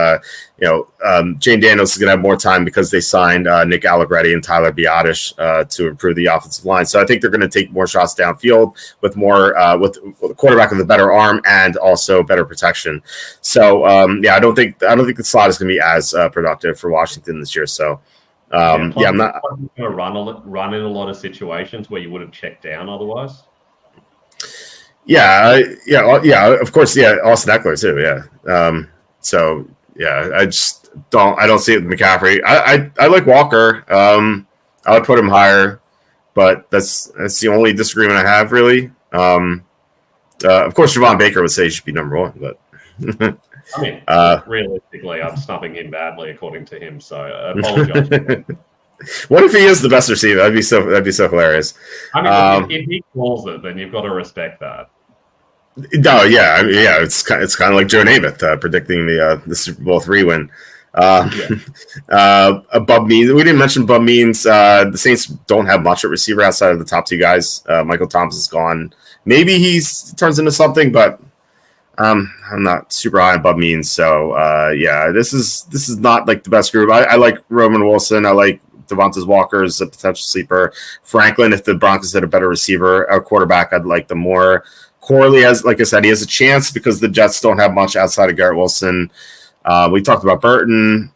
Jane Daniels is going to have more time because they signed Nick Allegretti and Tyler Biadasz to improve the offensive line. So I think they're going to take more shots downfield with a quarterback with a better arm and also better protection. So I don't think the slot is going to be as productive for Washington this year. So I'm not going to run in a lot of situations where you would have checked down otherwise. Yeah. Of course, Austin Eckler too. Yeah. I just don't see it with McCaffrey. I like Walker. I would put him higher, but that's the only disagreement I have really. Of course, Javon Baker would say he should be number one, but I mean, realistically, I'm snubbing him badly according to him. So I apologize. What if he is the best receiver? That'd be so hilarious. I mean, if he calls it, then you've got to respect that. No, it's kind of like Joe Namath predicting the Super Bowl III win. Bub Means. We didn't mention Bub Means. The Saints don't have much at receiver outside of the top two guys. Michael Thomas is gone. Maybe he turns into something, but I'm not super high on Bub Means. So this is not like the best group. I like Roman Wilson. I like Devontae Walker as a potential sleeper. Franklin, if the Broncos had a better receiver or quarterback, I'd like them more. Corley has, like I said, he has a chance because the Jets don't have much outside of Garrett Wilson. We talked about Burton.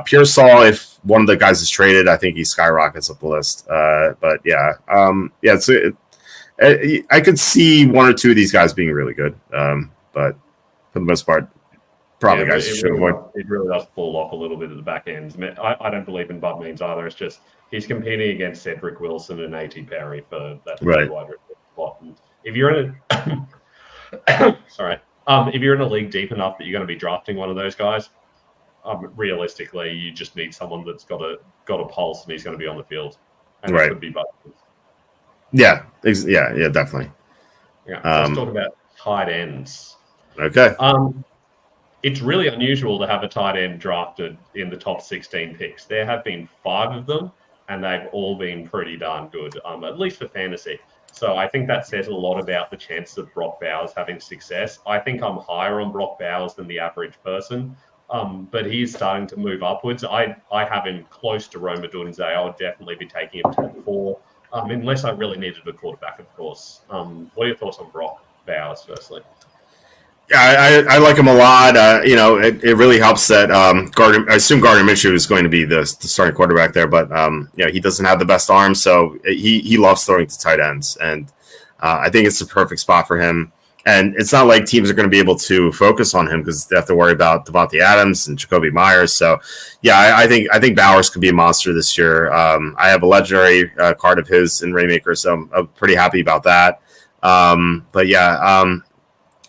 Pearsall, if one of the guys is traded, I think he skyrockets up the list. I could see one or two of these guys being really good. But for the most part, probably guys should avoid. It really does fall off a little bit at the back end. I don't believe in Bub Means either. It's just he's competing against Cedric Wilson and A.T. Perry for that wide receiver spot. And if you're in if you're in a league deep enough that you're going to be drafting one of those guys, realistically, you just need someone that's got a pulse and he's going to be on the field. And that could be Bub Means. Yeah, definitely. Yeah, let's talk about tight ends. Okay. It's really unusual to have a tight end drafted in the top 16 picks. There have been 5 of them, and they've all been pretty darn good, at least for fantasy. So I think that says a lot about the chances of Brock Bowers having success. I think I'm higher on Brock Bowers than the average person, but he's starting to move upwards. I have him close to Rome Odunze. I would definitely be taking him top 4, unless I really needed a quarterback, of course. What are your thoughts on Brock Bowers, firstly? Yeah, I like him a lot. It really helps that Gardner. I assume Gardner Minshew is going to be the starting quarterback there, but he doesn't have the best arm, so he loves throwing to tight ends, and I think it's the perfect spot for him. And it's not like teams are going to be able to focus on him because they have to worry about Devontae Adams and Jacoby Myers. So, yeah, I think Bowers could be a monster this year. I have a legendary card of his in Rainmaker, so I'm pretty happy about that. But yeah.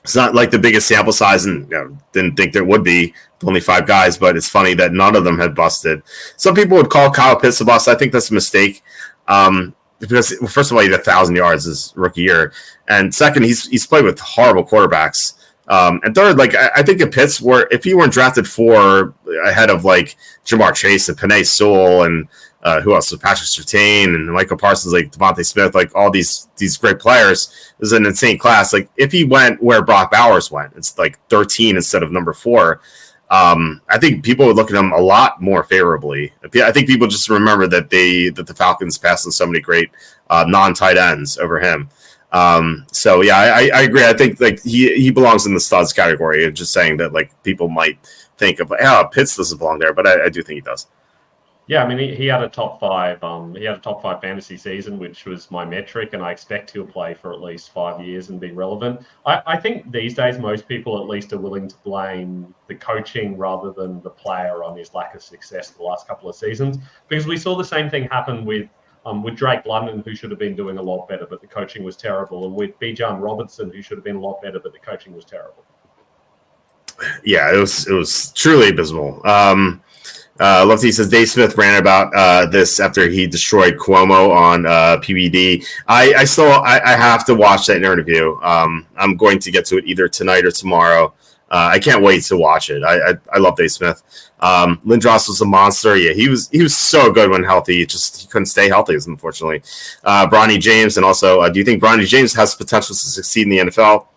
It's not like the biggest sample size, and didn't think there would be only 5 guys, but it's funny that none of them had busted. Some people would call Kyle Pitts a bust. I think that's a mistake. Because first of all, he had 1,000 yards his rookie year, and second, he's played with horrible quarterbacks. And third, like I think if he weren't drafted 4 ahead of like Jamar Chase and Penei Sewell and who else? Patrick Surtain and Michael Parsons, like Devontae Smith, like all these great players. This is an insane class. Like if he went where Brock Bowers went, it's like 13 instead of number 4. I think people would look at him a lot more favorably. I think people just remember that the Falcons passed on so many great non-tight ends over him. So yeah, I agree. I think like he belongs in the studs category. Just saying that like people might think of Pitts doesn't belong there, but I do think he does. Yeah, I mean, he had a top 5. He had a top 5 fantasy season, which was my metric, and I expect he'll play for at least 5 years and be relevant. I think these days most people at least are willing to blame the coaching rather than the player on his lack of success the last couple of seasons, because we saw the same thing happen with Drake London, who should have been doing a lot better, but the coaching was terrible, and with Bijan Robinson, who should have been a lot better, but the coaching was terrible. Yeah, it was truly abysmal. Lefty says Dave Smith ran about this after he destroyed Cuomo on PBD. I have to watch that interview. I'm going to get to it either tonight or tomorrow. I can't wait to watch it. I love Dave Smith. Lindros was a monster. Yeah, he was so good when healthy. He couldn't stay healthy, unfortunately. Bronny James, and also, do you think Bronny James has potential to succeed in the NFL?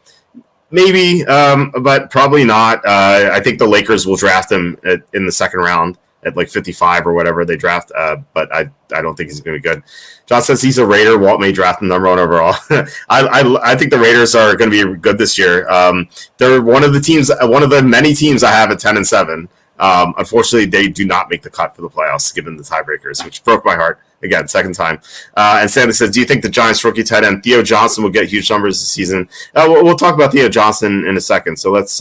Maybe, but probably not. I think the Lakers will draft him in the second round at like 55 or whatever they draft. But I don't think he's going to be good. John says he's a Raider. Walt may draft him number 1 overall. I think the Raiders are going to be good this year. They're one of the many teams I have at 10-7. Unfortunately, they do not make the cut for the playoffs, given the tiebreakers, which broke my heart. Again, second time. And Stanley says, do you think the Giants rookie tight end Theo Johnson will get huge numbers this season? We'll talk about Theo Johnson in a second. So let's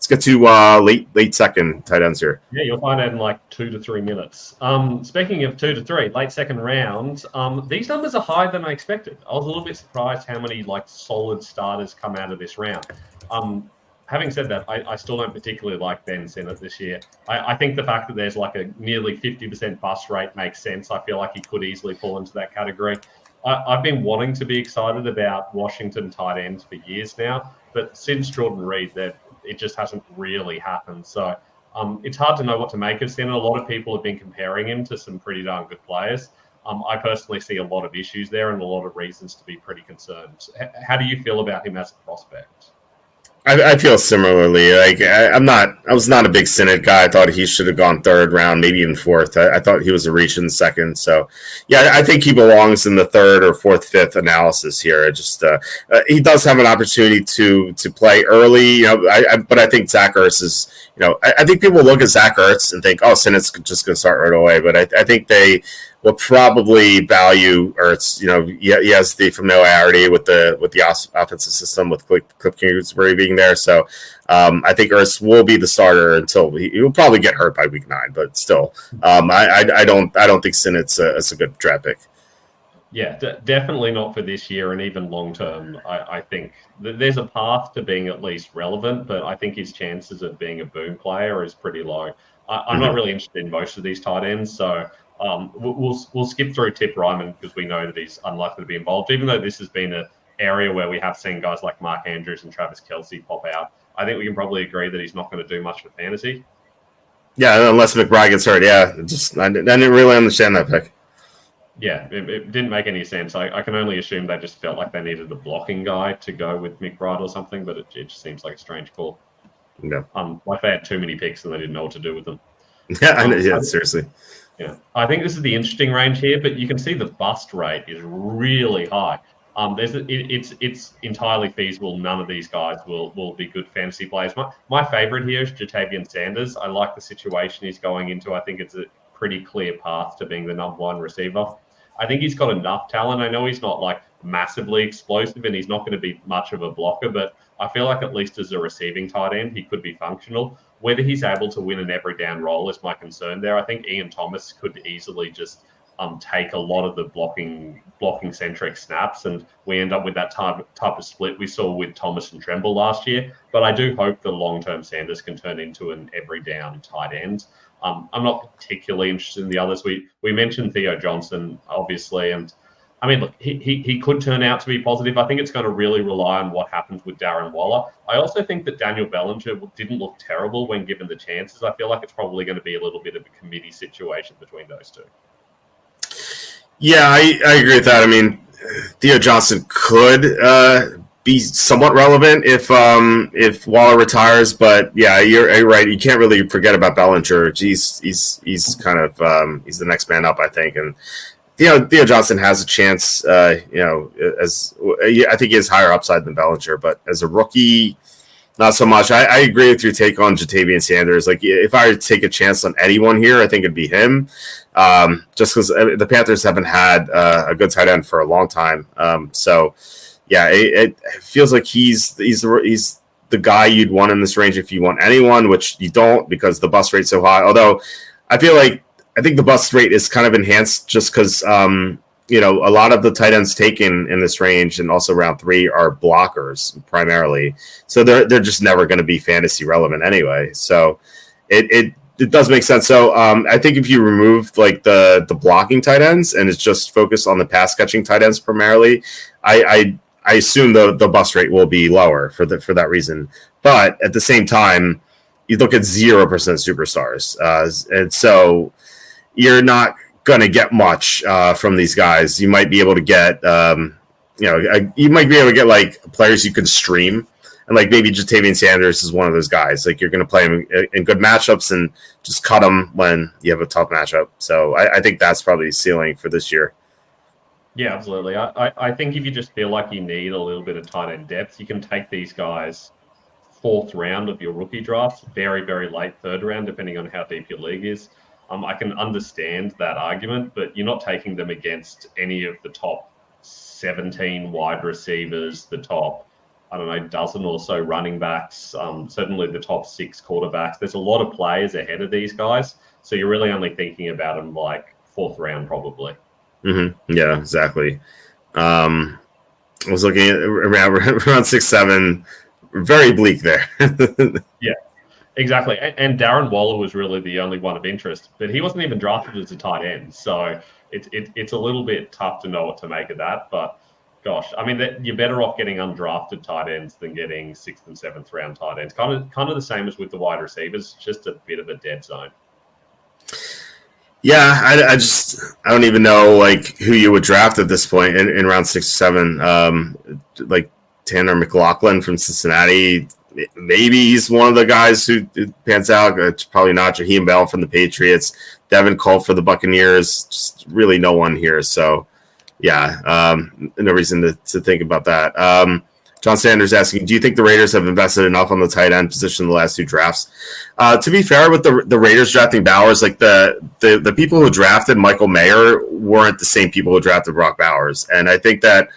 get to late second tight ends here. Yeah, you'll find out in like 2 to 3 minutes. Speaking of 2 to 3, late second round, these numbers are higher than I expected. I was a little bit surprised how many like solid starters come out of this round. Having said that, I still don't particularly like Ben Sinnott this year. I think the fact that there's like a nearly 50% bust rate makes sense. I feel like he could easily fall into that category. I've been wanting to be excited about Washington tight ends for years now, but since Jordan Reed, it just hasn't really happened. So it's hard to know what to make of Sinnott. A lot of people have been comparing him to some pretty darn good players. I personally see a lot of issues there and a lot of reasons to be pretty concerned. How do you feel about him as a prospect? I feel similarly. Like I was not a big Sinnott guy. I thought he should have gone 3rd round, maybe even 4th. I thought he was a reach in the 2nd. So yeah, I think he belongs in the 3rd or 4th, 5th analysis here. He does have an opportunity to play early. But I think Zach Ertz is. I think people look at Zach Ertz and think, oh, Sinnott's just going to start right away. But I think they will probably value Ertz. He has the familiarity with the offensive system with Cliff Kingsbury being there. So I think Ertz will be the starter until he will probably get hurt by week 9. But still, I don't think Sinnott's a good draft pick. Yeah, definitely not for this year, and even long term. I think there's a path to being at least relevant, but I think his chances of being a boom player is pretty low. I'm not really interested in most of these tight ends, so we'll skip through Tip Ryman because we know that he's unlikely to be involved. Even though this has been an area where we have seen guys like Mark Andrews and Travis Kelce pop out, I think we can probably agree that he's not going to do much for fantasy. Yeah, unless McBride gets hurt. Yeah, I didn't really understand that pick. Yeah, it didn't make any sense. I can only assume they just felt like they needed a blocking guy to go with McBride or something, but it just seems like a strange call. Yeah. Like they had too many picks and they didn't know what to do with them. Yeah, seriously. Yeah, I think this is the interesting range here, but you can see the bust rate is really high. It's entirely feasible. None of these guys will be good fantasy players. My favorite here is Jatavian Sanders. I like the situation he's going into. I think it's a pretty clear path to being the #1 receiver. I think he's got enough talent. I know he's not like massively explosive and he's not going to be much of a blocker, but I feel like at least as a receiving tight end, he could be functional. Whether he's able to win an every down role is my concern there. I think Ian Thomas could easily just take a lot of the blocking centric snaps, and we end up with that type of split we saw with Thomas and Tremble last year. But I do hope the long term Sanders can turn into an every down tight end. I'm not particularly interested in the others. We mentioned Theo Johnson, obviously, and I mean, look, he could turn out to be positive. I think it's going to really rely on what happens with Darren Waller. I also think that Daniel Bellinger didn't look terrible when given the chances. I feel like it's probably going to be a little bit of a committee situation between those two. Yeah, I agree with that. I mean, Theo Johnson could be somewhat relevant if Waller retires, but yeah, you're right. You can't really forget about Bellinger. He's kind of he's the next man up, I think, and Theo Johnson has a chance. As I think he has higher upside than Bellinger, but as a rookie, not so much. I agree with your take on Jatavian Sanders. Like, if I were to take a chance on anyone here, I think it'd be him. Just because the Panthers haven't had a good tight end for a long time. So, yeah, it feels like he's the guy you'd want in this range if you want anyone, which you don't because the bust rate's so high. Although I think the bust rate is kind of enhanced just because a lot of the tight ends taken in this range and also round 3 are blockers primarily. So they're just never going to be fantasy relevant anyway. So it does make sense. So I think if you remove like the blocking tight ends and it's just focused on the pass catching tight ends primarily, I assume the bust rate will be lower for that reason. But at the same time, you look at 0% superstars, and so you're not going to get much from these guys. You might be able to get, you might be able to get like players you can stream, and like maybe Jatavian Sanders is one of those guys. Like you're going to play him in good matchups and just cut him when you have a tough matchup. So I think that's probably the ceiling for this year. Yeah, absolutely. I think if you just feel like you need a little bit of tight end depth, you can take these guys 4th round of your rookie drafts, very, very late 3rd round, depending on how deep your league is. I can understand that argument, but you're not taking them against any of the top 17 wide receivers, the top, dozen or so running backs, certainly the top 6 quarterbacks. There's a lot of players ahead of these guys, so you're really only thinking about them like 4th round probably. Mm-hmm. Yeah, exactly. I was looking at around 6-7, very bleak there. Yeah. Exactly. And Darren Waller was really the only one of interest, but he wasn't even drafted as a tight end. So it's a little bit tough to know what to make of that. But gosh, I mean, you're better off getting undrafted tight ends than getting 6th and 7th round tight ends. Kind of the same as with the wide receivers, just a bit of a dead zone. Yeah, I don't even know like who you would draft at this point in round 6 or 7. Like Tanner McLaughlin from Cincinnati. Maybe he's one of the guys who pans out. It's probably not. Jaheim Bell from the Patriots, Devin Cole for the Buccaneers. Just really no one here. So, yeah, no reason to think about that. John Sanders asking, do you think the Raiders have invested enough on the tight end position in the last 2 drafts? To be fair, with the Raiders drafting Bowers, like the people who drafted Michael Mayer weren't the same people who drafted Brock Bowers. And I think that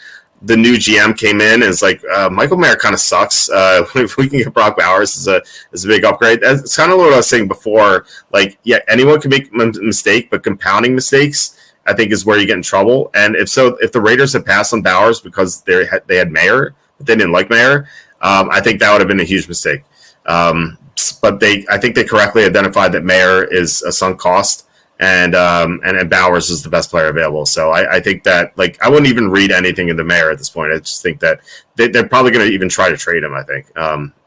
the new GM came in and is like, Michael Mayer kind of sucks. If we can get Brock Bowers is a big upgrade. It's kind of what I was saying before. Like, yeah, anyone can make a mistake, but compounding mistakes, I think, is where you get in trouble. And if the Raiders had passed on Bowers because they had Mayer, but they didn't like Mayer, I think that would have been a huge mistake. But I think they correctly identified that Mayer is a sunk cost. And Bowers is the best player available. So I think that, like, I wouldn't even read anything into Mayer at this point. I just think that they're probably going to even try to trade him, I think.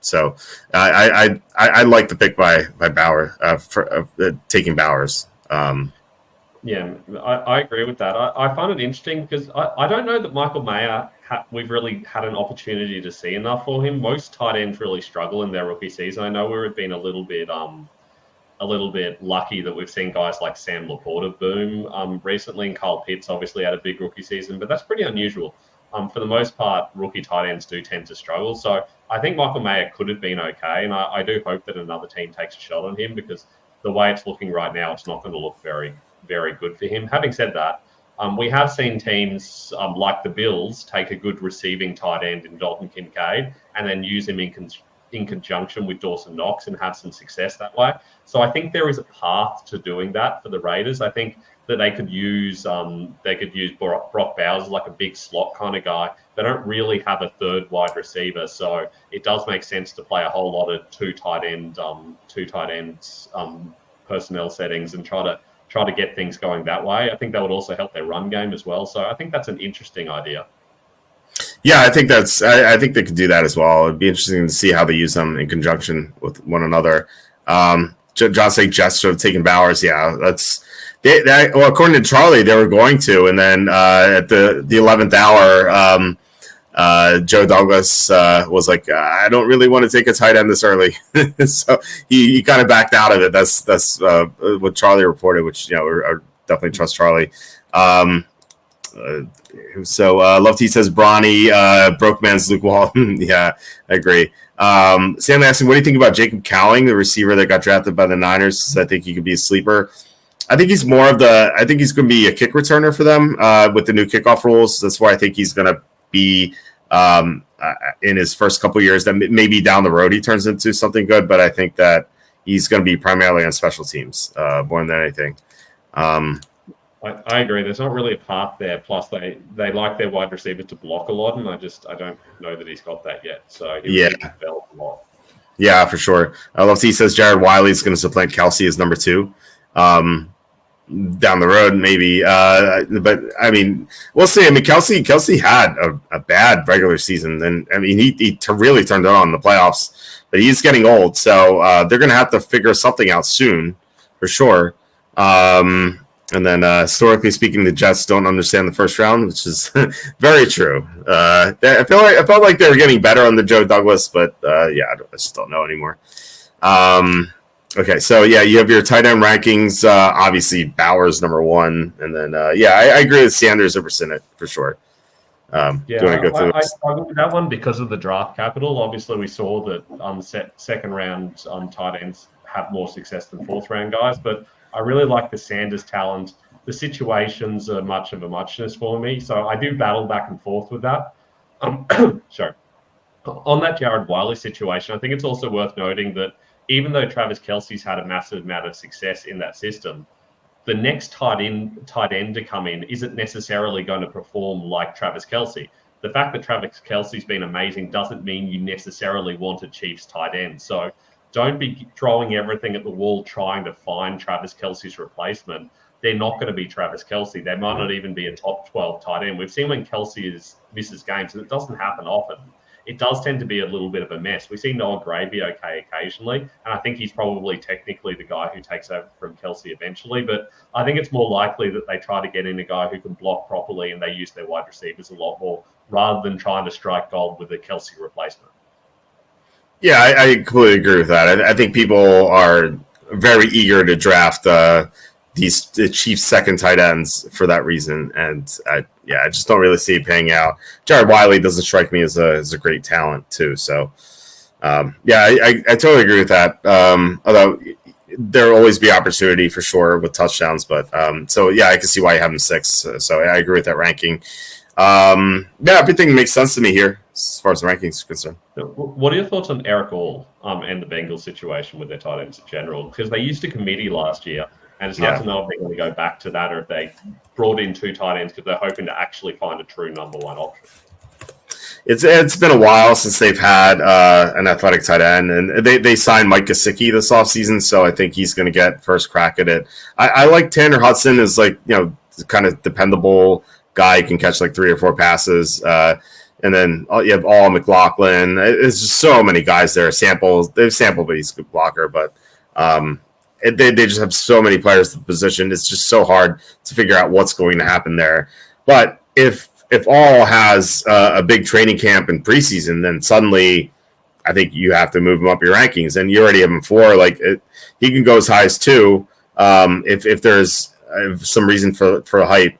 So I like the pick by Bauer for taking Bowers. Yeah, I agree with that. I find it interesting because I don't know that Michael Mayer, we've really had an opportunity to see enough for him. Most tight ends really struggle in their rookie season. I know we've been a little bit lucky that we've seen guys like Sam Laporta boom recently, and Kyle Pitts obviously had a big rookie season, but that's pretty unusual. For the most part, rookie tight ends do tend to struggle. So I think Michael Mayer could have been okay, and I do hope that another team takes a shot on him, because the way it's looking right now, it's not going to look very, very good for him. Having said that, we have seen teams like the Bills take a good receiving tight end in Dalton Kincaid and then use him in conjunction with Dawson Knox and have some success that way. So I think there is a path to doing that for the Raiders. I think that they could use Brock Bowers as like a big slot kind of guy. They don't really have a third wide receiver, so it does make sense to play a whole lot of two tight ends personnel settings and try to get things going that way. I think that would also help their run game as well. So I think that's an interesting idea. Yeah, I think I think they could do that as well. It'd be interesting to see how they use them in conjunction with one another. John saying Jets should have taken Bowers. Yeah, well, according to Charlie, they were going to, and then at the 11th hour, Joe Douglas was like, I don't really want to take a tight end this early, so he kind of backed out of it. That's what Charlie reported, which I definitely trust Charlie. So Love T says Bronny broke man's Luke Walton. Yeah, I agree. Sam asking, what do you think about Jacob Cowing, the receiver that got drafted by the Niners? I think he could be a sleeper. I think he's going to be a kick returner for them with the new kickoff rules. That's why I think he's going to be in his first couple years. That maybe down the road he turns into something good, but I think that he's going to be primarily on special teams more than anything. I agree. There's not really a path there. Plus, they like their wide receiver to block a lot, and I don't know that he's got that yet. So he really developed a lot. Yeah, for sure. Love T says Jared Wiley is going to supplant Kelsey as number 2. Down the road, maybe. But I mean, we'll see. I mean, Kelsey had a bad regular season, and I mean, he really turned it on in the playoffs. But he's getting old, so they're going to have to figure something out soon, for sure. And then, historically speaking, the Jets don't understand the first round, which is very true. I felt like they were getting better on the Joe Douglas, but I just don't know anymore. Okay, so you have your tight end rankings. Obviously, Bowers number 1, and then I agree with Sanders over Sinnott for sure. I struggled with that one because of the draft capital. Obviously, we saw that second round tight ends have more success than fourth round guys, but I really like the Sanders talent. The situations are much of a muchness for me, so I do battle back and forth with that. Sorry. On that Jared Wiley situation, I think it's also worth noting that even though Travis Kelce's had a massive amount of success in that system, the next tight end to come in isn't necessarily going to perform like Travis Kelce. The fact that Travis Kelce's been amazing doesn't mean you necessarily want a Chiefs tight end. So don't be throwing everything at the wall trying to find Travis Kelce's replacement. They're not going to be Travis Kelce. They might not even be a top 12 tight end. We've seen when Kelce misses games, and it doesn't happen often. It does tend to be a little bit of a mess. We see Noah Gray be okay occasionally, and I think he's probably technically the guy who takes over from Kelce eventually, but I think it's more likely that they try to get in a guy who can block properly and they use their wide receivers a lot more rather than trying to strike gold with a Kelce replacement. Yeah, I completely agree with that. I think people are very eager to draft the Chiefs' second tight ends for that reason, and I just don't really see it paying out. Jared Wiley doesn't strike me as a great talent too. So, I totally agree with that. Although there will always be opportunity for sure with touchdowns, but I can see why you have him 6. So I agree with that ranking. Everything makes sense to me here as far as the rankings are concerned. What are your thoughts on Eric All and the Bengals situation with their tight ends in general? Because they used a committee last year, and it's hard to know if they're going to go back to that or if they brought in 2 tight ends because they're hoping to actually find a true number 1 option. It's been a while since they've had an athletic tight end, and they signed Mike Gesicki this offseason, so I think he's going to get first crack at it. I like Tanner Hudson as kind of dependable guy who can catch 3 or 4 passes. And then you have All McLaughlin. There's just so many guys there. They've sampled, but he's a good blocker. But they just have so many players in the position. It's just so hard to figure out what's going to happen there. But if All has a big training camp in preseason, then suddenly I think you have to move him up your rankings. And you already have him 4. He can go as high as 2 if there's I have some reason for hype.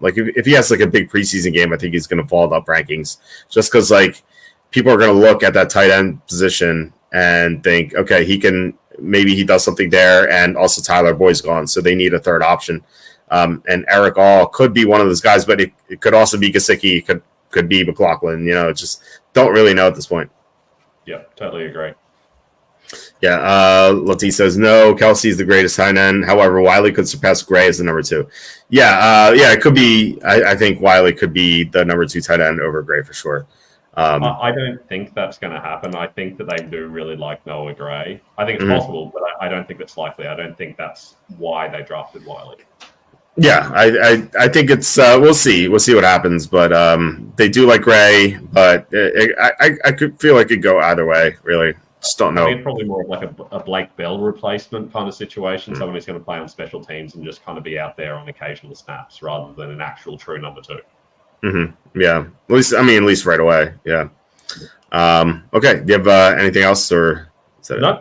Like if he has like a big preseason game, I think he's going to fall up rankings just because like people are going to look at that tight end position and think, okay, maybe he does something there, and also Tyler Boyd's gone, so they need a third option. And Eric All could be one of those guys, but it could also be Gesicki, could be McLaughlin. Just don't really know at this point. Yeah, totally agree. Yeah, Lottie says no. Kelsey's the greatest tight end. However, Wiley could surpass Gray as the number 2. Yeah, it could be. I think Wiley could be the number 2 tight end over Gray for sure. I don't think that's going to happen. I think that they do really like Noah Gray. I think it's possible, but I don't think that's likely. I don't think that's why they drafted Wiley. Yeah, I think it's we'll see what happens, but they do like Gray, but I could feel like it could go either way. Really, just don't know. I think it's probably more of like a Blake Bell replacement kind of situation. Someone who's going to play on special teams and just kind of be out there on occasional snaps rather than an actual true number 2. Yeah, at least right away. Yeah. Okay. Do you have anything else, or is that no?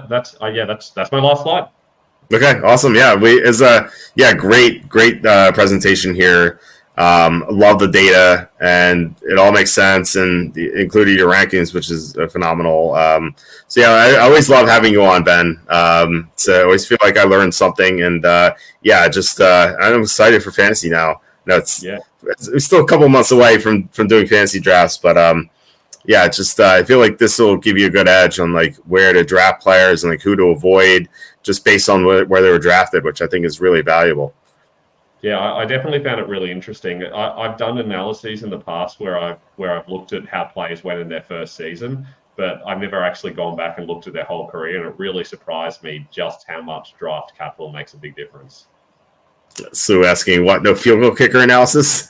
That's my last slide. Okay, awesome. Yeah, great presentation here. Love the data, and it all makes sense, and included your rankings, which is phenomenal. So yeah, I always love having you on, Ben. So I always feel like I learned something, and I'm excited for fantasy now. It's still a couple months away from doing fantasy drafts, but I feel like this will give you a good edge on like where to draft players and like who to avoid, just based on where they were drafted, which I think is really valuable. Yeah, I definitely found it really interesting. I've done analyses in the past where I've looked at how players went in their first season, but I've never actually gone back and looked at their whole career, and it really surprised me just how much draft capital makes a big difference. So asking what, no field goal kicker analysis?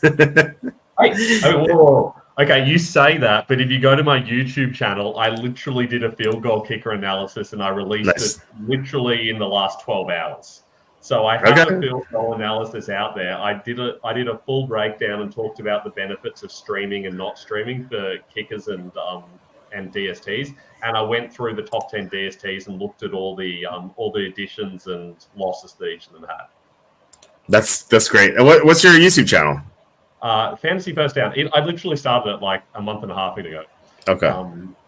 Okay, you say that, but if you go to my YouTube channel, I literally did a field goal kicker analysis, and I released it literally in the last 12 hours. So I have a field goal analysis out there. I did a full breakdown and talked about the benefits of streaming and not streaming for kickers and DSTs, and I went through the top 10 DSTs and looked at all the additions and losses that each of them had. That's great. And what's your YouTube channel? Fantasy First Down. I literally started it like a month and a half ago. Okay.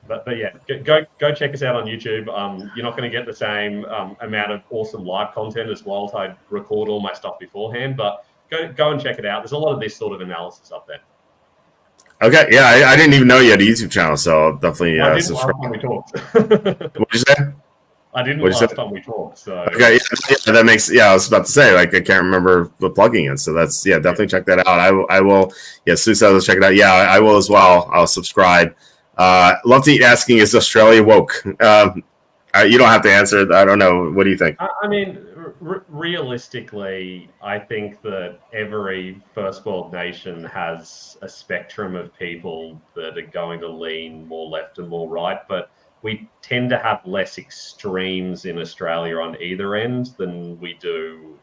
But yeah, go check us out on YouTube. You're not going to get the same amount of awesome live content as well as I record all my stuff beforehand. But go and check it out. There's a lot of this sort of analysis up there. Okay. Yeah, I didn't even know you had a YouTube channel, so I'll definitely subscribe. Last time we talked. What'd you say? I didn't last time we talked. So okay, that makes. Yeah, I was about to say, like, I can't remember the plugging in. So that's definitely check that out. I will. Yeah, Sue said let's check it out. Yeah, I will as well. I'll subscribe. Love to Eat asking, is Australia woke? You don't have to answer. I don't know. What do you think? I mean, realistically, I think that every first world nation has a spectrum of people that are going to lean more left and more right, but we tend to have less extremes in Australia on either end than you do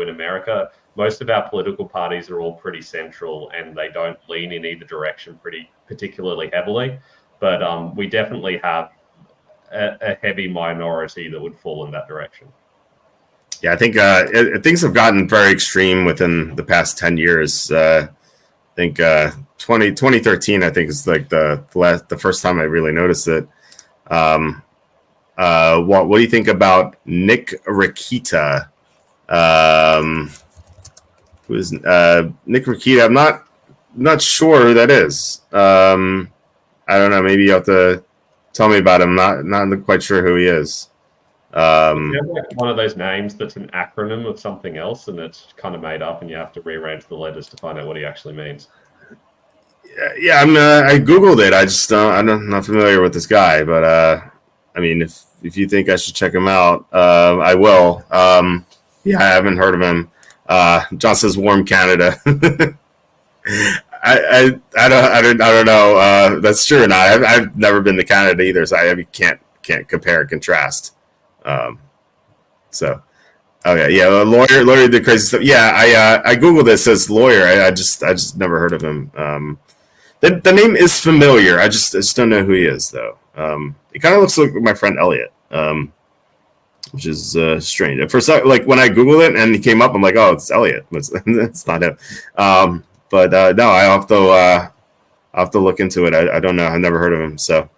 in America. Most of our political parties are all pretty central, and they don't lean in either direction particularly heavily. But we definitely have a heavy minority that would fall in that direction. Yeah, I think things have gotten very extreme within the past 10 years. I think 2013, I think, is like the first time I really noticed it. What do you think about Nick Rakita? Who is Nick Rakita? I'm not sure who that is. I don't know. Maybe you have to tell me about him. Not quite sure who he is. Like one of those names that's an acronym of something else, and it's kind of made up, and you have to rearrange the letters to find out what he actually means. Yeah, I googled it. I'm not familiar with this guy, but I mean, if you think I should check him out, I will. Yeah, I haven't heard of him. John says warm Canada. I don't know. That's true or not. I've never been to Canada either, so I can't compare and contrast. So. Okay, yeah, lawyer did crazy stuff. Yeah, I googled this as lawyer. I just never heard of him. The name is familiar. I just don't know who he is though. He kind of looks like my friend Elliot. which is strange. At first, like when I Googled it and he came up, I'm like, oh, it's Elliot. It's not him. But no, I have to look into it. I don't know. I've never heard of him. So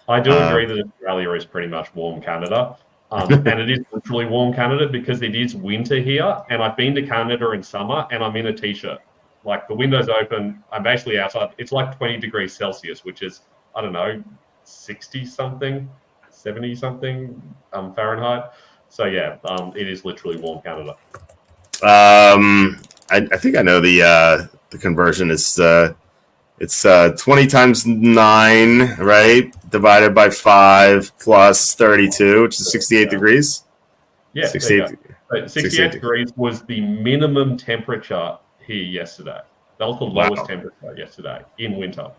I do agree that Australia is pretty much warm Canada. And it is literally warm Canada because it is winter here. And I've been to Canada in summer and I'm in a t-shirt. Like the window's open. I'm basically outside. It's like 20 degrees Celsius, which is, I don't know, 60 something, 70 something Fahrenheit. So yeah, it is literally warm Canada. I think I know the conversion is it's 20 times 9, right? Divided by 5 plus 32, which is 68 degrees. Yeah, 68. 68 degrees was the minimum temperature here yesterday. That was the lowest temperature yesterday in winter.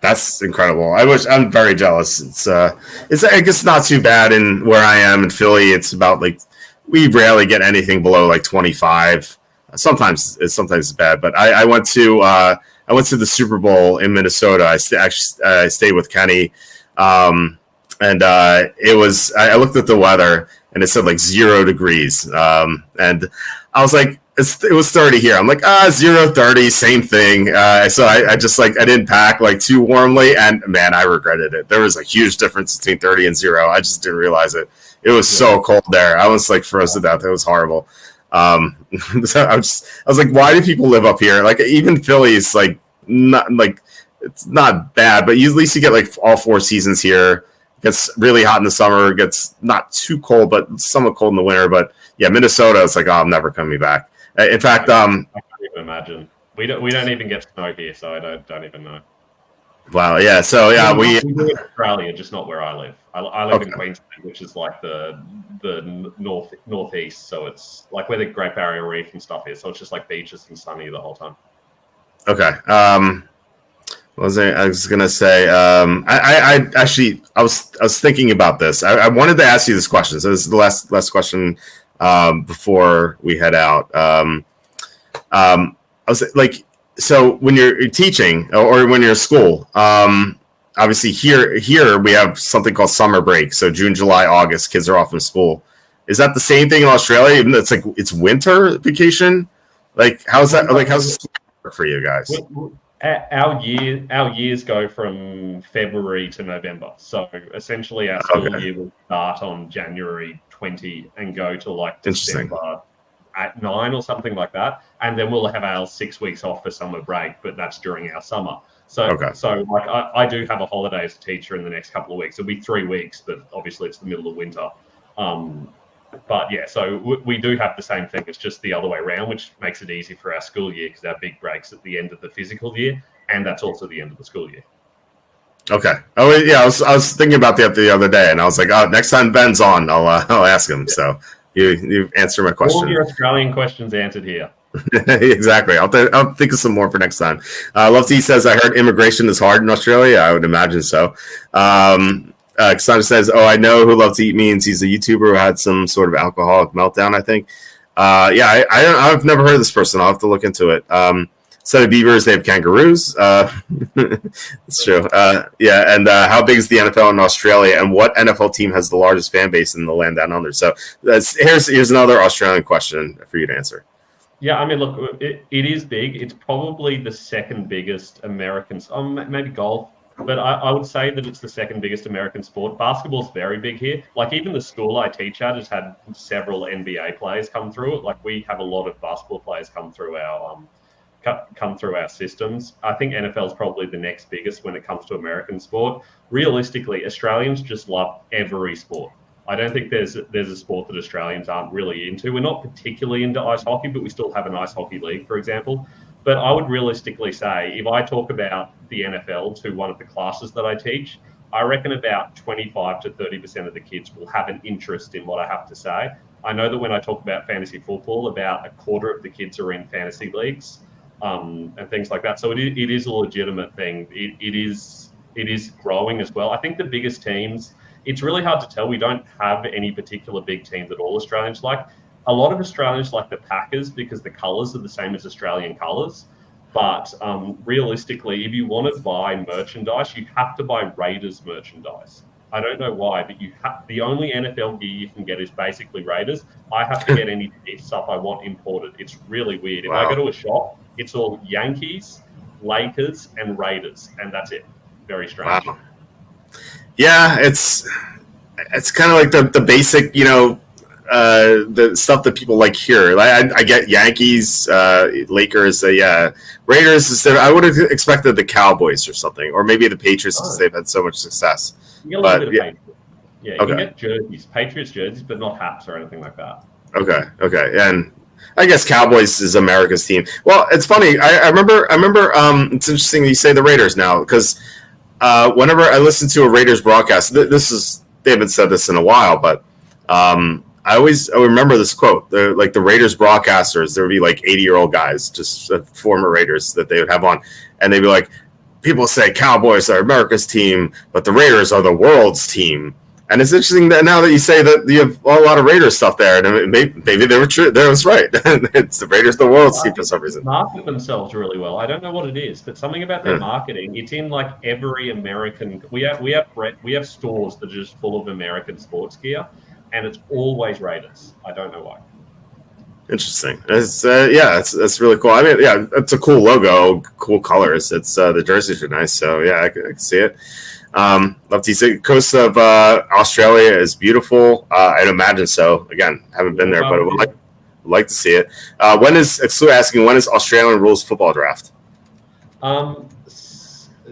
That's incredible. I'm very jealous. It's I guess not too bad in where I am in Philly. It's about like we rarely get anything below like 25. Sometimes it's bad, but I went to the Super Bowl in Minnesota. I stayed with Kenny, and it was I looked at the weather and it said like 0 degrees, and I was like, it was 30 here. I'm like, 0, 30, same thing. So I just like I didn't pack like too warmly, and man, I regretted it. There was a huge difference between 30 and 0. I just didn't realize it. It was so cold there. I was like frozen to death. It was horrible. So I was like, why do people live up here? Like even Philly's like not like it's not bad, but at least you get like all 4 seasons here. It gets really hot in the summer. It gets not too cold, but somewhat cold in the winter. But yeah, Minnesota, it's like, I'm never coming back. In fact, I can't even imagine. We don't even get snow here, so I don't even know. Wow, yeah. So yeah, we live in Australia, just not where I live. I live in Queensland, which is like the northeast. So it's like where the Great Barrier Reef and stuff is. So it's just like beaches and sunny the whole time. Okay. What was I was gonna say? I actually I was thinking about this. I wanted to ask you this question. So this is the last question before we head out. I was like, so when you're teaching or when you're at school, obviously here we have something called summer break. So June, July, August, kids are off from school. Is that the same thing in Australia? Even though it's like it's winter vacation. Like how's that? Like how's this work for you guys? Our years go from February to November. So essentially our school year will start on January 20 and go to like December at 9 or something like that. And then we'll have our 6 weeks off for summer break, but that's during our summer. So like I do have a holiday as a teacher in the next couple of weeks. It'll be 3 weeks, but obviously it's the middle of winter. But yeah, so we do have the same thing. It's just the other way around, which makes it easy for our school year because our big break's at the end of the physical year, and that's also the end of the school year. Okay. Oh yeah, I was thinking about that the other day, and I was like, oh, next time Ben's on, I'll ask him. So you answer my question. All your Australian questions answered here. Exactly. I'll think of some more for next time. Love T says, I heard immigration is hard in Australia. I would imagine so. Cassandra says, I know who Love to Eat means. He's a YouTuber who had some sort of alcoholic meltdown, I think. I've never heard of this person. I'll have to look into it. Instead of beavers, they have kangaroos. It's true. And how big is the NFL in Australia, and what NFL team has the largest fan base in the land down under? So here's another Australian question for you to answer. Yeah, I mean, look, it is big. It's probably the second biggest American, maybe golf. But I would say that it's the second biggest American sport. Basketball's very big here. Like even the school I teach at has had several NBA players come through it. Like we have a lot of basketball players come through our systems. I think NFL is probably the next biggest when it comes to American sport. Realistically, Australians just love every sport. I don't think there's a sport that Australians aren't really into. We're not particularly into ice hockey, but we still have an ice hockey league, for example. But I would realistically say if I talk about the NFL to one of the classes that I teach, I reckon about 25 to 30% of the kids will have an interest in what I have to say. I know that when I talk about fantasy football, about a quarter of the kids are in fantasy leagues and things like that. So it is a legitimate thing. It is growing as well. I think the biggest teams, it's really hard to tell. We don't have any particular big teams that all Australians like. A lot of Australians like the Packers because the colours are the same as Australian colours. But realistically, if you want to buy merchandise, you have to buy Raiders merchandise. I don't know why, but the only NFL gear you can get is basically Raiders. I have to get any stuff I want imported. It's really weird. If I go to a shop, it's all Yankees, Lakers, and Raiders, and that's it. Very strange. Wow. Yeah, it's kind of like the basic, the stuff that people like here. I get Yankees, Lakers, Raiders. Instead, I would have expected the Cowboys or something, or maybe the Patriots because they've had so much success. You get a little bit of Patriots. Yeah, you can get jerseys, Patriots jerseys, but not hats or anything like that. Okay, and I guess Cowboys is America's team. Well, it's funny. I remember. It's interesting that you say the Raiders now because whenever I listen to a Raiders broadcast, they haven't said this in a while, but I remember this quote. The Raiders broadcasters, there would be like 80-year-old guys, just former Raiders that they would have on, and they'd be like, people say Cowboys are America's team, but the Raiders are the world's team. And it's interesting that now that you say that you have a lot of Raiders stuff there, and maybe they were true. That was right. It's the Raiders, the world's team for some reason. Market themselves really well. I don't know what it is, but something about their marketing. It's in like every American. We have stores that are just full of American sports gear, and it's always Raiders. I don't know why. Interesting. It's really cool. I mean, yeah, it's a cool logo, cool colors. It's the jerseys are nice, so yeah, I can see it. Love to see. Coast of Australia is beautiful. I'd imagine so. Again, haven't been there, but I would like to see it. When is Australian rules football draft?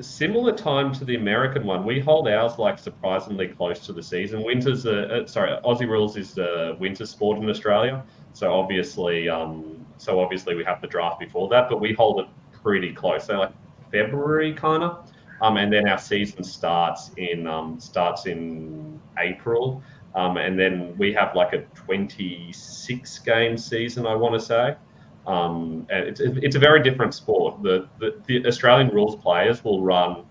Similar time to the American one. We hold ours like surprisingly close to the season. Aussie rules is the winter sport in Australia. So obviously we have the draft before that, but we hold it pretty close. So like February kind of. And then our season starts in April, and then we have like a 26-game season, I want to say. And it's a very different sport. The Australian rules players will run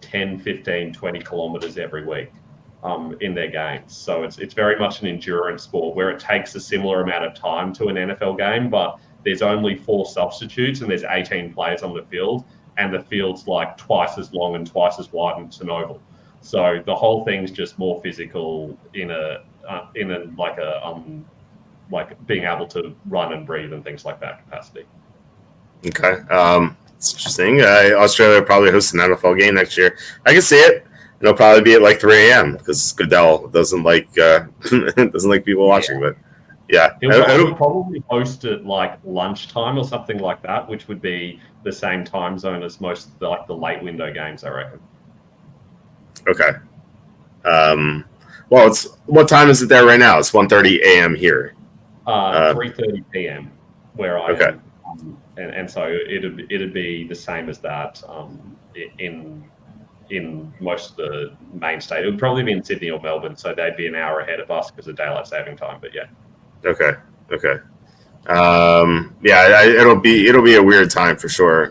10, 15, 20 kilometers every week in their games. So it's very much an endurance sport where it takes a similar amount of time to an NFL game, but there's only 4 substitutes and there's 18 players on the field. And the field's like twice as long and twice as wide, and it's an oval. So the whole thing's just more physical like being able to run and breathe and things like that capacity. Okay, it's interesting. Australia will probably host an NFL game next year. I can see it. It'll probably be at like 3 a.m. because Goodell doesn't like people watching, but. Yeah, it'll probably host at like lunchtime or something like that, which would be the same time zone as most of the late window games, I reckon. Okay. Well, what time is it there right now? It's 1:30 a.m. here. 3:30 p.m. where I am. And so it'd be the same as that in most of the main state. It would probably be in Sydney or Melbourne, so they'd be an hour ahead of us because of daylight saving time. But yeah. Okay. It'll be a weird time for sure.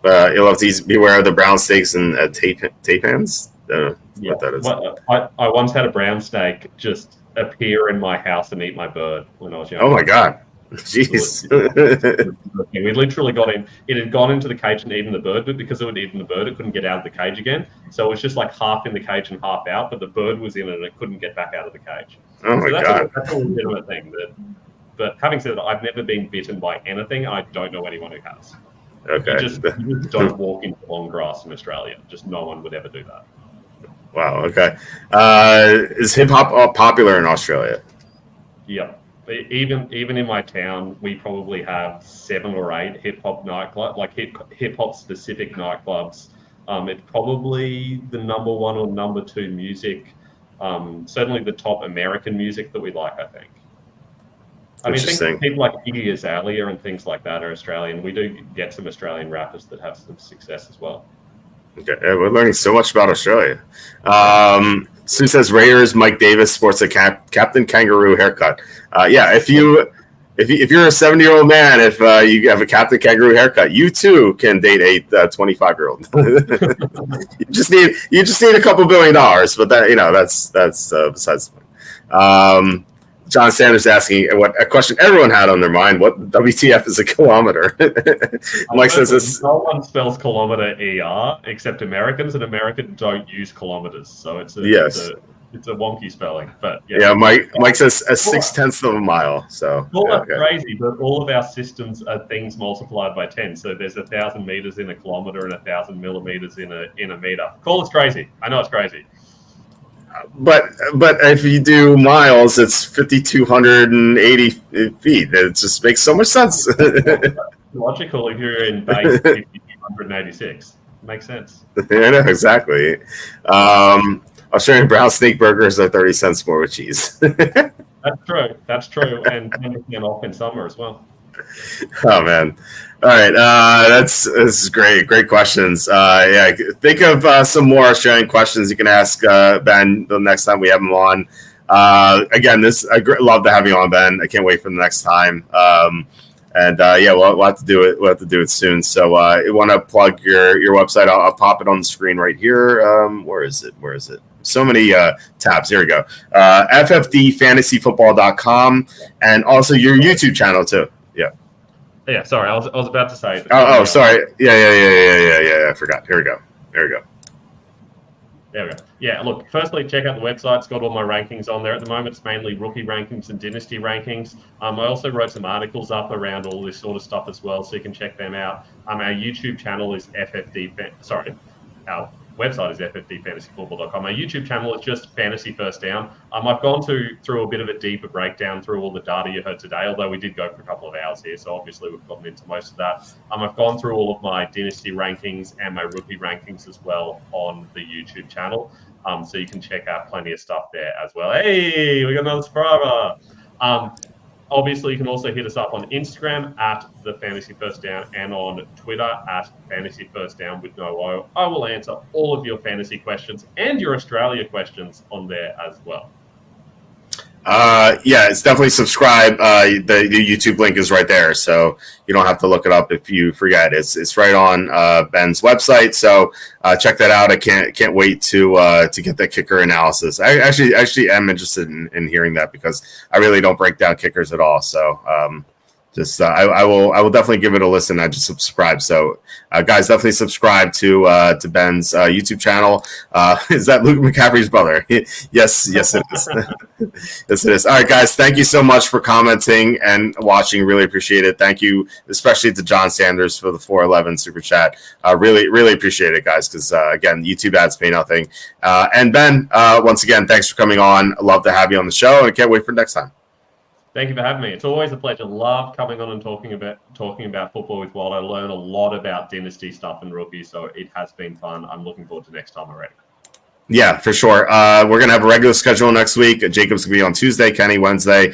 But you'll have to beware of the brown snakes and taipans. What that is. I once had a brown snake just appear in my house and eat my bird when I was young. Oh my god. Jeez. We literally got in. It had gone into the cage and eaten the bird, but because it had eaten the bird, it couldn't get out of the cage again. So it was just like half in the cage and half out, but the bird was in it and it couldn't get back out of the cage. Oh my god. That's a legitimate thing. But having said that, I've never been bitten by anything. I don't know anyone who has. Okay. You just don't walk into long grass in Australia. Just no one would ever do that. Wow. Okay. Is hip hop popular in Australia? Yeah. Even in my town, we probably have 7 or 8 hip hop nightclubs, like hip hop specific nightclubs. It's probably the number 1 or number 2 music. Certainly the top American music that we like, I think. I think people like Iggy Azalea and things like that are Australian. We do get some Australian rappers that have some success as well. Okay, we're learning so much about Australia. Sue says Raiders Mike Davis sports a Captain Kangaroo haircut. If you're a 70-year-old man, if you have a Captain Kangaroo haircut, you too can date a 25-year-old. you just need a couple $1 billion, but that's besides the point. John Sanders asking what a question everyone had on their mind. What WTF is a kilometer? Mike says this. No one spells kilometer ER except Americans, and Americans don't use kilometers. So it's a wonky spelling. But yeah, Mike says a 0.6 of a mile. So crazy, but all of our systems are things multiplied by 10. So there's 1,000 meters in a kilometer and 1,000 millimeters in a meter. Call it crazy. I know it's crazy. But if you do miles, it's 5,280 feet. It just makes so much sense. Logical if you're in base 5,286. Makes sense. I know, exactly. Australian brown steak burgers are 30 cents more with cheese. That's true. And 10% off in summer as well. Oh, man. All right. This is great. Great questions. Yeah, think of some more Australian questions you can ask Ben the next time we have him on. Again, I love to have you on, Ben. I can't wait for the next time. Yeah, we'll have to do it. We'll have to do it soon. So, you want to plug your website? I'll pop it on the screen right here. Where is it? So many tabs. Here we go. FFDFantasyFootball.com, and also your YouTube channel too. Yeah, sorry, I was about to say. Sorry. Yeah. I forgot. Here we go. There we go. Yeah, look, firstly, check out the website. It's got all my rankings on there. At the moment, it's mainly rookie rankings and dynasty rankings. I also wrote some articles up around all this sort of stuff as well, so you can check them out. Our YouTube channel is our website is ffdfantasyfootball.com. Our YouTube channel is just Fantasy First Down. I've gone through a bit of a deeper breakdown through all the data you heard today, although we did go for a couple of hours here, so obviously we've gotten into most of that. I've gone through all of my dynasty rankings and my rookie rankings as well on the YouTube channel, so you can check out plenty of stuff there as well. Hey, we got another subscriber. Obviously, you can also hit us up on Instagram at the Fantasy First Down and on Twitter at Fantasy First Down with no O. I will answer all of your fantasy questions and your Australia questions on there as well. Yeah, it's definitely subscribe. The YouTube link is right there, so you don't have to look it up if you forget. It's right on Ben's website, so check that out. I can't wait to get that kicker analysis. I actually am interested in hearing that because I really don't break down kickers at all. So I will definitely give it a listen. I just subscribe. So guys, definitely subscribe to Ben's YouTube channel. Is that Luke McCaffrey's brother? Yes, it is. Yes, it is. All right, guys, thank you so much for commenting and watching. Really appreciate it. Thank you, especially to John Sanders for the 411 super chat. Really appreciate it, guys, because again, YouTube ads pay nothing. And Ben, once again, thanks for coming on. I'd love to have you on the show, and I can't wait for next time. Thank you for having me. It's always a pleasure. Love coming on and talking about football with Walt. I learn a lot about dynasty stuff and rookies, so it has been fun. I'm looking forward to next time already. Yeah, for sure. We're going to have a regular schedule next week. Jacob's going to be on Tuesday, Kenny Wednesday,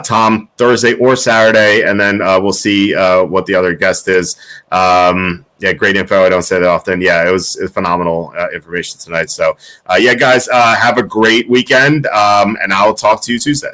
Tom Thursday or Saturday, and then we'll see what the other guest is. Yeah, great info. I don't say that often. Yeah, it was phenomenal information tonight. So, yeah, guys, have a great weekend, and I'll talk to you Tuesday.